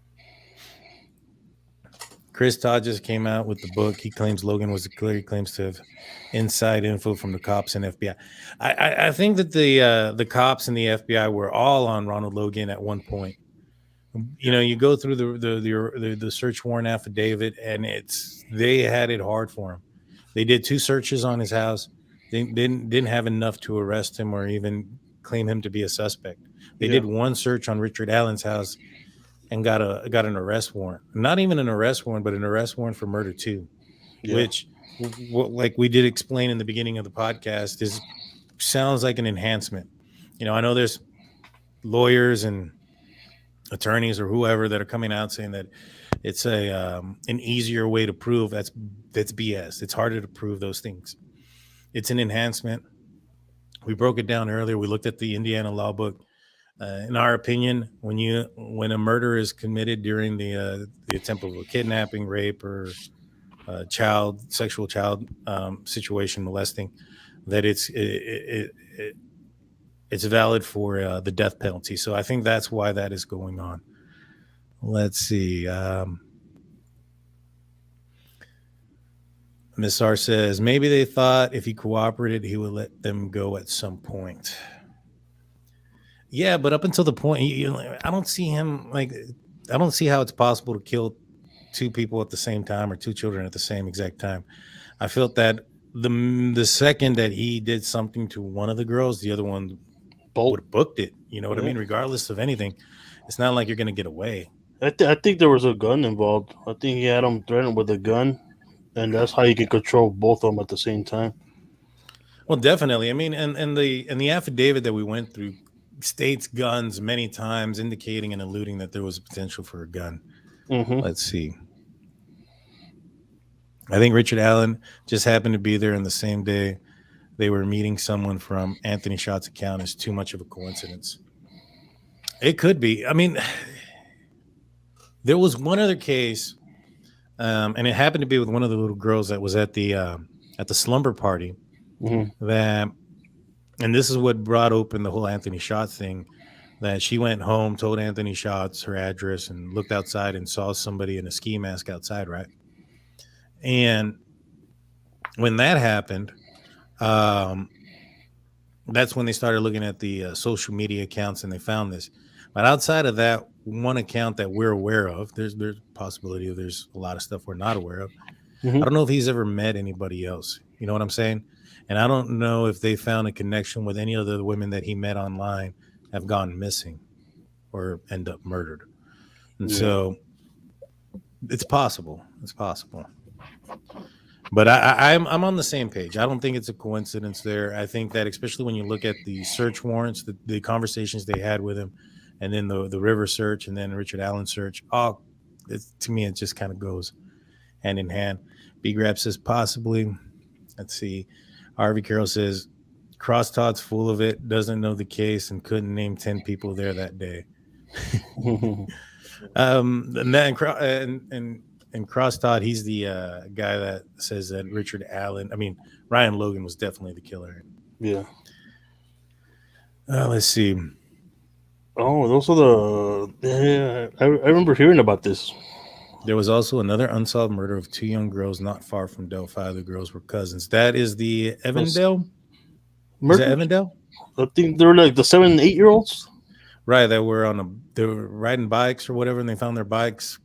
Chris Todd just came out with the book. He claims Logan was the killer. He claims to have inside info from the cops and FBI. I think that the cops and the FBI were all on Ronald Logan at one point. You go through the search warrant affidavit, and they had it hard for him. They did 2 searches on his house. They didn't have enough to arrest him or even claim him to be a suspect. They did 1 search on Richard Allen's house and got an arrest warrant. Not even an arrest warrant, but an arrest warrant for murder too, which, like we did explain in the beginning of the podcast, sounds like an enhancement. I know there's lawyers and attorneys or whoever that are coming out saying that it's an easier way to prove. That's BS. It's harder to prove those things. It's an enhancement. We broke it down earlier. We looked at the Indiana law book. In our opinion, when a murder is committed during the attempt of a kidnapping, rape, or sexual child situation, molesting, that it's valid for the death penalty. So I think that's why that is going on. Let's see. Miss R says maybe they thought if he cooperated, he would let them go at some point. Yeah, but up until the point, I don't see him I don't see how it's possible to kill 2 people at the same time or 2 children at the same exact time. I felt that the second that he did something to one of the girls, the other one would have booked it. You know what I mean? Regardless of anything, it's not like you're going to get away. I think there was a gun involved. I think he had him threatened with a gun, and that's how you can control both of them at the same time. Well, definitely. I mean, and the affidavit that we went through states guns many times, indicating and alluding that there was a potential for a gun. Mm-hmm. Let's see. I think Richard Allen just happened to be there in the same day they were meeting someone from Anthony Shott's account. Is too much of a coincidence. It could be. I mean, there was one other case, and it happened to be with one of the little girls that was at the slumber party. Mm-hmm. That, and this is what brought open the whole Anthony Schott thing. That she went home, told Anthony Shott's her address, and looked outside and saw somebody in a ski mask outside, right? And when that happened, that's when they started looking at the social media accounts and they found this. But outside of that one account that we're aware of, there's possibility of there's a lot of stuff we're not aware of. Mm-hmm. I don't know if he's ever met anybody else. You know what I'm saying? And I don't know if they found a connection with any of the women that he met online have gone missing or end up murdered. And so it's possible. It's possible. But I'm on the same page. I don't think it's a coincidence there. I think that especially when you look at the search warrants, the conversations they had with him, and then the River search and then Richard Allen search, to me, it just kind of goes hand in hand. B-Grab says possibly. Let's see. Harvey Carroll says Crosstodd's full of it, doesn't know the case, and couldn't name 10 people there that day. And Crosstodd, he's the guy that says that Ryan Logan was definitely the killer. Yeah. Let's see. Oh, those are I remember hearing about this. There was also another unsolved murder of 2 young girls not far from Delphi. The girls were cousins. That is the Evandale? Is that Evandale? I think they were like the 7 and 8 year olds. Right, they were riding bikes or whatever, and they found their bikes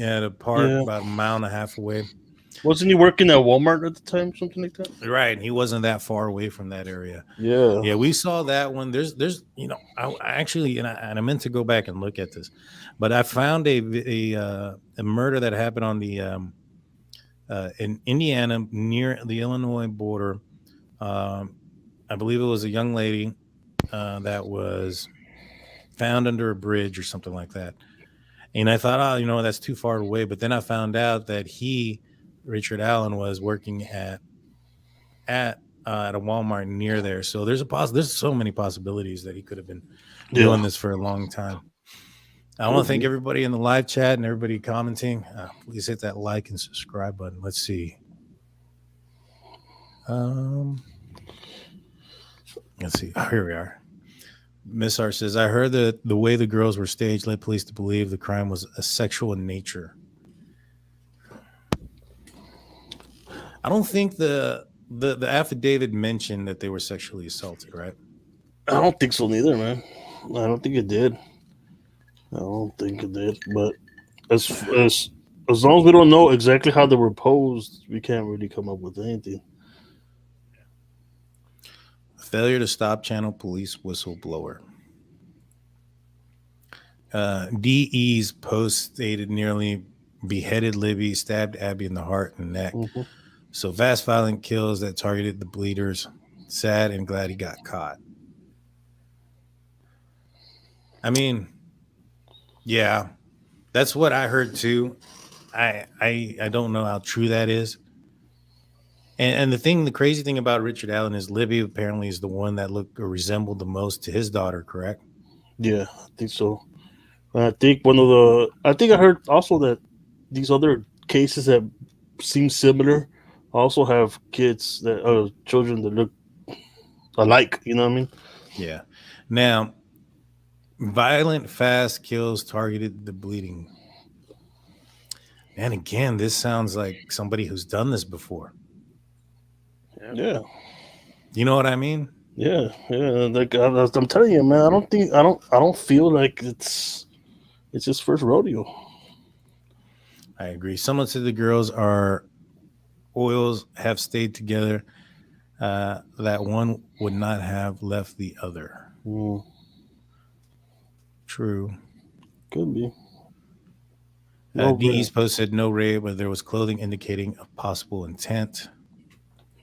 at a park about a mile and a half away. Wasn't he working at Walmart at the time, something like that? Right, he wasn't that far away from that area. Yeah, we saw that one. There's I actually, and I meant to go back and look at this, but I found a murder that happened on the in Indiana near the Illinois border. I believe it was a young lady that was found under a bridge or something like that. And I thought, that's too far away. But then I found out that Richard Allen, was working at a Walmart near there. So there's so many possibilities that he could have been doing this for a long time. I want to thank everybody in the live chat and everybody commenting. Please hit that like and subscribe button. Let's see. Let's see. Oh, here we are. Miss R says, I heard that the way the girls were staged led police to believe the crime was sexual in nature. I don't think the affidavit mentioned that they were sexually assaulted, right? I don't think so neither, man. I don't think it did. But as long as we don't know exactly how they were posed, we can't really come up with anything. Failure to stop channel police whistleblower. DE's post stated nearly beheaded Libby, stabbed Abby in the heart and neck. Mm-hmm. So vast violent kills that targeted the bleeders. Sad and glad he got caught. I mean, yeah, that's what I heard too. I don't know how true that is. And the crazy thing about Richard Allen is Libby apparently is the one that looked or resembled the most to his daughter, correct? Yeah, I think so. I think I heard also that these other cases that seem similar also have children that look alike. You know what I mean? Yeah. Now, violent, fast kills targeted the bleeding. And again, this sounds like somebody who's done this before. Yeah. You know what I mean? Yeah. Like I'm telling you, man, I don't feel like it's his first rodeo. I agree. Someone said the girls have stayed together. That one would not have left the other. True. Could be. DE's post said no rape, but there was clothing indicating a possible intent.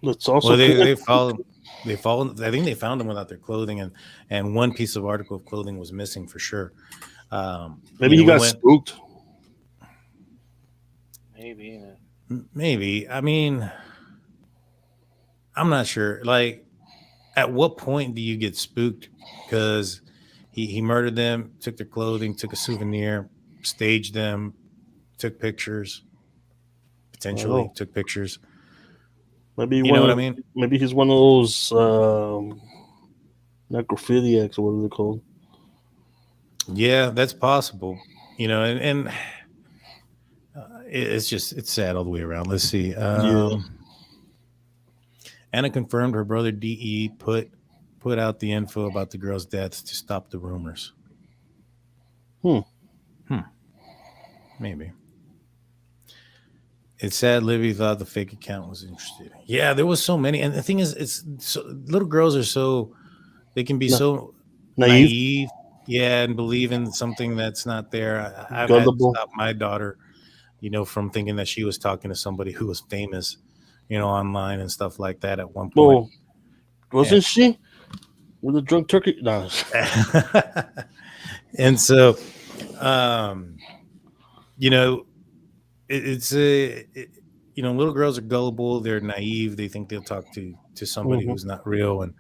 That's also they followed. I think they found them without their clothing, and one piece of article of clothing was missing for sure. Maybe he got spooked. Maybe. Maybe. I mean, I'm not sure. Like, at what point do you get spooked? Because he murdered them, took their clothing, took a souvenir, staged them, took pictures, I don't potentially know. took pictures. Maybe You know what I mean? maybe he's one of those necrophiliacs or what are they called? Yeah, that's possible. And it's sad all the way around. Let's see. Yeah. Anna confirmed her brother DE put out the info about the girl's death to stop the rumors. Maybe. It's sad Libby thought the fake account was interested. Yeah, there was so many. And the thing is, little girls are they can be so naive. Yeah, and believe in something that's not there. I've had to Gullible. stop my daughter, from thinking that she was talking to somebody who was famous, online and stuff like that at one point. Well, wasn't she with the drunk turkey? No. And so, little girls are gullible. They're naive. They think they'll talk to somebody who's not real, and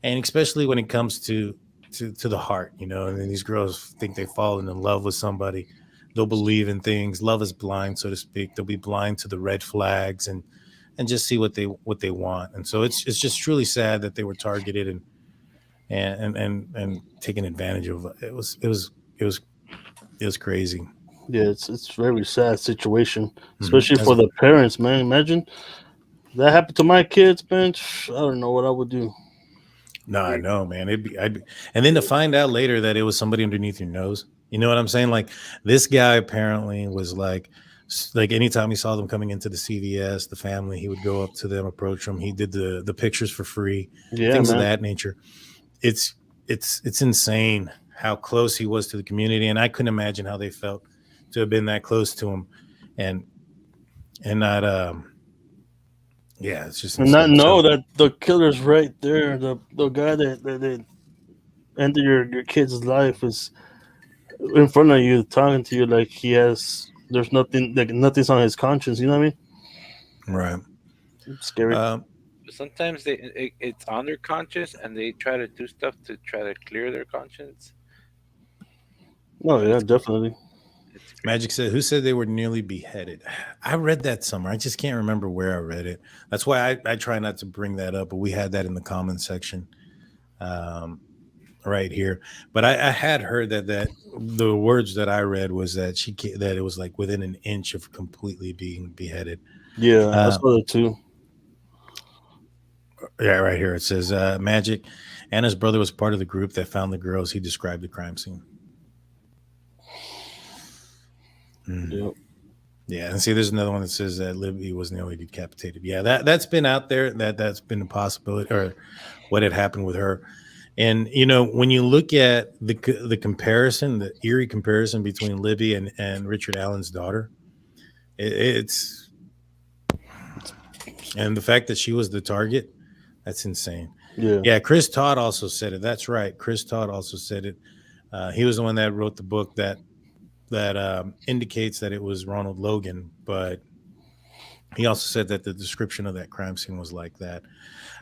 especially when it comes to the heart, and then these girls think they've fallen in love with somebody. They'll believe in things. Love is blind, so to speak. They'll be blind to the red flags and just see what they want. And so it's just truly sad that they were targeted and taken advantage of. It was crazy. Yeah, it's very sad situation, especially for the parents, man. Imagine that happened to my kids, man. I don't know what I would do. No, I know, man. And then to find out later that it was somebody underneath your nose. You know what I'm saying? Like, this guy apparently was like anytime he saw them coming into the CVS, the family, he would go up to them, approach them. He did the pictures for free, things of that nature. It's insane how close he was to the community, and I couldn't imagine how they felt to have been that close to him, and not it's just and not know that the killer's right there. The guy that ended your kid's life is in front of you, talking to you like there's nothing, like nothing's on his conscience. You know what I mean? Right. It's scary. Sometimes it's on their conscience, and they try to do stuff to try to clear their conscience. Oh yeah, definitely. Magic said, who said they were nearly beheaded? I read that somewhere. I just can't remember where I read it. That's why I try not to bring that up, but we had that in the comments section right here. But I had heard that the words that I read was that that it was like within an inch of completely being beheaded. Yeah, I saw that too. Yeah, right here it says, Magic, Anna's brother was part of the group that found the girls. He described the crime scene. Yep. Yeah, and see, there's another one that says that Libby was nearly decapitated. Yeah, that's been out there. That's been a possibility, or what had happened with her. And when you look at the comparison, the eerie comparison between Libby and Richard Allen's daughter, it's and the fact that she was the target, that's insane. Yeah. Chris Todd also said it. That's right. Chris Todd also said it. He was the one that wrote the book that indicates that it was Ronald Logan, but he also said that the description of that crime scene was like that.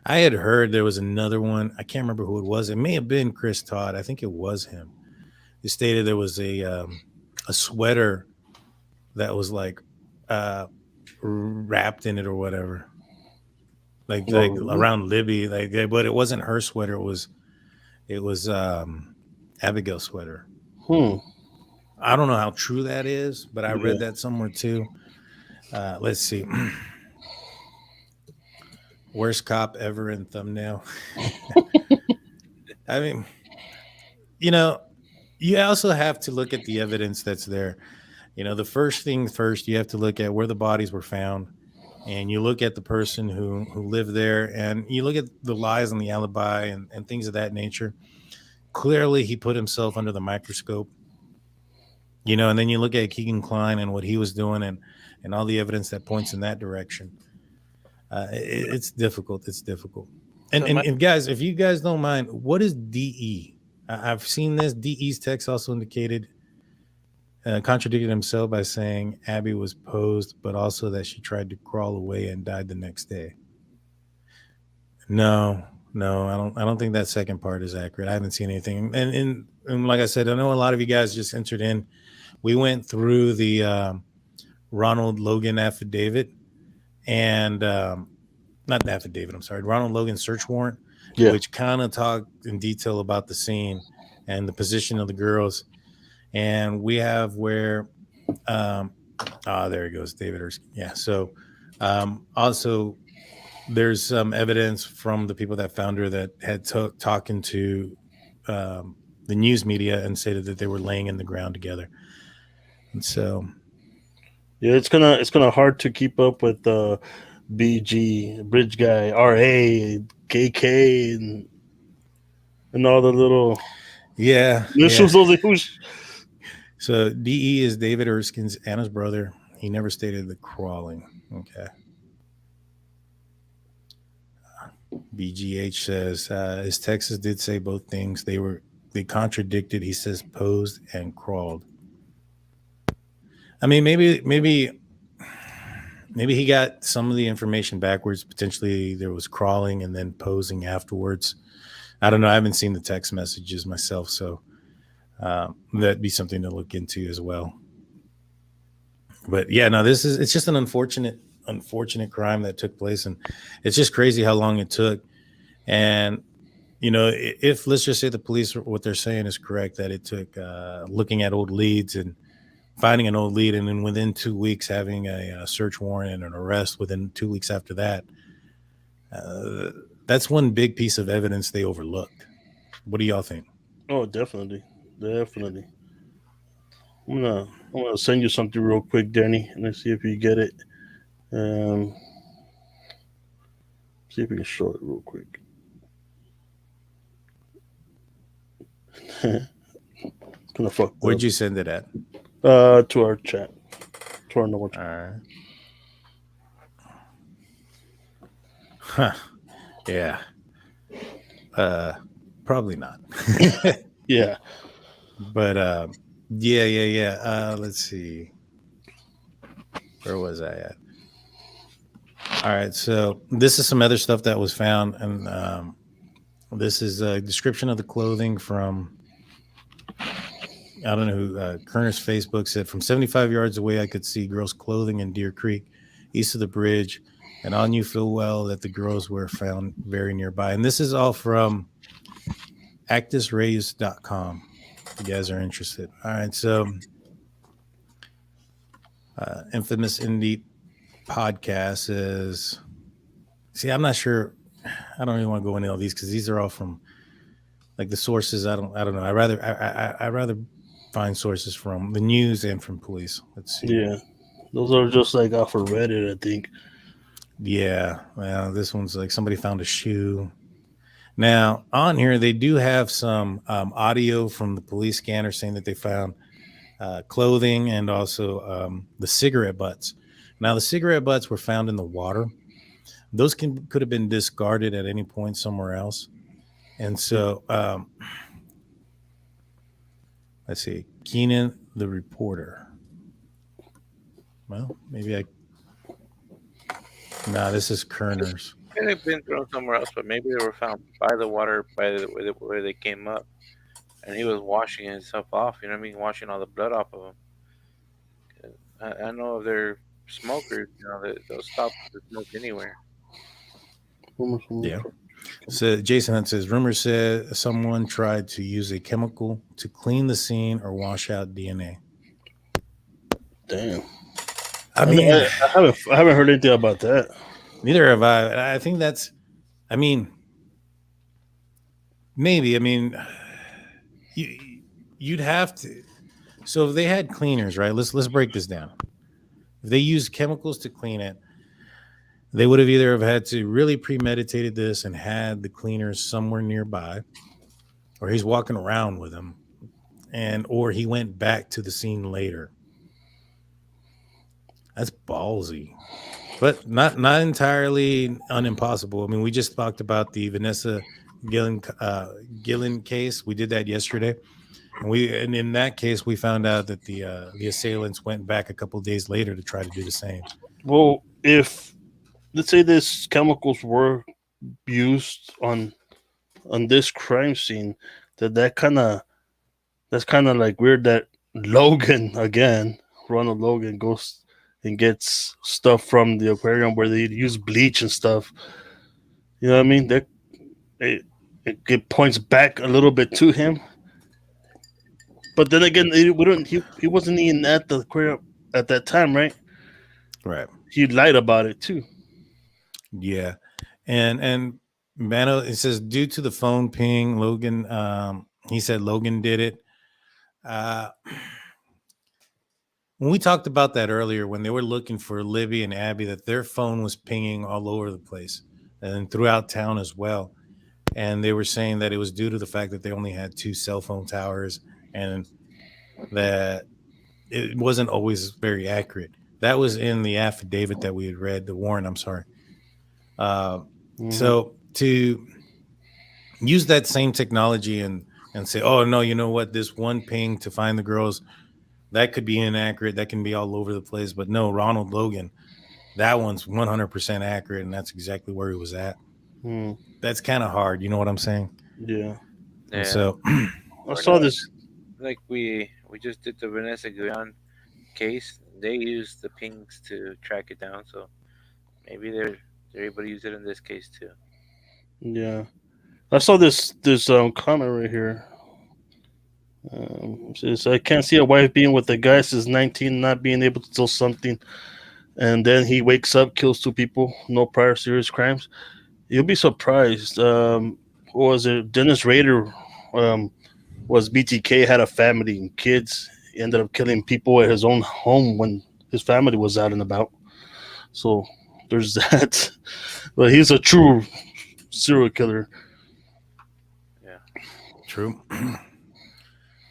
I had heard there was another one. I can't remember who it was. It may have been Chris Todd. I think it was him. He stated there was a sweater that was like wrapped in it or whatever, like around Libby, but it wasn't her sweater. It was Abigail's sweater. I don't know how true that is, but I read that somewhere too. Let's see. Worst cop ever in thumbnail. I mean, you also have to look at the evidence that's there. The first thing first, you have to look at where the bodies were found, and you look at the person who lived there, and you look at the lies and the alibi and things of that nature. Clearly, he put himself under the microscope. And then you look at Kegan Kline and what he was doing and all the evidence that points in that direction. It's difficult. It's difficult. And guys, if you guys don't mind, what is DE? I've seen this. DE's text also indicated contradicted himself by saying Abby was posed, but also that she tried to crawl away and died the next day. No, I don't think that second part is accurate. I haven't seen anything. And like I said, I know a lot of you guys just entered in. We went through the Ronald Logan affidavit and not the affidavit, I'm sorry, Ronald Logan search warrant, which kind of talked in detail about the scene and the position of the girls. And we have where, there he goes, David Erskine. Yeah. So also there's some evidence from the people that found her that had talking to the news media and stated that they were laying in the ground together. And so, yeah, it's gonna hard to keep up with BG, Bridge Guy, RA, KK, and all the little initials. So DE is David Erskine's Anna's brother. He never stated the crawling. Okay. BGH says his Texas did say both things. They contradicted. He says posed and crawled. I mean, maybe he got some of the information backwards. Potentially there was crawling and then posing afterwards. I don't know. I haven't seen the text messages myself, so that'd be something to look into as well. But yeah, no, it's just an unfortunate crime that took place, and it's just crazy how long it took. And you know, if let's just say the police, what they're saying is correct, that it took looking at old leads and finding an old lead, and then within 2 weeks having a search warrant and an arrest within 2 weeks after that, that's one big piece of evidence they overlooked. What do y'all think? Oh, definitely. I'm gonna send you something real quick, Danny, and let's see if you get it. See if we can show it real quick. It's gonna fuck. Where'd you send it at? To our chat, to our normal chat. All right. Huh. Yeah. Probably not. Yeah. But yeah. Let's see. Where was I at? All right. So this is some other stuff that was found, and this is a description of the clothing from, I don't know who, Kerner's Facebook said, from 75 yards away, I could see girls' clothing in Deer Creek, east of the bridge, and I knew full well that the girls were found very nearby. And this is all from actusrays.com, if you guys are interested. All right, so Infamous Indie Podcast is, see, I'm not sure, I don't really want to go into all these because these are all from, like, the sources. I don't know. I rather find sources from the news and from police. Let's see. Yeah, those are just like off of Reddit, I think. Yeah, well, this one's like somebody found a shoe. Now on here, they do have some audio from the police scanner saying that they found clothing and also the cigarette butts. Now the cigarette butts were found in the water. Those could have been discarded at any point somewhere else. And so, let's see, Kenan, the reporter. Well, maybe this is Kerner's. They've been thrown somewhere else, but maybe they were found by the water, where they came up, and he was washing himself off. You know what I mean? Washing all the blood off of him. I know if they're smokers, you know, they'll stop the smoke anywhere. Yeah. So Jason Hunt says, rumors said someone tried to use a chemical to clean the scene or wash out DNA. Damn. I mean, I haven't heard anything about that. Neither have I. I think that's, I mean, maybe. I mean, you'd have to. So if they had cleaners, right? Let's break this down. If they used chemicals to clean it, they would have either have had to really premeditated this and had the cleaners somewhere nearby, or he's walking around with them, or he went back to the scene later. That's ballsy, but not entirely unimpossible. I mean, we just talked about the Vanessa Gillen case. We did that yesterday. And in that case, we found out that the assailants went back a couple of days later to try to do the same. Well, if let's say these chemicals were used on this crime scene, that's kind of like weird that Logan again, Ronald Logan goes and gets stuff from the aquarium where they use bleach and stuff. You know what I mean? That it points back a little bit to him. But then again, he wasn't even at the aquarium at that time, right? Right. He lied about it too. Yeah. And Mano, it says due to the phone ping, Logan, he said Logan did it. When we talked about that earlier, when they were looking for Libby and Abby, that their phone was pinging all over the place and throughout town as well. And they were saying that it was due to the fact that they only had 2 cell phone towers and that it wasn't always very accurate. That was in the affidavit that we had read, the warrant, I'm sorry. So to use that same technology and say, oh, no, you know what, this one ping to find the girls, that could be inaccurate. That can be all over the place. But no, Ronald Logan, that one's 100% accurate, and that's exactly where he was at. That's kind of hard. You know what I'm saying? Yeah. And so I saw this. Like we just did the Vanessa Guyon case. They used the pings to track it down. So maybe they're able to use it in this case too. Yeah. I saw this comment right here. Says, I can't see a wife being with a guy since 19, not being able to steal something, and then he wakes up, kills 2 people, no prior serious crimes. You'll be surprised. What was it? Dennis Rader was BTK, had a family and kids. He ended up killing people at his own home when his family was out and about. So there's that. But he's a true serial killer. Yeah. True.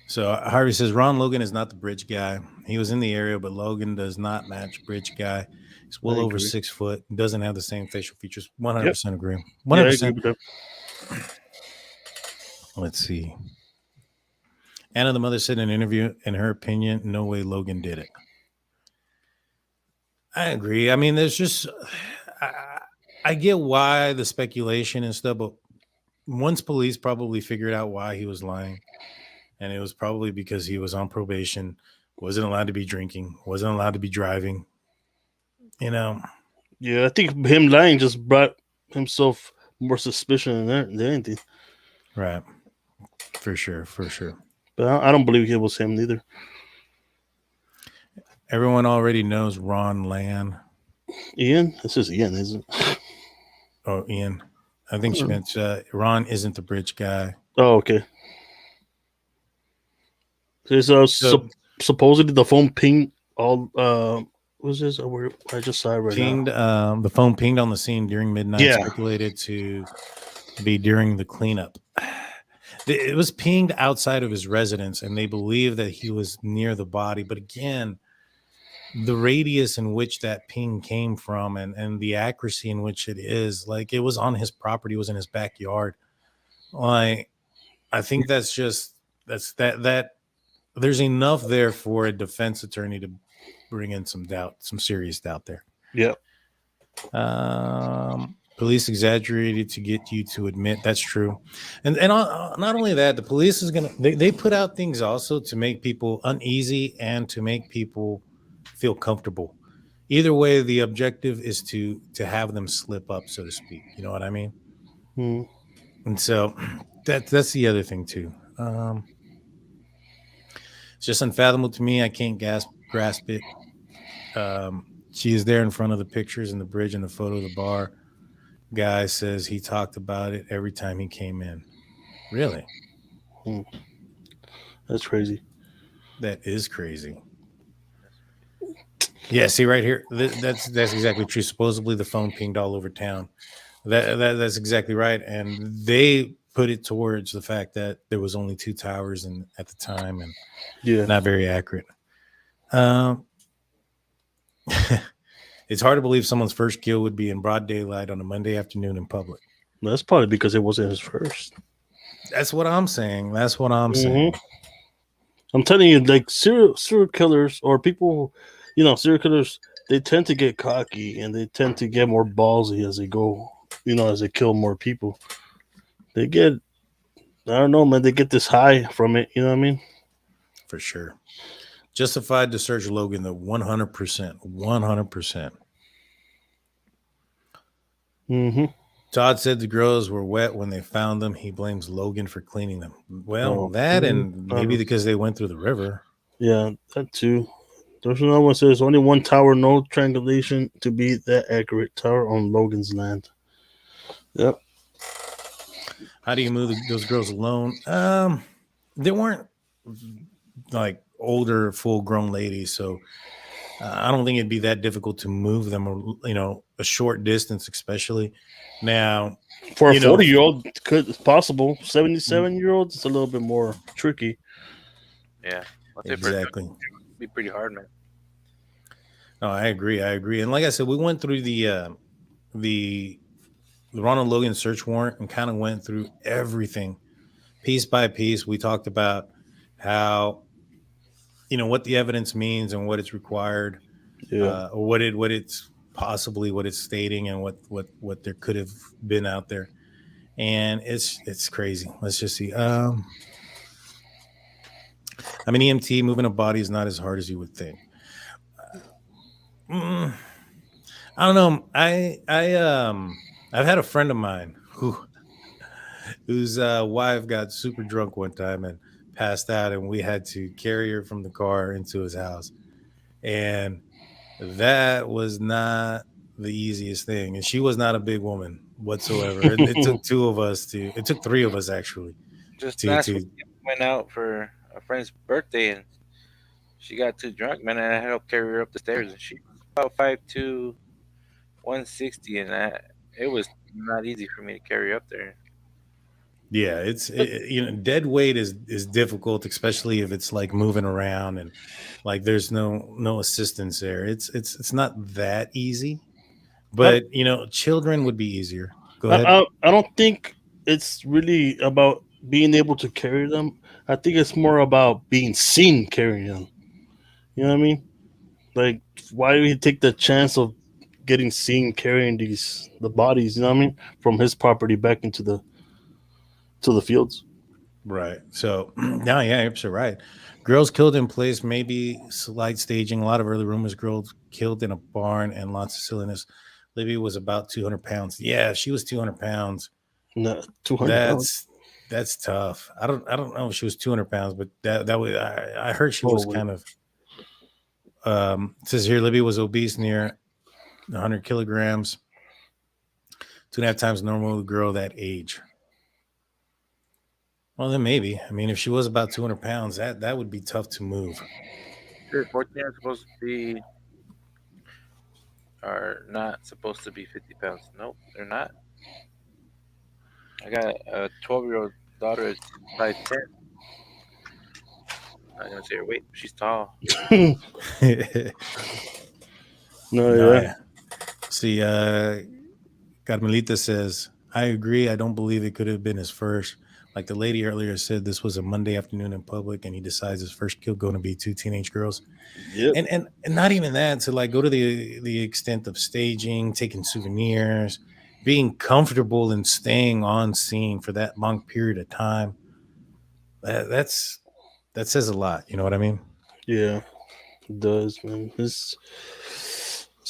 So Harvey says Ron Logan is not the bridge guy. He was in the area, but Logan does not match bridge guy. He's well over 6 foot. Doesn't have the same facial features. 100% agree. 100%. Yeah, I agree with that. Let's see. Anna, the mother, said in an interview, in her opinion, no way Logan did it. I agree. I mean, there's just, I get why the speculation and stuff, but once police probably figured out why he was lying, and it was probably because he was on probation, wasn't allowed to be drinking, wasn't allowed to be driving, you know. Yeah, I think him lying just brought himself more suspicion than anything. Right. For sure. But I don't believe it was him neither. Everyone already knows Ron Land. Ian? This is Ian, isn't it? Oh, Ian. I think she meant Ron isn't the bridge guy. Oh, okay. There's supposedly the phone pinged all. What's this? I just saw it right now. The phone pinged on the scene during midnight. Yeah. Speculated to be during the cleanup. It was pinged outside of his residence, and they believe that he was near the body. But again, the radius in which that ping came from and the accuracy in which it is, like it was on his property, it was in his backyard. Like, I think that's that there's enough there for a defense attorney to bring in some doubt, some serious doubt there. Yeah. Police exaggerated to get you to admit that's true. And not only that, the police is they put out things also to make people uneasy and to make people feel comfortable. Either way, the objective is to have them slip up, so to speak. You know what I mean? And so that's the other thing too. It's just unfathomable to me. I can't grasp it. She is there in front of the pictures in the bridge and the photo of the bar. Guy says he talked about it every time he came in. Really? That's crazy. That is crazy. Yeah, see right here. That's exactly true. Supposedly the phone pinged all over town. That's exactly right. And they put it towards the fact that there was only 2 towers at the time, and not very accurate. It's hard to believe someone's first kill would be in broad daylight on a Monday afternoon in public. That's probably because it wasn't his first. That's what I'm saying. Saying. I'm telling you, like serial killers or people, serial killers, they tend to get cocky and they tend to get more ballsy as they go, as they kill more people. They get, I don't know, man, they get this high from it. You know what I mean? For sure. Justified to search Logan, the 100%. 100%. Mm-hmm. Todd said the girls were wet when they found them. He blames Logan for cleaning them. Well, that and maybe because they went through the river. Yeah, that too. There's another one says only one tower, no triangulation to be that accurate. Tower on Logan's land. Yep. How do you move those girls alone? They weren't like older, full-grown ladies, so I don't think it'd be that difficult to move them. A short distance, especially now. For a 40-year-old, it's possible. 77-year-old, it's a little bit more tricky. Yeah, exactly. It'd be pretty hard, man. No, I agree. And like I said, we went through the Ronald Logan search warrant and kind of went through everything piece by piece. We talked about how, what the evidence means and what it's required, or what it's stating and what there could have been out there. And it's crazy. Let's just see. I'm an EMT. Moving a body is not as hard as you would think. I don't know. I've had a friend of mine whose wife got super drunk one time and passed out, and we had to carry her from the car into his house. And that was not the easiest thing. And she was not a big woman whatsoever. It took three of us actually. Just last week, went out for a friend's birthday and she got too drunk, man, and I helped carry her up the stairs. And she was about 5'2", 160, and it was not easy for me to carry her up there. Yeah, dead weight is difficult, especially if it's like moving around and like there's no assistance there. It's not that easy, but children would be easier. Go ahead. I don't think it's really about being able to carry them. I think it's more about being seen carrying them. You know what I mean? Like, why do he take the chance of getting seen carrying the bodies? You know what I mean? From his property back into the fields. Right. So yeah, you're absolutely right. Girls killed in place, maybe slight staging. A lot of early rumors, girls killed in a barn, and lots of silliness. Libby was about 200 pounds. Yeah, she was 200 pounds. No, 200. That's tough. I don't know if she was 200 pounds, but that was I heard she was kind of. It says here Libby was obese, near 100 kilograms, 2.5 times normal girl that age. Well, then maybe. I mean, if she was about 200 pounds, that would be tough to move. Sure, 14 are not supposed to be 50 pounds. Nope, they're not. I got a 12-year-old daughter at 5'10". I'm not gonna say her weight, but she's tall. Yeah. See, Carmelita says, I agree. I don't believe it could have been his first. Like the lady earlier said, this was a Monday afternoon in public, and he decides his first kill going to be 2 teenage girls. Yep. And not even that, to like go to the extent of staging, taking souvenirs, being comfortable and staying on scene for that long period of time. That says a lot. You know what I mean? Yeah, it does, man. It's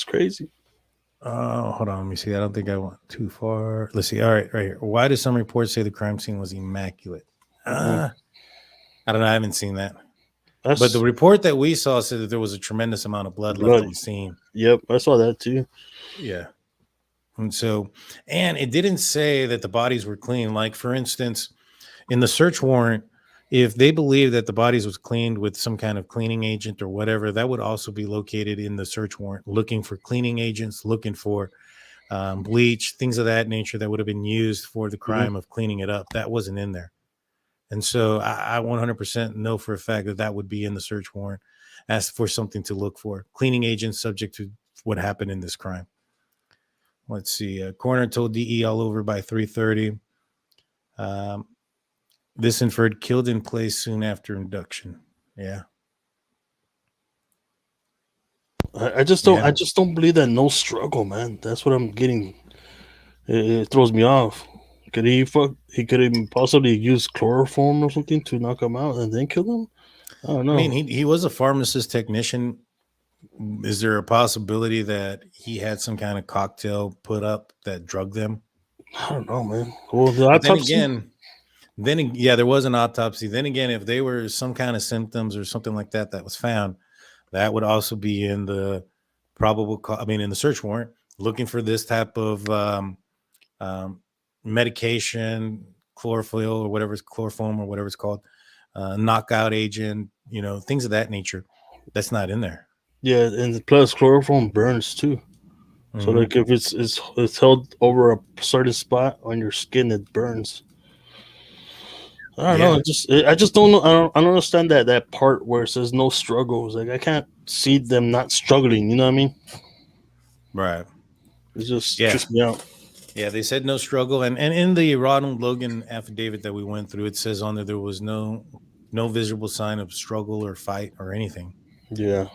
crazy. Hold on, let me see. I don't think I went too far. Let's see. All right, right here. Why do some reports say the crime scene was immaculate? I don't know. I haven't seen that. But the report that we saw said that there was a tremendous amount of blood left on the scene. Yep, I saw that too. Yeah. And it didn't say that the bodies were clean. Like, for instance, in the search warrant, if they believe that the bodies was cleaned with some kind of cleaning agent or whatever, that would also be located in the search warrant, looking for cleaning agents, looking for bleach, things of that nature that would have been used for the crime of cleaning it up. That wasn't in there. And so I 100% know for a fact that would be in the search warrant, as for something to look for. Cleaning agents subject to what happened in this crime. Let's see. Coroner told DE all over by 3:30. This inferred killed in place soon after induction. Yeah. I just don't believe that no struggle, man. That's what I'm getting. It throws me off. Could he could possibly use chloroform or something to knock him out and then kill him? I don't know. I mean, he was a pharmacist technician. Is there a possibility that he had some kind of cocktail put up that drugged them? I don't know, man. Well, the But autopsy. yeah, there was an autopsy. Then again, if they were some kind of symptoms or something like that was found, that would also be in the in the search warrant, looking for this type of medication, chlorophyll or chloroform or whatever it's called, knockout agent, things of that nature. That's not in there. Yeah, and plus chloroform burns too. So Mhm. like if it's held over a certain spot on your skin, it burns. I don't know. I just don't know. I don't understand that part where it says no struggles. Like I can't see them not struggling. You know what I mean? Right. It just Yeah. trips me out. Yeah, they said no struggle, and in the Ronald Logan affidavit that we went through, it says on there was no visible sign of struggle or fight or anything. Yeah.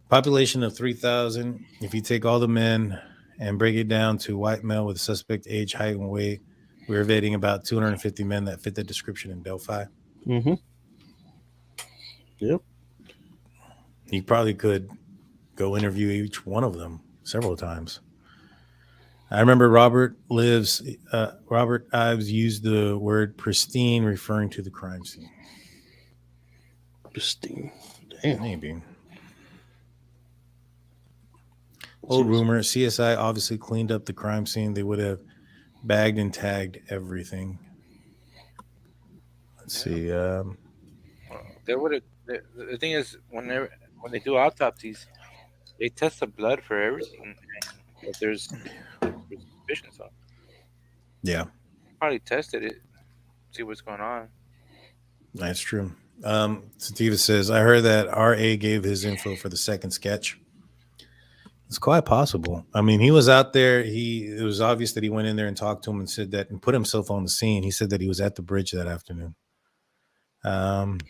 Population of 3,000. If you take all the men and break it down to white male with suspect age, height, and weight, we're evading about 250 men that fit the description in Delphi. Mm-hmm. Yep. You probably could go interview each one of them several times. I remember Robert Ives used the word pristine, referring to the crime scene. Pristine. Damn. Maybe. Old rumor, CSI obviously cleaned up the crime scene. They would have bagged and tagged everything. Let's see. They would have. The thing is, when they do autopsies, they test the blood for everything. If there's suspicions on, Yeah, probably tested it, see what's going on. that's true. Sativa says, I heard that RA gave his info for the second sketch. It's quite possible. I mean, he was out there. It was obvious that he went in there and talked to him and said that and put himself on the scene. He said that he was at the bridge that afternoon. And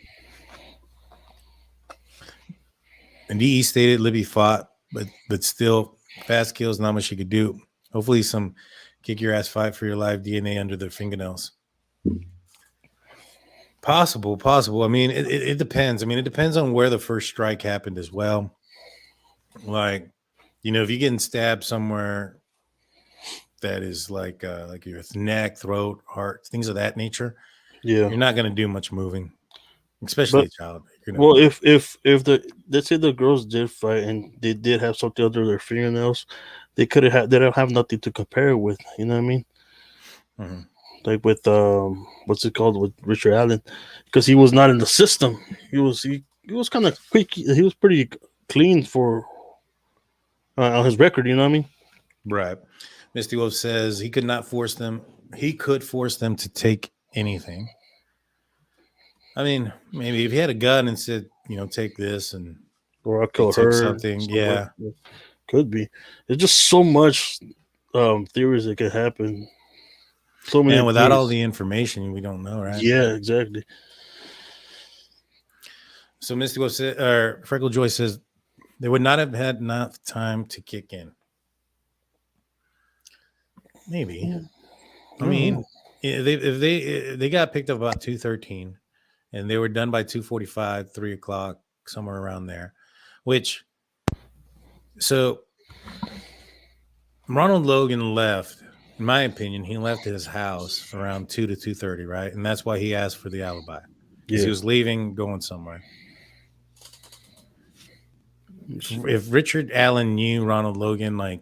DE stated Libby fought, but still, fast kills, not much you could do. Hopefully, some kick your ass fight for your life DNA under their fingernails. Possible. I mean, it depends. I mean, it depends on where the first strike happened as well. Like, if you're getting stabbed somewhere that is like your neck, throat, heart, things of that nature, you're not going to do much moving, especially a child. Well, if let's say the girls did fight and they did have something under their fingernails, they don't have nothing to compare it with. You know what I mean? Mm-hmm. Like with what's it called with Richard Allen, because he was not in the system. He was kind of quick. He was pretty clean for on his record. You know what I mean? Right. Misty Wolf says he could not force them. He could force them to take anything. I mean, maybe if he had a gun and said, take this and or I'll kill her. Something, yeah, like could be. There's just so much theories that could happen. So many. And without all the information, we don't know, right? Yeah, exactly. So Misty Wolf said, or Freckle Joy says they would not have had enough time to kick in. Maybe. Yeah. I mean, if they got picked up about 2:13 and they were done by 2:45, 3 o'clock, somewhere around there, so Ronald Logan left, in my opinion, he left his house around 2 to 2:30, right? And that's why he asked for the alibi. Because he was leaving, going somewhere. If Richard Allen knew Ronald Logan, like,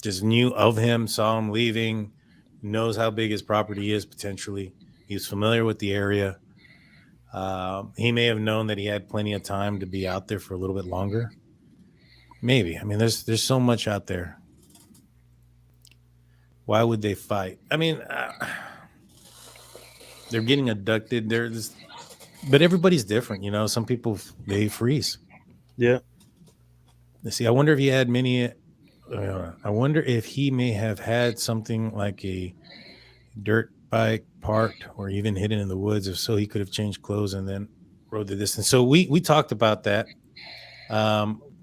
just knew of him, saw him leaving, knows how big his property is potentially, he's familiar with the area, he may have known that he had plenty of time to be out there for a little bit longer. Maybe. I mean, there's so much out there. Why would they fight? I mean, they're getting abducted. But everybody's different, Some people, they freeze. Yeah. Let's see. I wonder if he had many. I wonder if he may have had something like a dirt bike parked or even hidden in the woods. If so, he could have changed clothes and then rode the distance. So we talked about that.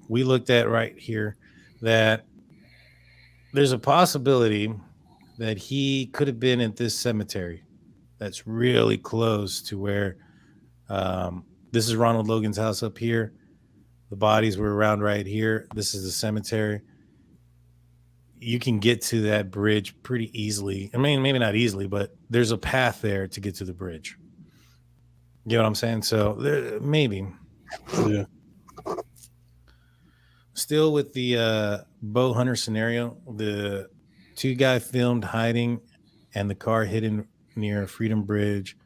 We looked at right here that there's a possibility that he could have been at this cemetery that's really close to where this is Ronald Logan's house up here. The bodies were around right here. This is the cemetery. You can get to that bridge pretty easily. I mean, maybe not easily, but there's a path there to get to the bridge. You know what I'm saying? So maybe. Yeah. Still with the bow hunter scenario, the two guy filmed hiding and the car hidden near Freedom Bridge.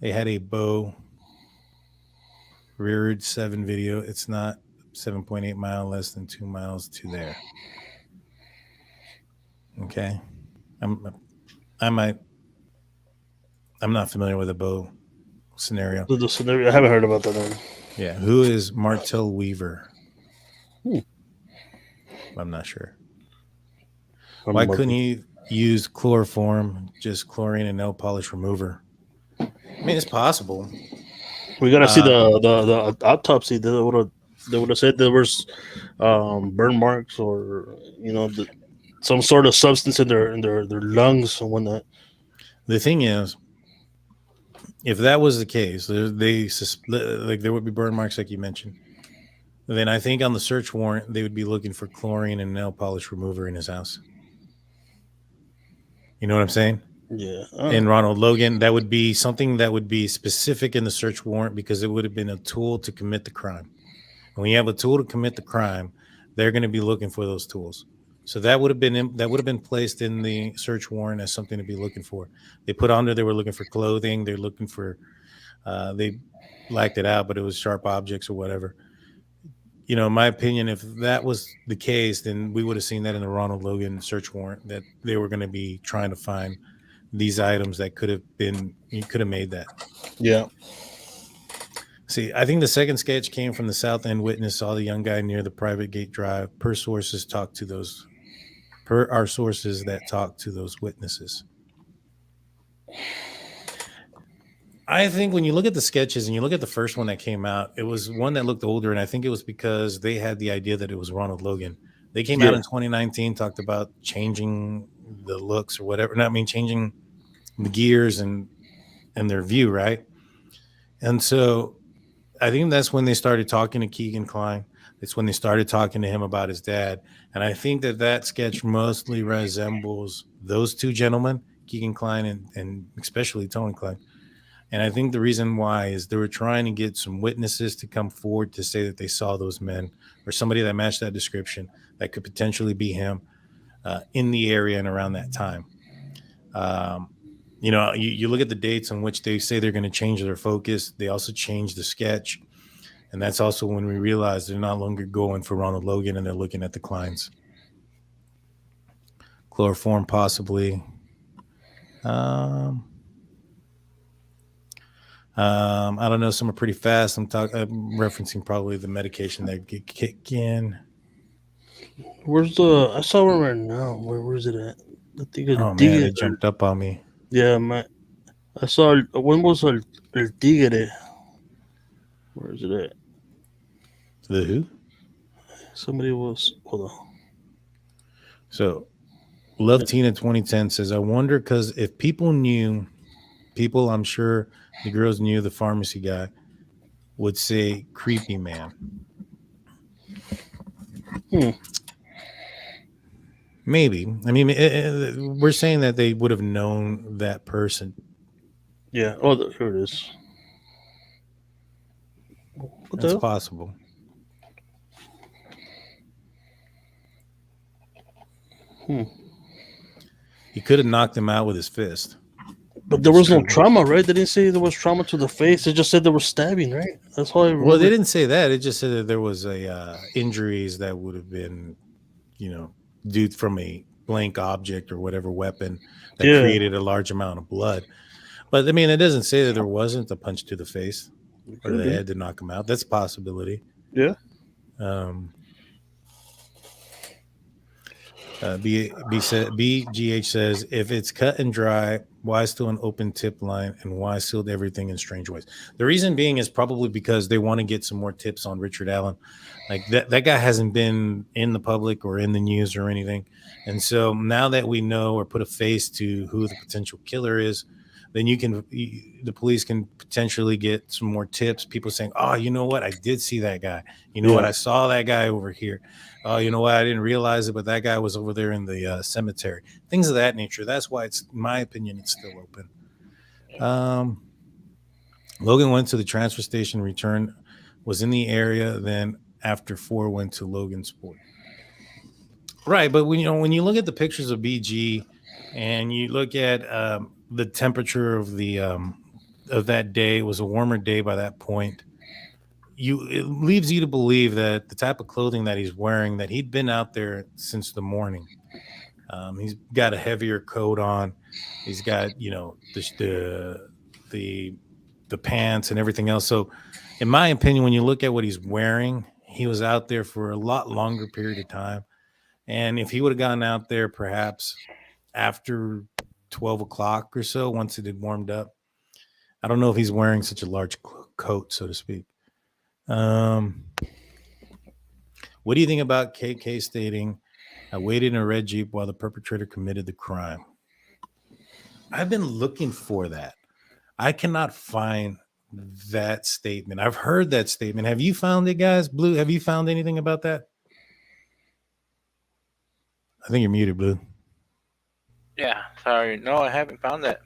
They had a bow rearward 7 video. It's not 7.8 mile, less than 2 miles to there. Okay. I'm not familiar with the bow scenario. The scenario, I haven't heard about that one. Yeah. Who is Martell Weaver? I'm not sure. Why couldn't he use chloroform, just chlorine and nail polish remover? I mean, it's possible. We gotta see the autopsy. They would have said there was burn marks or some sort of substance in their lungs and whatnot. The thing is, if that was the case, there would be burn marks like you mentioned. Then I think on the search warrant they would be looking for chlorine and nail polish remover in his house. You know what I'm saying? Yeah. And Ronald Logan, that would be something that would be specific in the search warrant because it would have been a tool to commit the crime. When you have a tool to commit the crime, they're going to be looking for those tools. So that would have been placed in the search warrant as something to be looking for. They put on there they were looking for clothing. They're looking for they blacked it out, but it was sharp objects or whatever. You know, in my opinion, if that was the case, then we would have seen that in the Ronald Logan search warrant that they were going to be trying to find these items that could have made that. Yeah. See, I think the second sketch came from the South End witness saw the young guy near the private gate drive. Per our sources that talked to those witnesses. I think when you look at the sketches and you look at the first one that came out, it was one that looked older, and I think it was because they had the idea that it was Ronald Logan. They came out in 2019, talked about changing the looks or whatever. No, I mean changing the gears and their view, right? And so I think that's when they started talking to Kegan Kline. It's when they started talking to him about his dad. And I think that sketch mostly resembles those two gentlemen, Kegan Kline and especially Tony Kline. And I think the reason why is they were trying to get some witnesses to come forward to say that they saw those men or somebody that matched that description that could potentially be him in the area and around that time. You look at the dates on which they say they're going to change their focus. They also changed the sketch. And that's also when we realized they're no longer going for Ronald Logan and they're looking at the Klines. Chloroform possibly. I don't know. Some are pretty fast. I'm referencing probably the medication that get kicked in. Where's I saw one right now. Where's it at? I think man, it jumped up on me. Yeah, man. I saw when was El Tigre? Where is it at? The who? Somebody was. Hold on. So, Love Tina 2010 says, I wonder because if people, I'm sure the girls knew the pharmacy guy would say creepy man. Maybe. I mean, we're saying that they would have known that person. Yeah. Oh, here it is. That's possible. He could have knocked him out with his fist. But there was no trauma, right? They didn't say there was trauma to the face. They just said there was stabbing, right? That's all I remember. Well, they didn't say that. It just said that there was injuries that would have been, due from a blank object or whatever weapon that created a large amount of blood. But, I mean, it doesn't say that there wasn't a punch to the face or the head to knock him out. That's a possibility. Yeah. BGH says, if it's cut and dry, why still an open tip line and why sealed everything in strange ways? The reason being is probably because they want to get some more tips on Richard Allen. Like that guy hasn't been in the public or in the news or anything. And so now that we know or put a face to who the potential killer is, then the police can potentially get some more tips. People saying, oh, you know what? I did see that guy. You know what? I saw that guy over here. Oh, you know what? I didn't realize it, but that guy was over there in the cemetery. Things of that nature. That's why in my opinion, it's still open. Logan went to the transfer station, returned, was in the area. Then after 4 went to Logansport. Right. But when you look at the pictures of BG and you look at the temperature of that day, it was a warmer day by that point. It leaves you to believe that the type of clothing that he's wearing, that he'd been out there since the morning. He's got a heavier coat on. He's got, the pants and everything else. So in my opinion, when you look at what he's wearing, he was out there for a lot longer period of time. And if he would have gone out there perhaps after 12 o'clock or so, once it had warmed up, I don't know if he's wearing such a large coat, so to speak. What do you think about KK stating, I waited in a red Jeep while the perpetrator committed the crime? I've been looking for that. I cannot find that statement. I've heard that statement. Have you found it, guys? Blue, have you found anything about that? I think you're muted, Blue. Yeah, sorry. No, I haven't found that.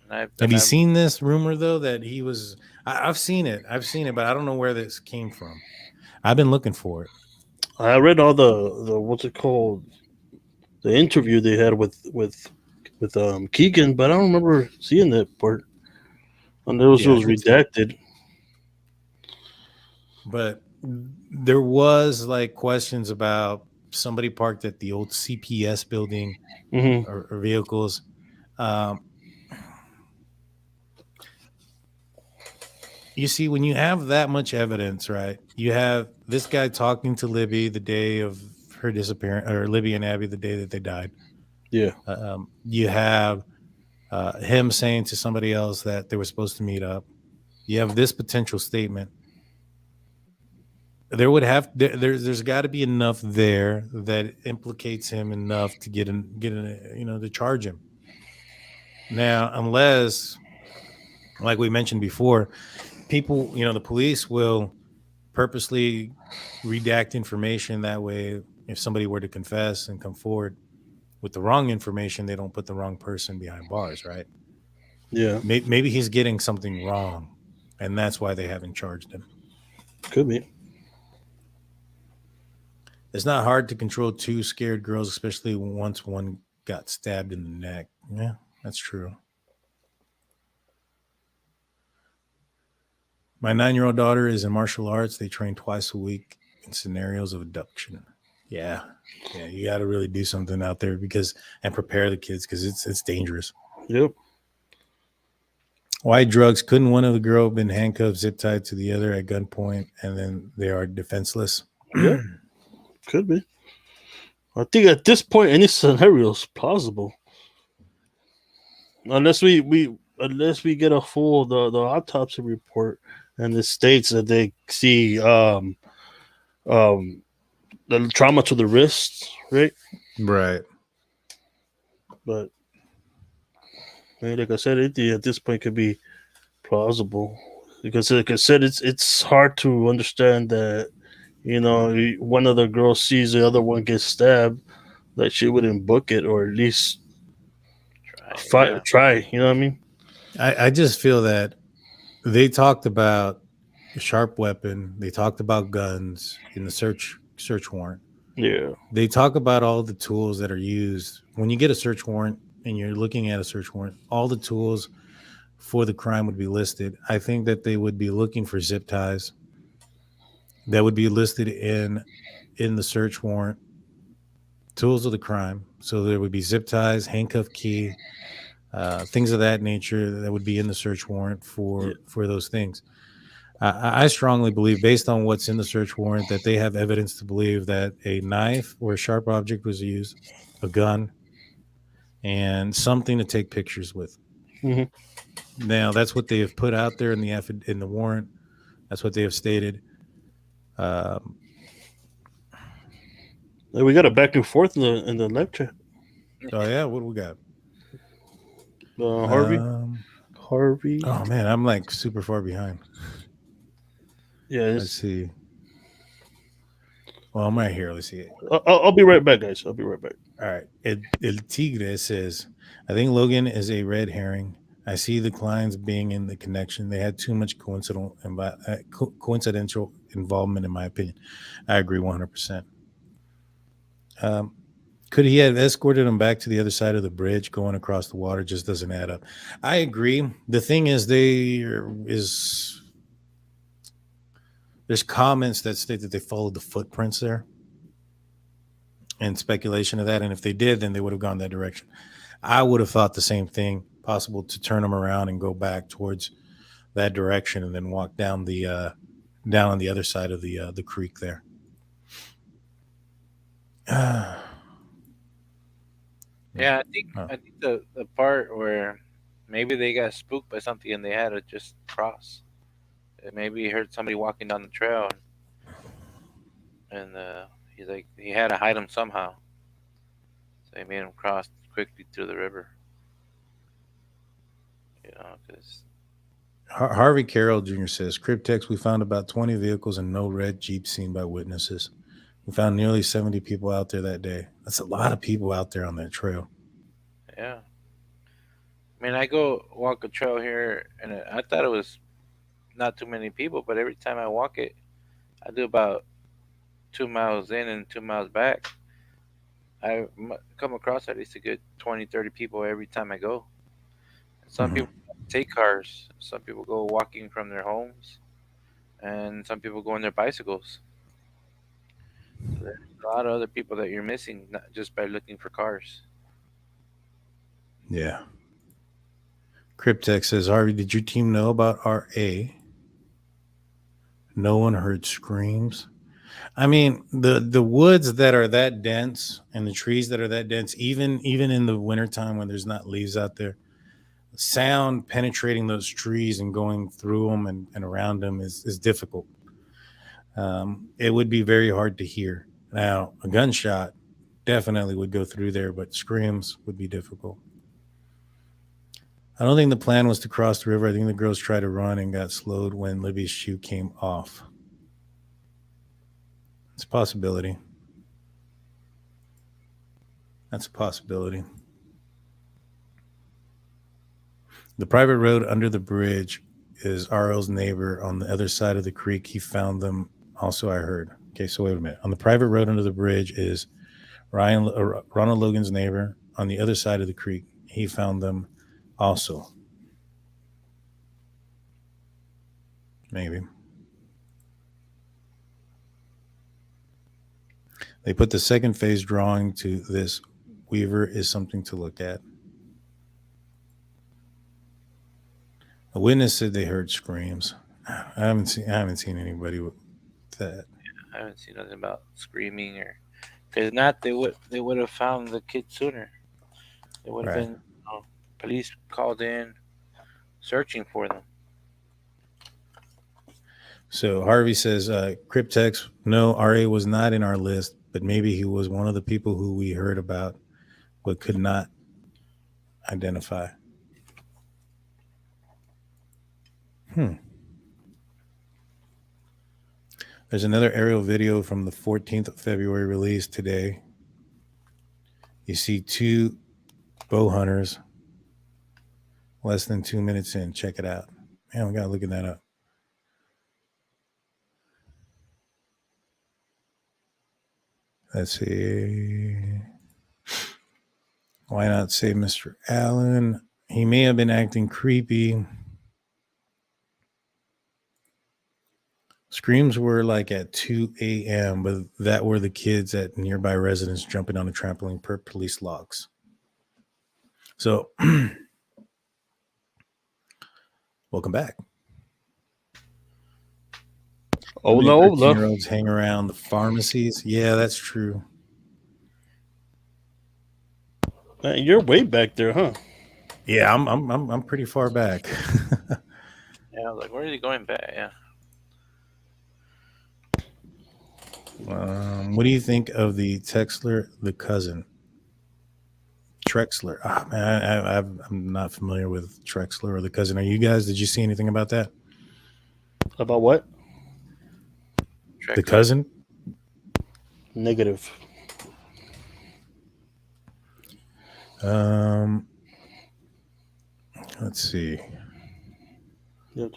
Have you seen this rumor, though, that he was... I've seen it, but I don't know where this came from. I've been looking for it. I read all the what's it called? The interview they had with Kegan, but I don't remember seeing that part. And it was redacted. But there was like questions about somebody parked at the old CPS building or vehicles. You see, when you have that much evidence, right? You have this guy talking to Libby the day of her disappearance, or Libby and Abby the day that they died. Yeah. You have him saying to somebody else that they were supposed to meet up. You have this potential statement. There's got to be enough there that implicates him enough to get to charge him. Now, unless, like we mentioned before, people, the police will purposely redact information. That way, if somebody were to confess and come forward with the wrong information, they don't put the wrong person behind bars, right? Yeah. Maybe he's getting something wrong, and that's why they haven't charged him. Could be. It's not hard to control 2 scared girls, especially once one got stabbed in the neck. Yeah, that's true. My 9-year-old daughter is in martial arts. They train twice a week in scenarios of abduction. Yeah, you got to really do something out there and prepare the kids because it's dangerous. Yep. Why drugs? Couldn't one of the girls been handcuffed, zip tied to the other at gunpoint, and then they are defenseless? Yeah, could be. I think at this point, any scenario is plausible, unless we get a full the autopsy report and it states that they see the trauma to the wrist, right? Right. But like I said, it at this point could be plausible because, like I said, it's hard to understand that one of the girls sees the other one get stabbed, that she wouldn't book it or at least try. You know what I mean? I just feel that they talked about a sharp weapon. They talked about guns in the search warrant. Yeah. They talk about all the tools that are used when you get a search warrant and you're looking at a search warrant. All the tools for the crime would be listed. I think that they would be looking for zip ties that would be listed in the search warrant. Tools of the crime. So there would be zip ties, handcuff key, things of that nature that would be in the search warrant for those things. I strongly believe, based on what's in the search warrant, that they have evidence to believe that a knife or a sharp object was used, a gun, and something to take pictures with. Mm-hmm. Now, that's what they have put out there in the warrant. That's what they have stated. We got a back and forth in the live chat. Oh yeah, what do we got? Harvey. Harvey. Oh man, I'm like super far behind. Yeah. Let's see. Well, I'm right here. Let's see it. I'll be right back, guys. I'll be right back. All right. El Tigre says, I think Logan is a red herring. I see the Klines being in the connection. They had too much coincidental involvement, in my opinion. I agree 100%. Could he have escorted him back to the other side of the bridge? Going across the water just doesn't add up. I agree. The thing is, there's comments that state that they followed the footprints there, and speculation of that. And if they did, then they would have gone that direction. I would have thought the same thing, possible to turn them around and go back towards that direction and then walk down down on the other side of the creek there. Yeah, I think the part where maybe they got spooked by something and they had to just cross. And maybe he heard somebody walking down the trail, and he's like, he had to hide him somehow. So he made him cross quickly through the river. You know, because Harvey Carroll Jr. says, Cryptex, we found about 20 vehicles and no red Jeep seen by witnesses. We found nearly 70 people out there that day. That's a lot of people out there on that trail. yeah. I mean, I go walk a trail here, and I thought it was not too many people, but every time I walk it, I do about 2 miles in and 2 miles back. I come across at least a good 20, 30 people every time I go. Some people take cars. Some people go walking from their homes, and some people go on their bicycles. So there's a lot of other people that you're missing, not just by looking for cars. Yeah. Cryptex says, Harvey, did your team know about RA? No one heard screams. I mean, the woods that are that dense and the trees that are that dense, even in the wintertime when there's not leaves out there, sound penetrating those trees and going through them and around them is difficult. It would be very hard to hear. Now, a gunshot definitely would go through there, but screams would be difficult. I don't think the plan was to cross the river. I think the girls tried to run and got slowed when Libby's shoe came off. It's a possibility. That's a possibility. The private road under the bridge is RL's neighbor on the other side of the creek. He found them. Also, I heard. Okay, so wait a minute. On the private road under the bridge is Ronald Logan's neighbor on the other side of the creek. He found them also. Maybe. They put the second phase drawing to this. Weaver is something to look at. A witness said they heard screams. I haven't seen anybody with that. I haven't seen nothing about screaming, or because not they would have found the kid sooner. It would have been police called in searching for them. So Harvey says, Cryptex, no, RA was not in our list, but maybe he was one of the people who we heard about but could not identify. There's another aerial video from the 14th of February released today. You see two bow hunters less than 2 minutes in. Check it out. Man, we got to look at that up. Let's see. Why not say Mr. Allen? He may have been acting creepy. Screams were like at 2 a.m., but that were the kids at nearby residents jumping on a trampoline per police logs. So, welcome back. Ola, 13-year-olds hang around the pharmacies. Yeah, that's true. Man, you're way back there, huh? Yeah, I'm pretty far back. Yeah, I was like, where is he going back? Yeah. What do you think of the Texler, the cousin? Trexler. Ah, man, I'm not familiar with Trexler or the cousin. Are you guys? Did you see anything about that? About what? The cousin? Negative. Let's see. Yeah.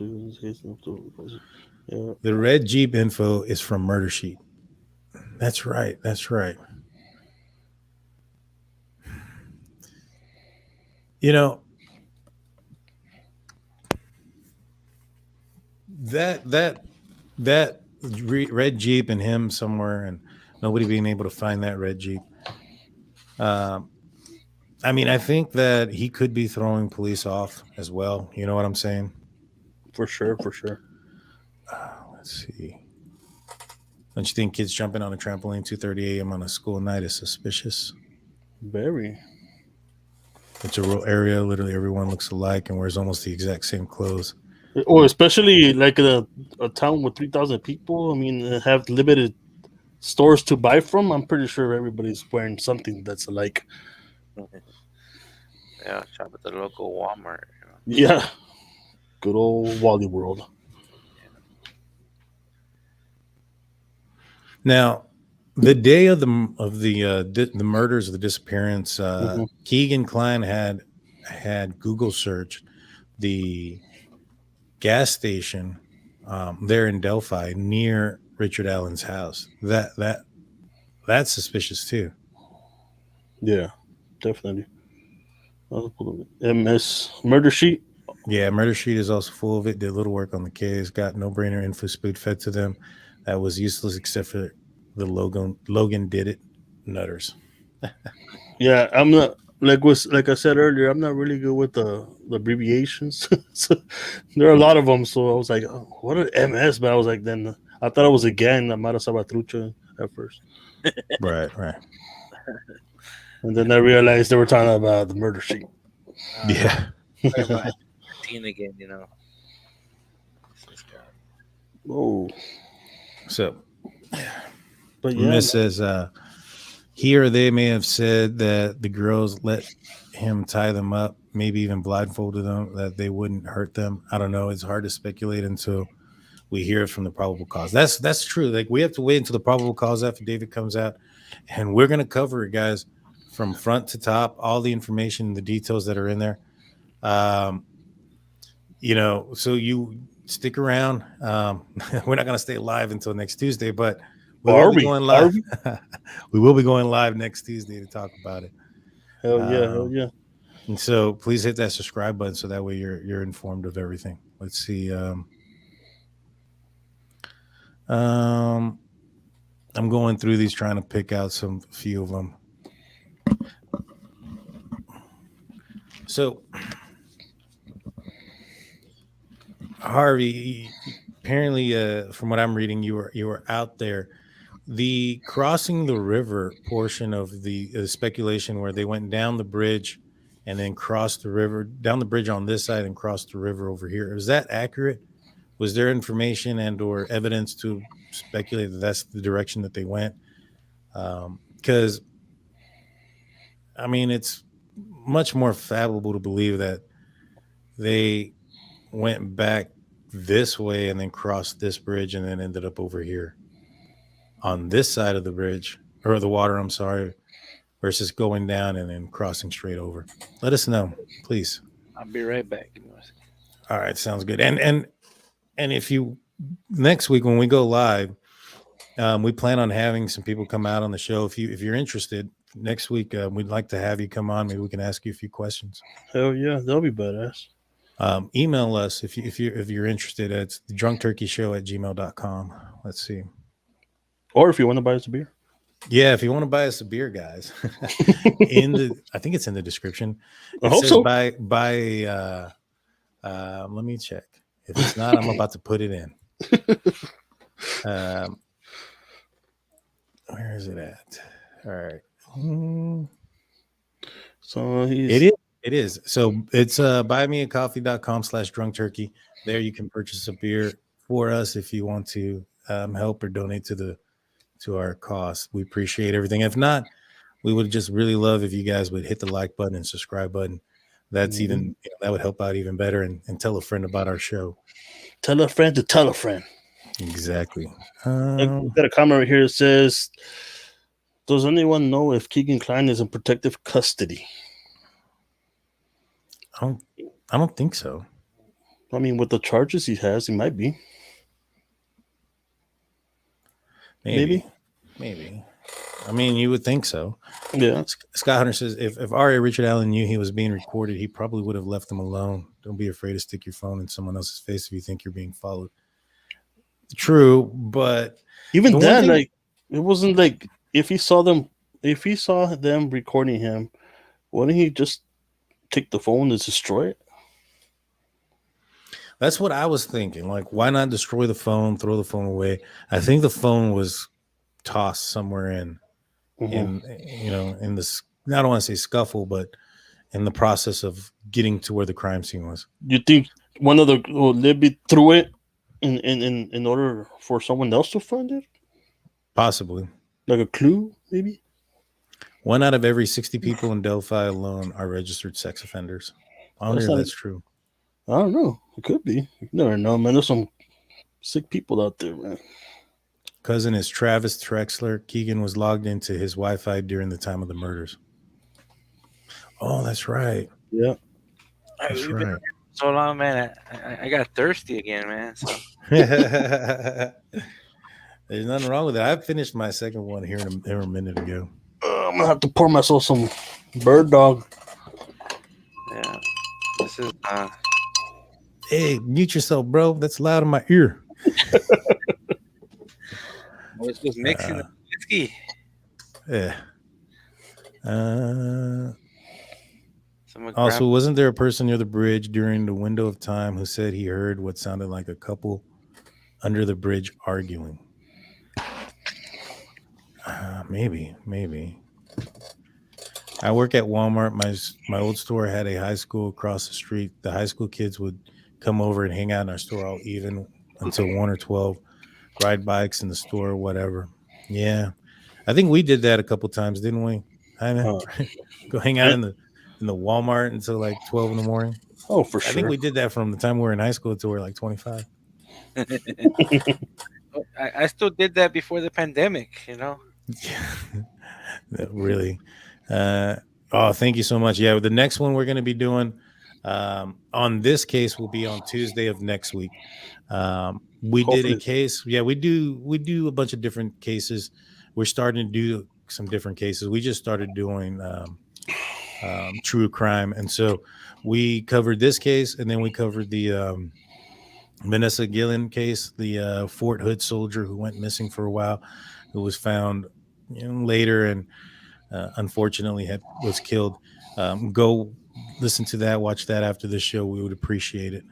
The red Jeep info is from Murder Sheet. That's right. That's right. You know, that red Jeep and him somewhere, and nobody being able to find that red Jeep. I mean, I think that he could be throwing police off as well. You know what I'm saying? For sure, for sure. Let's see. Don't you think kids jumping on a trampoline 2:30 a.m. on a school night is suspicious? Very. It's a rural area. Literally everyone looks alike and wears almost the exact same clothes. Or especially like a town with 3,000 people. I mean, have limited stores to buy from. I'm pretty sure everybody's wearing something that's alike. Yeah, shop at the local Walmart. Yeah. Good old Wally World. Now, the day of the murders, of the disappearance, Kegan Kline had Google searched the gas station there in Delphi near Richard Allen's house. That's suspicious too. Yeah, definitely. MS Murder Sheet. Yeah, Murder Sheet is also full of it. Did little work on the case. Got no-brainer info spoon fed to them. That was useless except for the Logan did it. Nutters. Yeah, I'm not like I said earlier. I'm not really good with the abbreviations. So, there are a lot of them. So I was like, oh, what an MS? But I was like, then I thought it was a gang. Amara Salvatrucha at first. Right. And then I realized they were talking about the Murder Sheet. Yeah. Teen again, you know. Oh. So, but yeah, Miss says, he or they may have said that the girls let him tie them up, maybe even blindfolded them, that they wouldn't hurt them. I don't know. It's hard to speculate until we hear it from the probable cause. That's true. Like, we have to wait until the probable cause affidavit comes out, and we're going to cover it, guys, from front to top, all the information, the details that are in there. You know, so you stick around. We're not going to stay live until next Tuesday, but we will be going live. We will be going live next Tuesday to talk about it. Hell yeah. And so please hit that subscribe button so that way you're informed of everything. Let's see. I'm going through these trying to pick out a few of them. So Harvey, apparently, from what I'm reading, you were out there. The crossing the river portion of the speculation where they went down the bridge and then crossed the river, down the bridge on this side and crossed the river over here. Is that accurate? Was there information and or evidence to speculate that that's the direction that they went? Because, I mean, it's much more fathomable to believe that they went back this way and then crossed this bridge and then ended up over here on this side of the bridge or the water, I'm sorry, versus going down and then crossing straight over. Let us know, please. I'll be right back. All right, sounds good. And if you next week when we go live, we plan on having some people come out on the show. If you're interested, next week we'd like to have you come on. Maybe we can ask you a few questions. Hell yeah, that'll be badass. Email us if you're interested. It's drunkturkeyshow@gmail.com. Let's see. Or if you want to buy us a beer. Yeah, if you want to buy us a beer, guys. I think it's in the description. I hope so. Buy let me check. If it's not, I'm about to put it in. Where is it at? All right. So It is. So it's buymeacoffee.com/drunk turkey. There you can purchase a beer for us if you want to help or donate to our cause. We appreciate everything. If not, we would just really love if you guys would hit the like button and subscribe button. That's even that would help out even better, and tell a friend about our show. Tell a friend to tell a friend. Exactly. I've got a comment right here that says, does anyone know if Kegan Kline is in protective custody? I don't think so. I mean, with the charges he has, he might be. Maybe. I mean, you would think so. Yeah. Scott Hunter says, if R.A. Richard Allen knew he was being recorded, he probably would have left him alone. Don't be afraid to stick your phone in someone else's face if you think you're being followed. True, but even then, like, it wasn't like if he saw them recording him, wouldn't he just take the phone and destroy it? That's what I was thinking. Like, why not destroy the phone, throw the phone away? I think the phone was tossed somewhere in this, I don't want to say scuffle, but in the process of getting to where the crime scene was. You think one of the Libby threw it in order for someone else to find it? Possibly. Like a clue, maybe? 1 out of every 60 people in Delphi alone are registered sex offenders. I wonder if that's true. I don't know. It could be. You never know, man. There's some sick people out there, man. Cousin is Travis Trexler. Kegan was logged into his Wi-Fi during the time of the murders. Oh, that's right. Yeah. That's right. So long, man. I got thirsty again, man. So. There's nothing wrong with it. I finished my second one here a minute ago. I'm gonna have to pour myself some bird dog. Yeah. This is Hey, mute yourself, bro. That's loud in my ear. It's just mixing the whiskey. Yeah. Also, wasn't there a person near the bridge during the window of time who said he heard what sounded like a couple under the bridge arguing? Maybe. I work at Walmart. My old store had a high school across the street. The high school kids would come over and hang out in our store all even until 1 or 12, ride bikes in the store, whatever. Yeah. I think we did that a couple times, didn't we? Go hang out in the Walmart until like 12 in the morning. Oh, for sure. I think we did that from the time we were in high school until we were like 25. I still did that before the pandemic, you know? Yeah. Really. Thank you so much. Yeah, the next one we're going to be doing on this case will be on Tuesday of next week. We did a case. Yeah, we do a bunch of different cases. We're starting to do some different cases. We just started doing true crime, and so we covered this case, and then we covered the Vanessa Gillen case, the Fort Hood soldier who went missing for a while, who was found later and unfortunately was killed. Go listen to that, watch that after the show. We would appreciate it.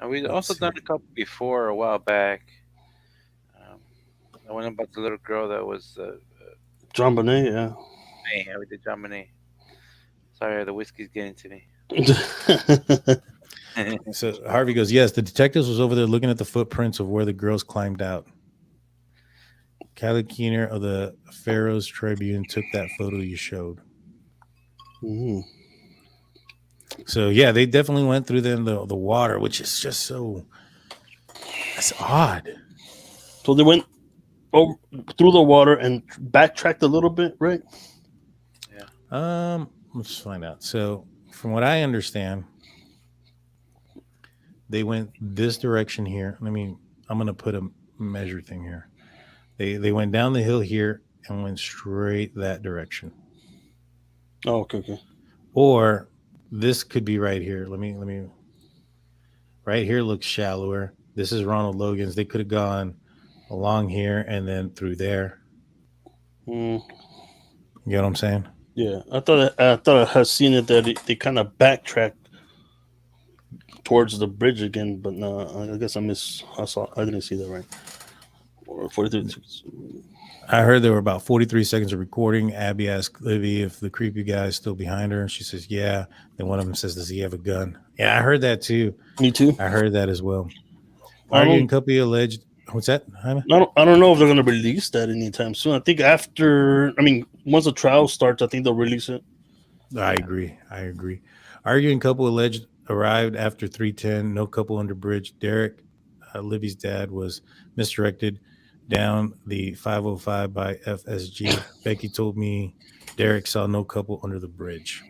We've also done a couple before a while back. I went about the little girl that was John Bonet, yeah. Yeah, we did John Bonet. Sorry, the whiskey's getting to me. So Harvey goes, yes, the detectives was over there looking at the footprints of where the girls climbed out. Callie Keener of the Pharaoh's Tribune took that photo you showed. Mm-hmm. So yeah, they definitely went through the water, which is just so that's odd. So they went through the water and backtracked a little bit, right? Yeah. Let's find out. So from what I understand, they went this direction here. I'm gonna put a measure thing here. They went down the hill here and went straight that direction. Oh, okay. Or this could be right here. Let me. Right here looks shallower. This is Ronald Logan's. They could have gone along here and then through there. You know what I'm saying? Yeah, I thought I had seen it that they kind of backtracked towards the bridge again, but no, I guess I didn't see that right. 43 seconds. I heard there were about 43 seconds of recording. Abby asked Libby if the creepy guy is still behind her, and she says, yeah. Then one of them says, does he have a gun? Yeah, I heard that too. Me too. I heard that as well. Arguing couple alleged. What's that, Jaime? I don't know if they're going to release that anytime soon. I think once the trial starts, I think they'll release it. I agree. Arguing couple alleged arrived after 3:10. No couple under bridge. Derek, Libby's dad, was misdirected down the 505 by FSG. Becky told me Derek saw no couple under the bridge.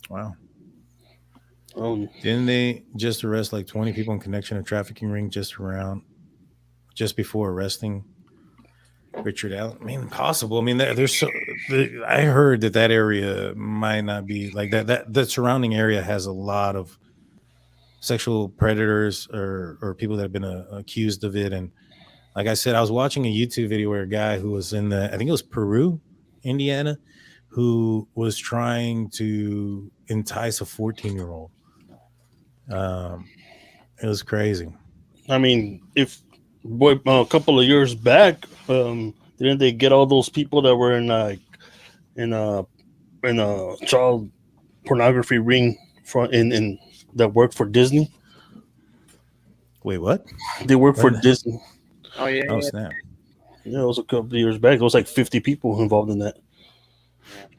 Wow. Didn't they just arrest like 20 people in connection to trafficking ring just before arresting Richard Allen? I mean, possible. I mean, I heard that area might not be like that. The surrounding area has a lot of sexual predators or people that have been accused of it. And like I said, I was watching a YouTube video where a guy who was in I think it was Peru, Indiana, who was trying to entice a 14-year-old. It was crazy. I mean, a couple of years back, didn't they get all those people that were in a child pornography ring in that worked for Disney? Wait, what? They work for Disney. Oh yeah. Oh snap! Yeah, it was a couple of years back. It was like 50 people involved in that.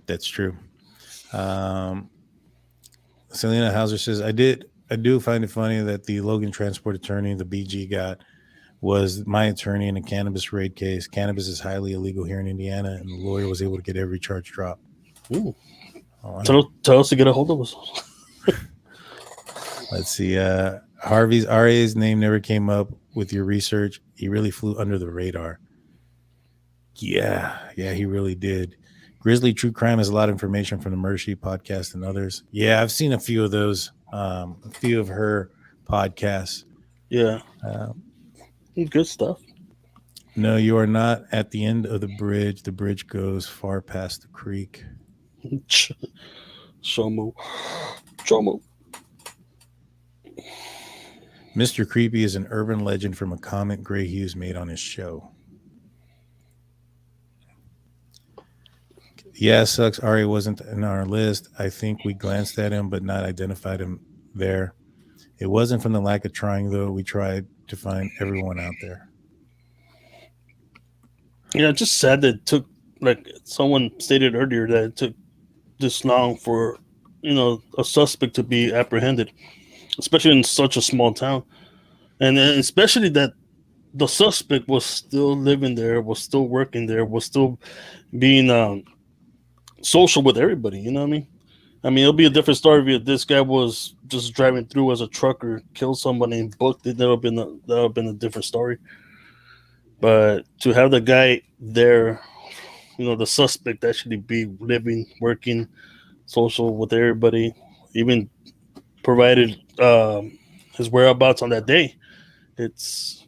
That's true. Selena Hauser says, I do find it funny that the Logan transport attorney the BG got was my attorney in a cannabis raid case. Cannabis is highly illegal here in Indiana, and the lawyer was able to get every charge dropped. Ooh. Oh, tell us to get a hold of us. Let's see. Harvey's RA's name never came up with your research. He really flew under the radar. Yeah, he really did. Grizzly True Crime has a lot of information from the Murder Sheet podcast and others. Yeah, I've seen a few of those, a few of her podcasts. Yeah. Good stuff. No, you are not at the end of the bridge. The bridge goes far past the creek. Shomo. Mr. Creepy is an urban legend from a comment Gray Hughes made on his show. Yeah, sucks. Ari wasn't in our list. I think we glanced at him, but not identified him there. It wasn't from the lack of trying, though. We tried to find everyone out there. Yeah, just sad that it took, like someone stated earlier, that it took this long for, a suspect to be apprehended, especially in such a small town. And then especially that the suspect was still living there, was still working there, was still being social with everybody. You know what I mean? I mean, it'll be a different story if this guy was just driving through as a trucker, killed somebody and booked it. That would have been a different story. But to have the guy there, the suspect actually be living, working, social with everybody, even provided his whereabouts on that day. It's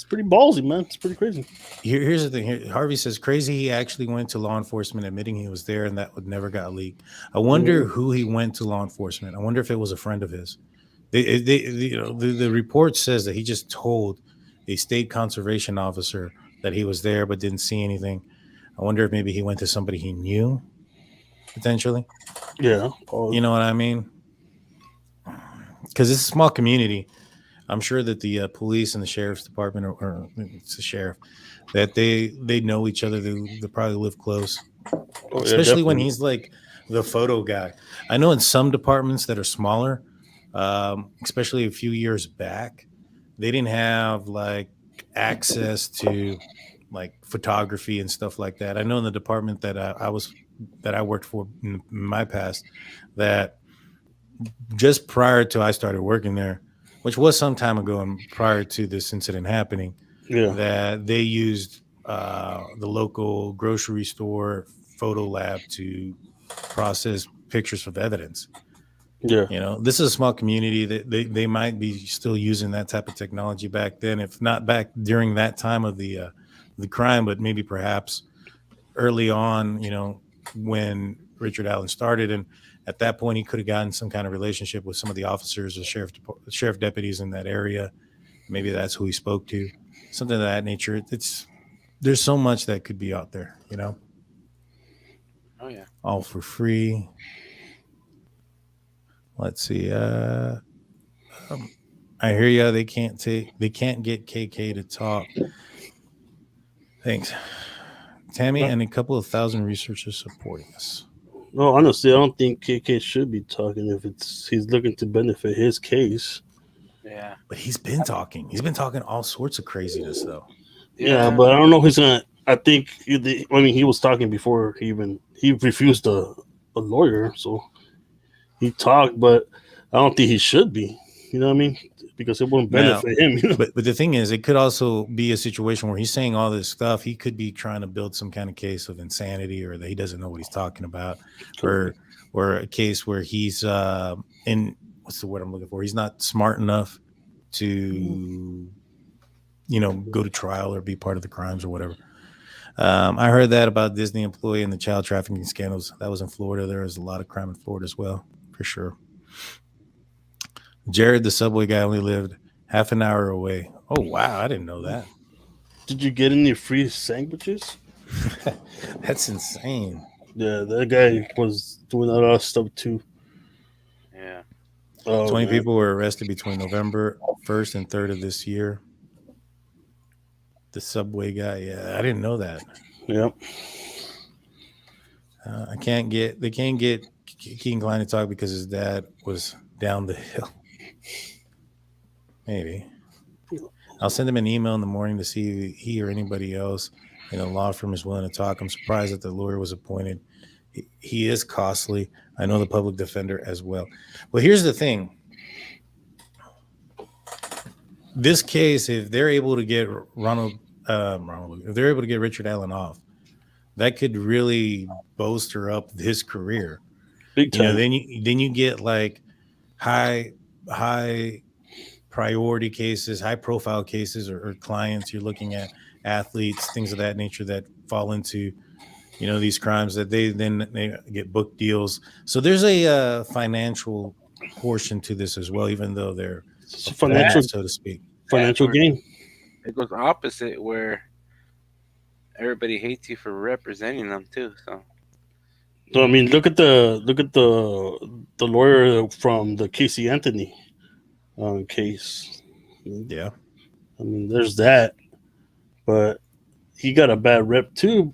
pretty ballsy, man. It's pretty crazy. Here's the thing. Harvey says crazy. He actually went to law enforcement admitting he was there, and that would never got leaked. I wonder who he went to law enforcement. I wonder if it was a friend of his. The report says that he just told a state conservation officer that he was there, but didn't see anything. I wonder if maybe he went to somebody he knew, potentially. Yeah. You know what I mean? Because it's a small community. I'm sure that the police and the sheriff's department, or it's the sheriff, that they know each other. They probably live close, especially when he's like the photo guy. I know in some departments that are smaller, especially a few years back, they didn't have like access to like photography and stuff like that. I know in the department that I worked for in my past, that just prior to I started working there, which was some time ago and prior to this incident happening, that they used the local grocery store photo lab to process pictures of evidence. Yeah. This is a small community that they might be still using that type of technology back then, if not back during that time of the crime, but maybe perhaps early on, when Richard Allen started. And at that point, he could have gotten some kind of relationship with some of the officers or sheriff deputies in that area. Maybe that's who he spoke to. something of that nature. There's so much that could be out there, Oh yeah. all for free. Let's see. I hear you. They can't get KK to talk. Thanks, Tammy, and a couple of thousand researchers supporting us. No, honestly, I don't think KK should be talking if he's looking to benefit his case. Yeah. But he's been talking. He's been talking all sorts of craziness, though. Yeah, but I don't know if he's gonna. I think. He was talking before he refused a lawyer, so he talked. But I don't think he should be. You know what I mean? Because it wouldn't benefit him. But the thing is, it could also be a situation where he's saying all this stuff. He could be trying to build some kind of case of insanity, or that he doesn't know what he's talking about, or a case where he's in what's the word I'm looking for? He's not smart enough to go to trial or be part of the crimes or whatever. I heard that about Disney employee and the child trafficking scandals. That was in Florida. There was a lot of crime in Florida as well, for sure. Jared, the subway guy, only lived half an hour away. Oh, wow. I didn't know that. Did you get any free sandwiches? That's insane. Yeah, that guy was doing a lot of stuff too. Yeah. 20 people were arrested between November 1st and 3rd of this year. The subway guy. Yeah, I didn't know that. Yep. They can't get Kegan Kline to talk because his dad was down the hill. Maybe. I'll send him an email in the morning to see if he or anybody else in a law firm is willing to talk. I'm surprised that the lawyer was appointed. He is costly. I know the public defender as well. Well, here's the thing. This case, if they're able to get if they're able to get Richard Allen off, that could really bolster up his career. Big time. Then you get like high priority cases, high profile cases, or clients. You're looking at athletes, things of that nature that fall into these crimes that they get book deals. So there's a financial portion to this as well, even though they're financial, so to speak, financial gain. It goes opposite where everybody hates you for representing them too. So I mean, look at the lawyer from the Casey Anthony case. Yeah, I mean, there's that, but he got a bad rep too,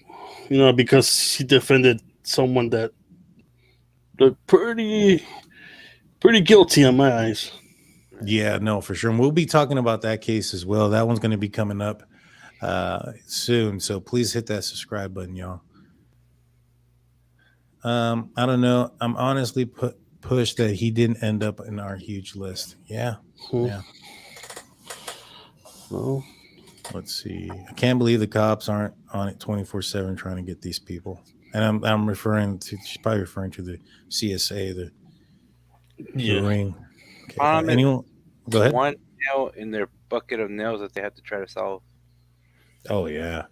because he defended someone that looked pretty guilty in my eyes. Yeah, no, for sure. And we'll be talking about that case as well. That one's going to be coming up soon. So please hit that subscribe button, y'all. I don't know. I'm honestly pushed that he didn't end up in our huge list. Yeah. Yeah. Well, let's see. I can't believe the cops aren't on it 24/7 trying to get these people. And I'm referring to, she's probably referring to the CSA, the ring. Okay. Anyone? Go ahead. One nail in their bucket of nails that they have to try to solve. Oh yeah,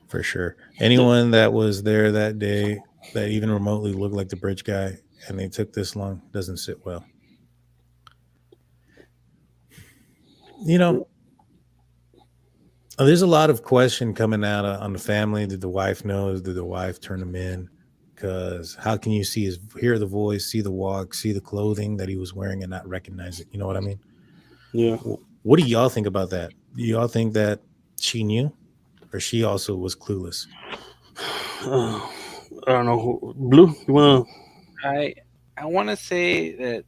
for sure. Anyone that was there that day that even remotely looked like the bridge guy, and they took this long, doesn't sit well. There's a lot of question coming out on the family. Did the wife know? Did the wife turn him in? Because how can you hear the voice, see the walk, see the clothing that he was wearing and not recognize it? You know what I mean? Yeah. What do y'all think about that? Do y'all think that she knew, or she also was clueless? I don't know. Blue, you wanna? I want to say that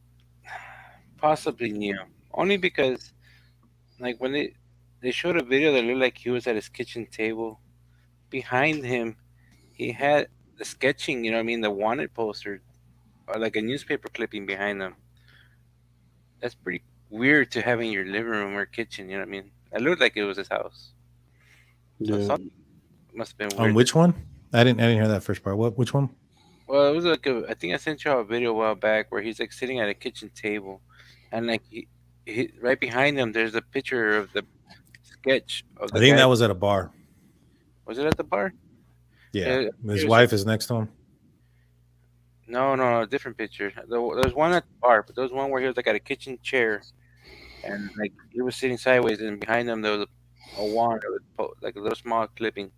possibly knew, only because, like, when they showed a video that looked like he was at his kitchen table, behind him, he had the sketching, the wanted poster, or like a newspaper clipping behind them. That's pretty weird to have in your living room or kitchen. You know what I mean? It looked like it was his house. Yeah. So must have been weird. On which one? I didn't hear that first part. Which one? Well, it was like I think I sent you a video a while back where he's like sitting at a kitchen table, and like he right behind him, there's a picture of the sketch of the I think guy. that was at a bar. Was it at the bar? Yeah, his wife is next to him. No, a different picture. There's one at the bar, but there was one where he was like at a kitchen chair, and like he was sitting sideways, and behind him there was a warrant, like a little small clipping,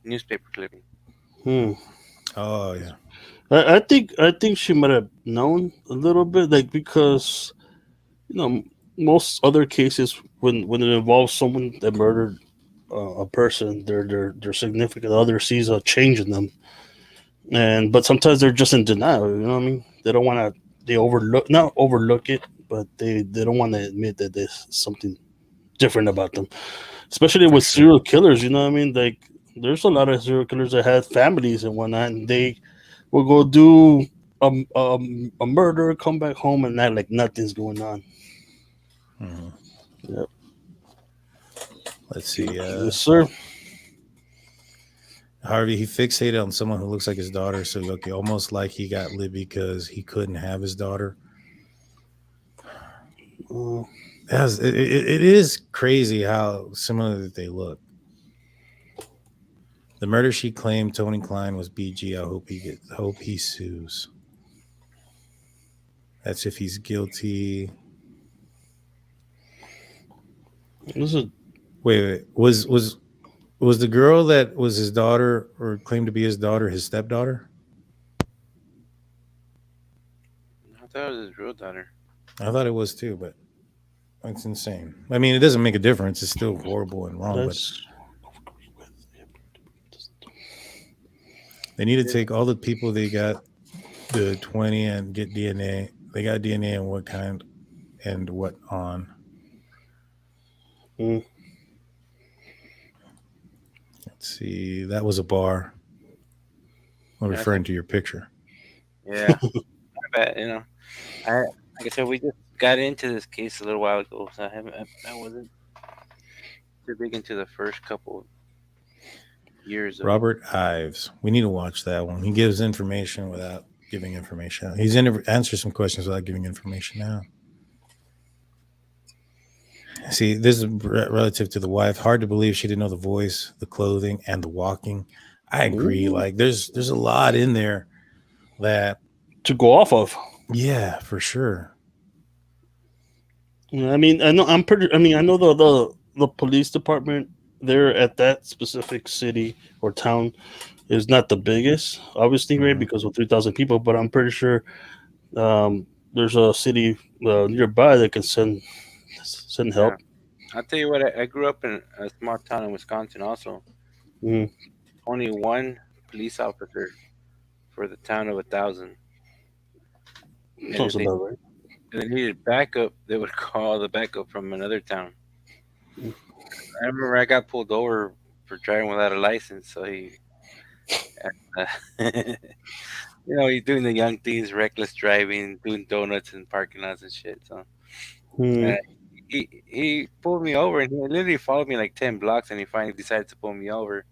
newspaper clipping. Oh yeah. I think she might have known a little bit, like, because most other cases when it involves someone that murdered a person, their significant other sees a change in them, but sometimes they're just in denial. You know what I mean? They don't want to. They not overlook it, but they don't want to admit that there's something different about them, especially with serial killers. You know what I mean? Like, there's a lot of serial killers that have families and whatnot, and they will go do a murder, come back home, and act like nothing's going on. Yep. Let's see. Yes, sir. Harvey, he fixated on someone who looks like his daughter. So, okay, almost like he got Libby because he couldn't have his daughter. It is crazy how similar that they look. The murder she claimed Tony Kline was BG. I hope he sues. That's if he's guilty. Wait. Was the girl that was his daughter or claimed to be his daughter his stepdaughter? I thought it was his real daughter. I thought it was too, but that's insane. I mean, it doesn't make a difference. It's still horrible and wrong, but they need to take all the people they got the 20 and get DNA. They got DNA and what kind and what on. Let's see. That was a bar. I'm referring to your picture. Yeah. I bet, like I said, we just got into this case a little while ago, so I wasn't too big into the first couple years. Robert Ives. We need to watch that one. He gives information without giving information out. He's answers some questions without giving information out. See, this is relative to the wife. Hard to believe she didn't know the voice, the clothing, and the walking. I agree. Like, there's a lot in there that to go off of. Yeah, for sure. Yeah, I mean, I know the police department there at that specific city or town is not the biggest, obviously, right? Because of 3,000 people, but I'm pretty sure there's a city nearby that can send help. Yeah. I'll tell you what, I grew up in a small town in Wisconsin also. Only one police officer for the town of 1,000. Sounds about right. And they needed backup, they would call the backup from another town. I remember I got pulled over for driving without a license, so he's doing the young things, reckless driving, doing donuts in parking lots and shit. So he pulled me over, and he literally followed me like 10 blocks, and he finally decided to pull me over.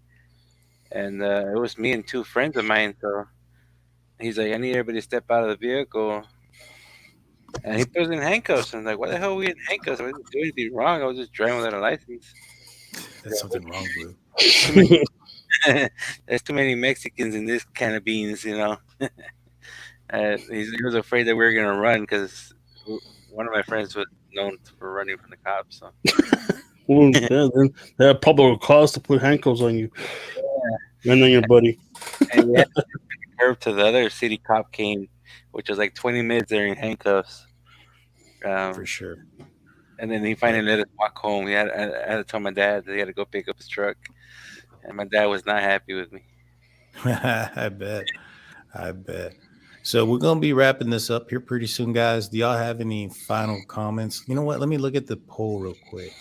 And it was me and two friends of mine. So he's like, I need everybody to step out of the vehicle. And he put us in handcuffs. And I'm like, why the hell are we in handcuffs? I didn't do anything wrong. I was just driving without a license. There's something wrong, bro. There's too many Mexicans in this can of beans, He was afraid that we were going to run because one of my friends was known for running from the cops. So. Then they have probable cause to put handcuffs on you. Yeah. And on your buddy. And we had to curve to the other city cop came, which was like 20 minutes there in handcuffs. For sure. And then he finally let us walk home. I had to tell my dad that he had to go pick up his truck. And my dad was not happy with me. I bet. So we're going to be wrapping this up here pretty soon, guys. Do y'all have any final comments? You know what? Let me look at the poll real quick.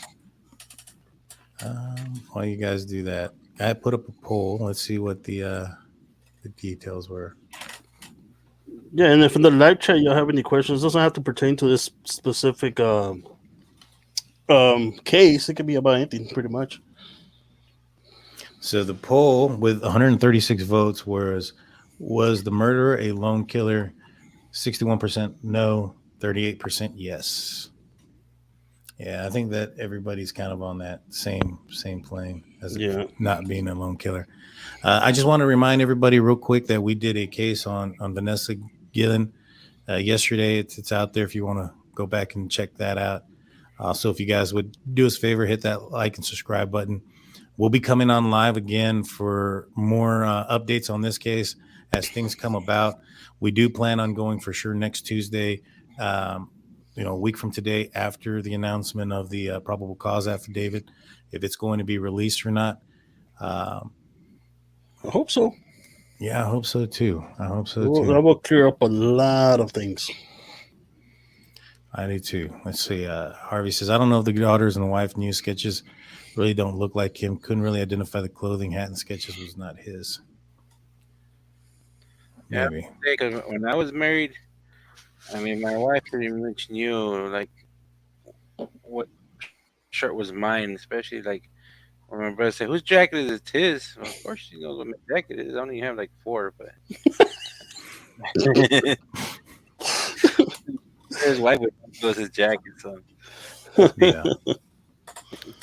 While you guys do that, I put up a poll. Let's see what the details were. Yeah, and if in the live chat y'all have any questions, it doesn't have to pertain to this specific case. It could be about anything, pretty much. So the poll with 136 votes was the murderer a lone killer? 61% no, 38% yes. Yeah, I think that everybody's kind of on that same plane as not being a lone killer. I just want to remind everybody real quick that we did a case on Vanessa Gillen yesterday. It's out there if you want to go back and check that out. So if you guys would do us a favor, hit that like and subscribe button. We'll be coming on live again for more updates on this case as things come about. We do plan on going for sure next Tuesday, a week from today, after the announcement of the probable cause affidavit, if it's going to be released or not. I hope so. Yeah, I hope so too. That will clear up a lot of things. I do too. Let's see. Harvey says, I don't know if the daughters and the wife knew sketches really don't look like him. Couldn't really identify the clothing, hat, and sketches was not his. Maybe. Because when I was married, I mean, my wife pretty much knew like what shirt was mine, especially like when my brother said, "Whose jacket is it?" It's his. Well, of course, she knows what my jacket is. I only have like 4, but his wife was his jacket. So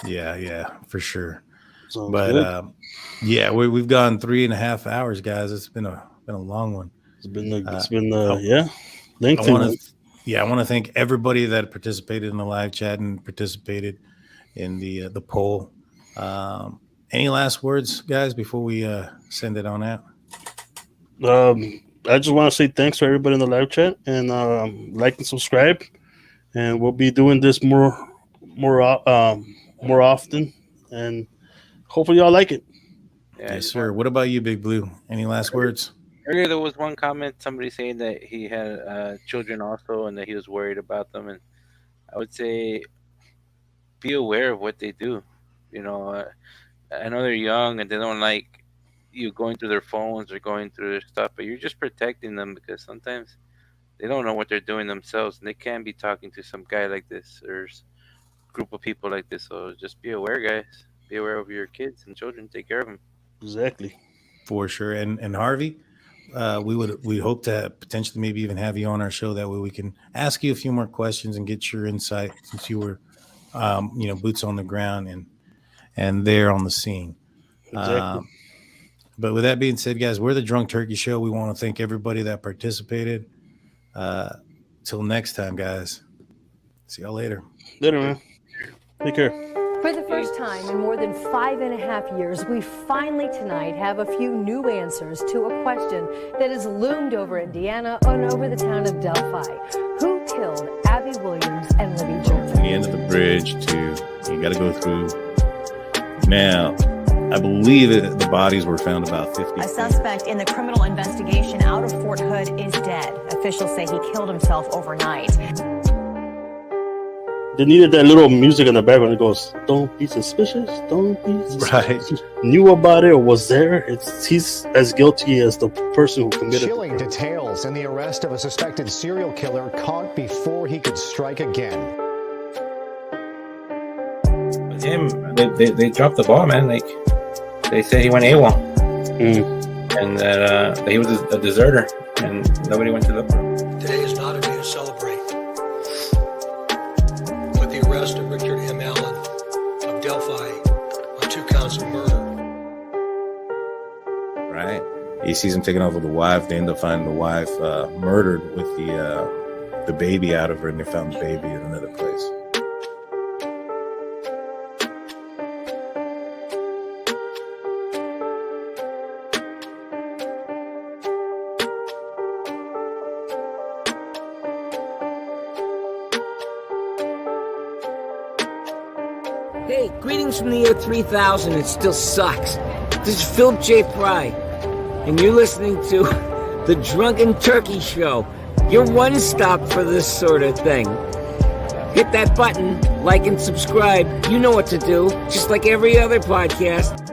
yeah, for sure. Sounds But good. we've gone 3.5 hours, guys. It's been a long one. It's been lengthy. I want to thank everybody that participated in the live chat and participated in the poll. Any last words, guys, before we send it on out? I just want to say thanks to everybody in the live chat and like and subscribe. And we'll be doing this more often, and hopefully y'all like it. yeah, Yes, sir. What about you, Big Blue? Any last words? earlier there was one comment, somebody saying that he had children also, and that he was worried about them. And I would say, be aware of what they do. I know they're young and they don't like you going through their phones or going through their stuff, but you're just protecting them because sometimes they don't know what they're doing themselves, and they can be talking to some guy like this or group of people like this. So just be aware, guys. Be aware of your kids and children. Take care of them. Exactly. For sure. And Harvey, we hope to potentially maybe even have you on our show. That way we can ask you a few more questions and get your insight, since you were boots on the ground and there on the scene. Exactly. But with that being said, guys, we're the Drunk Turkey Show. We want to thank everybody that participated. Till next time, guys. See y'all later. Later, man. Take care. For the first time in more than 5.5 years, we finally tonight have a few new answers to a question that has loomed over Indiana and over the town of Delphi. Who killed Abby Williams and Libby Jones? From the end of the bridge you got to go through. Now, I believe the bodies were found about 50 A feet. suspect in the criminal investigation out of Fort Hood is dead. Officials say he killed himself overnight. They needed that little music in the background. It goes, "Don't be suspicious. Don't be suspicious." Right. Knew about it or was there. He's as guilty as the person who committed. Chilling details in the arrest of a suspected serial killer caught before he could strike again. With him, they dropped the ball, man. Like, they said he went AWOL. And that he was a deserter, and nobody went to look for him. Today is not a day to celebrate. But the arrest of Richard M. Allen of Delphi on 2 counts of murder. Right. He sees him taking off with the wife. They end up finding the wife murdered with the baby out of her, and they found the baby in another place. Hey, greetings from the year 3000. It still sucks. This is Philip J. Fry, and you're listening to The Drunken Turkey Show, your one-stop for this sort of thing. Hit that button, like and subscribe. You know what to do, just like every other podcast.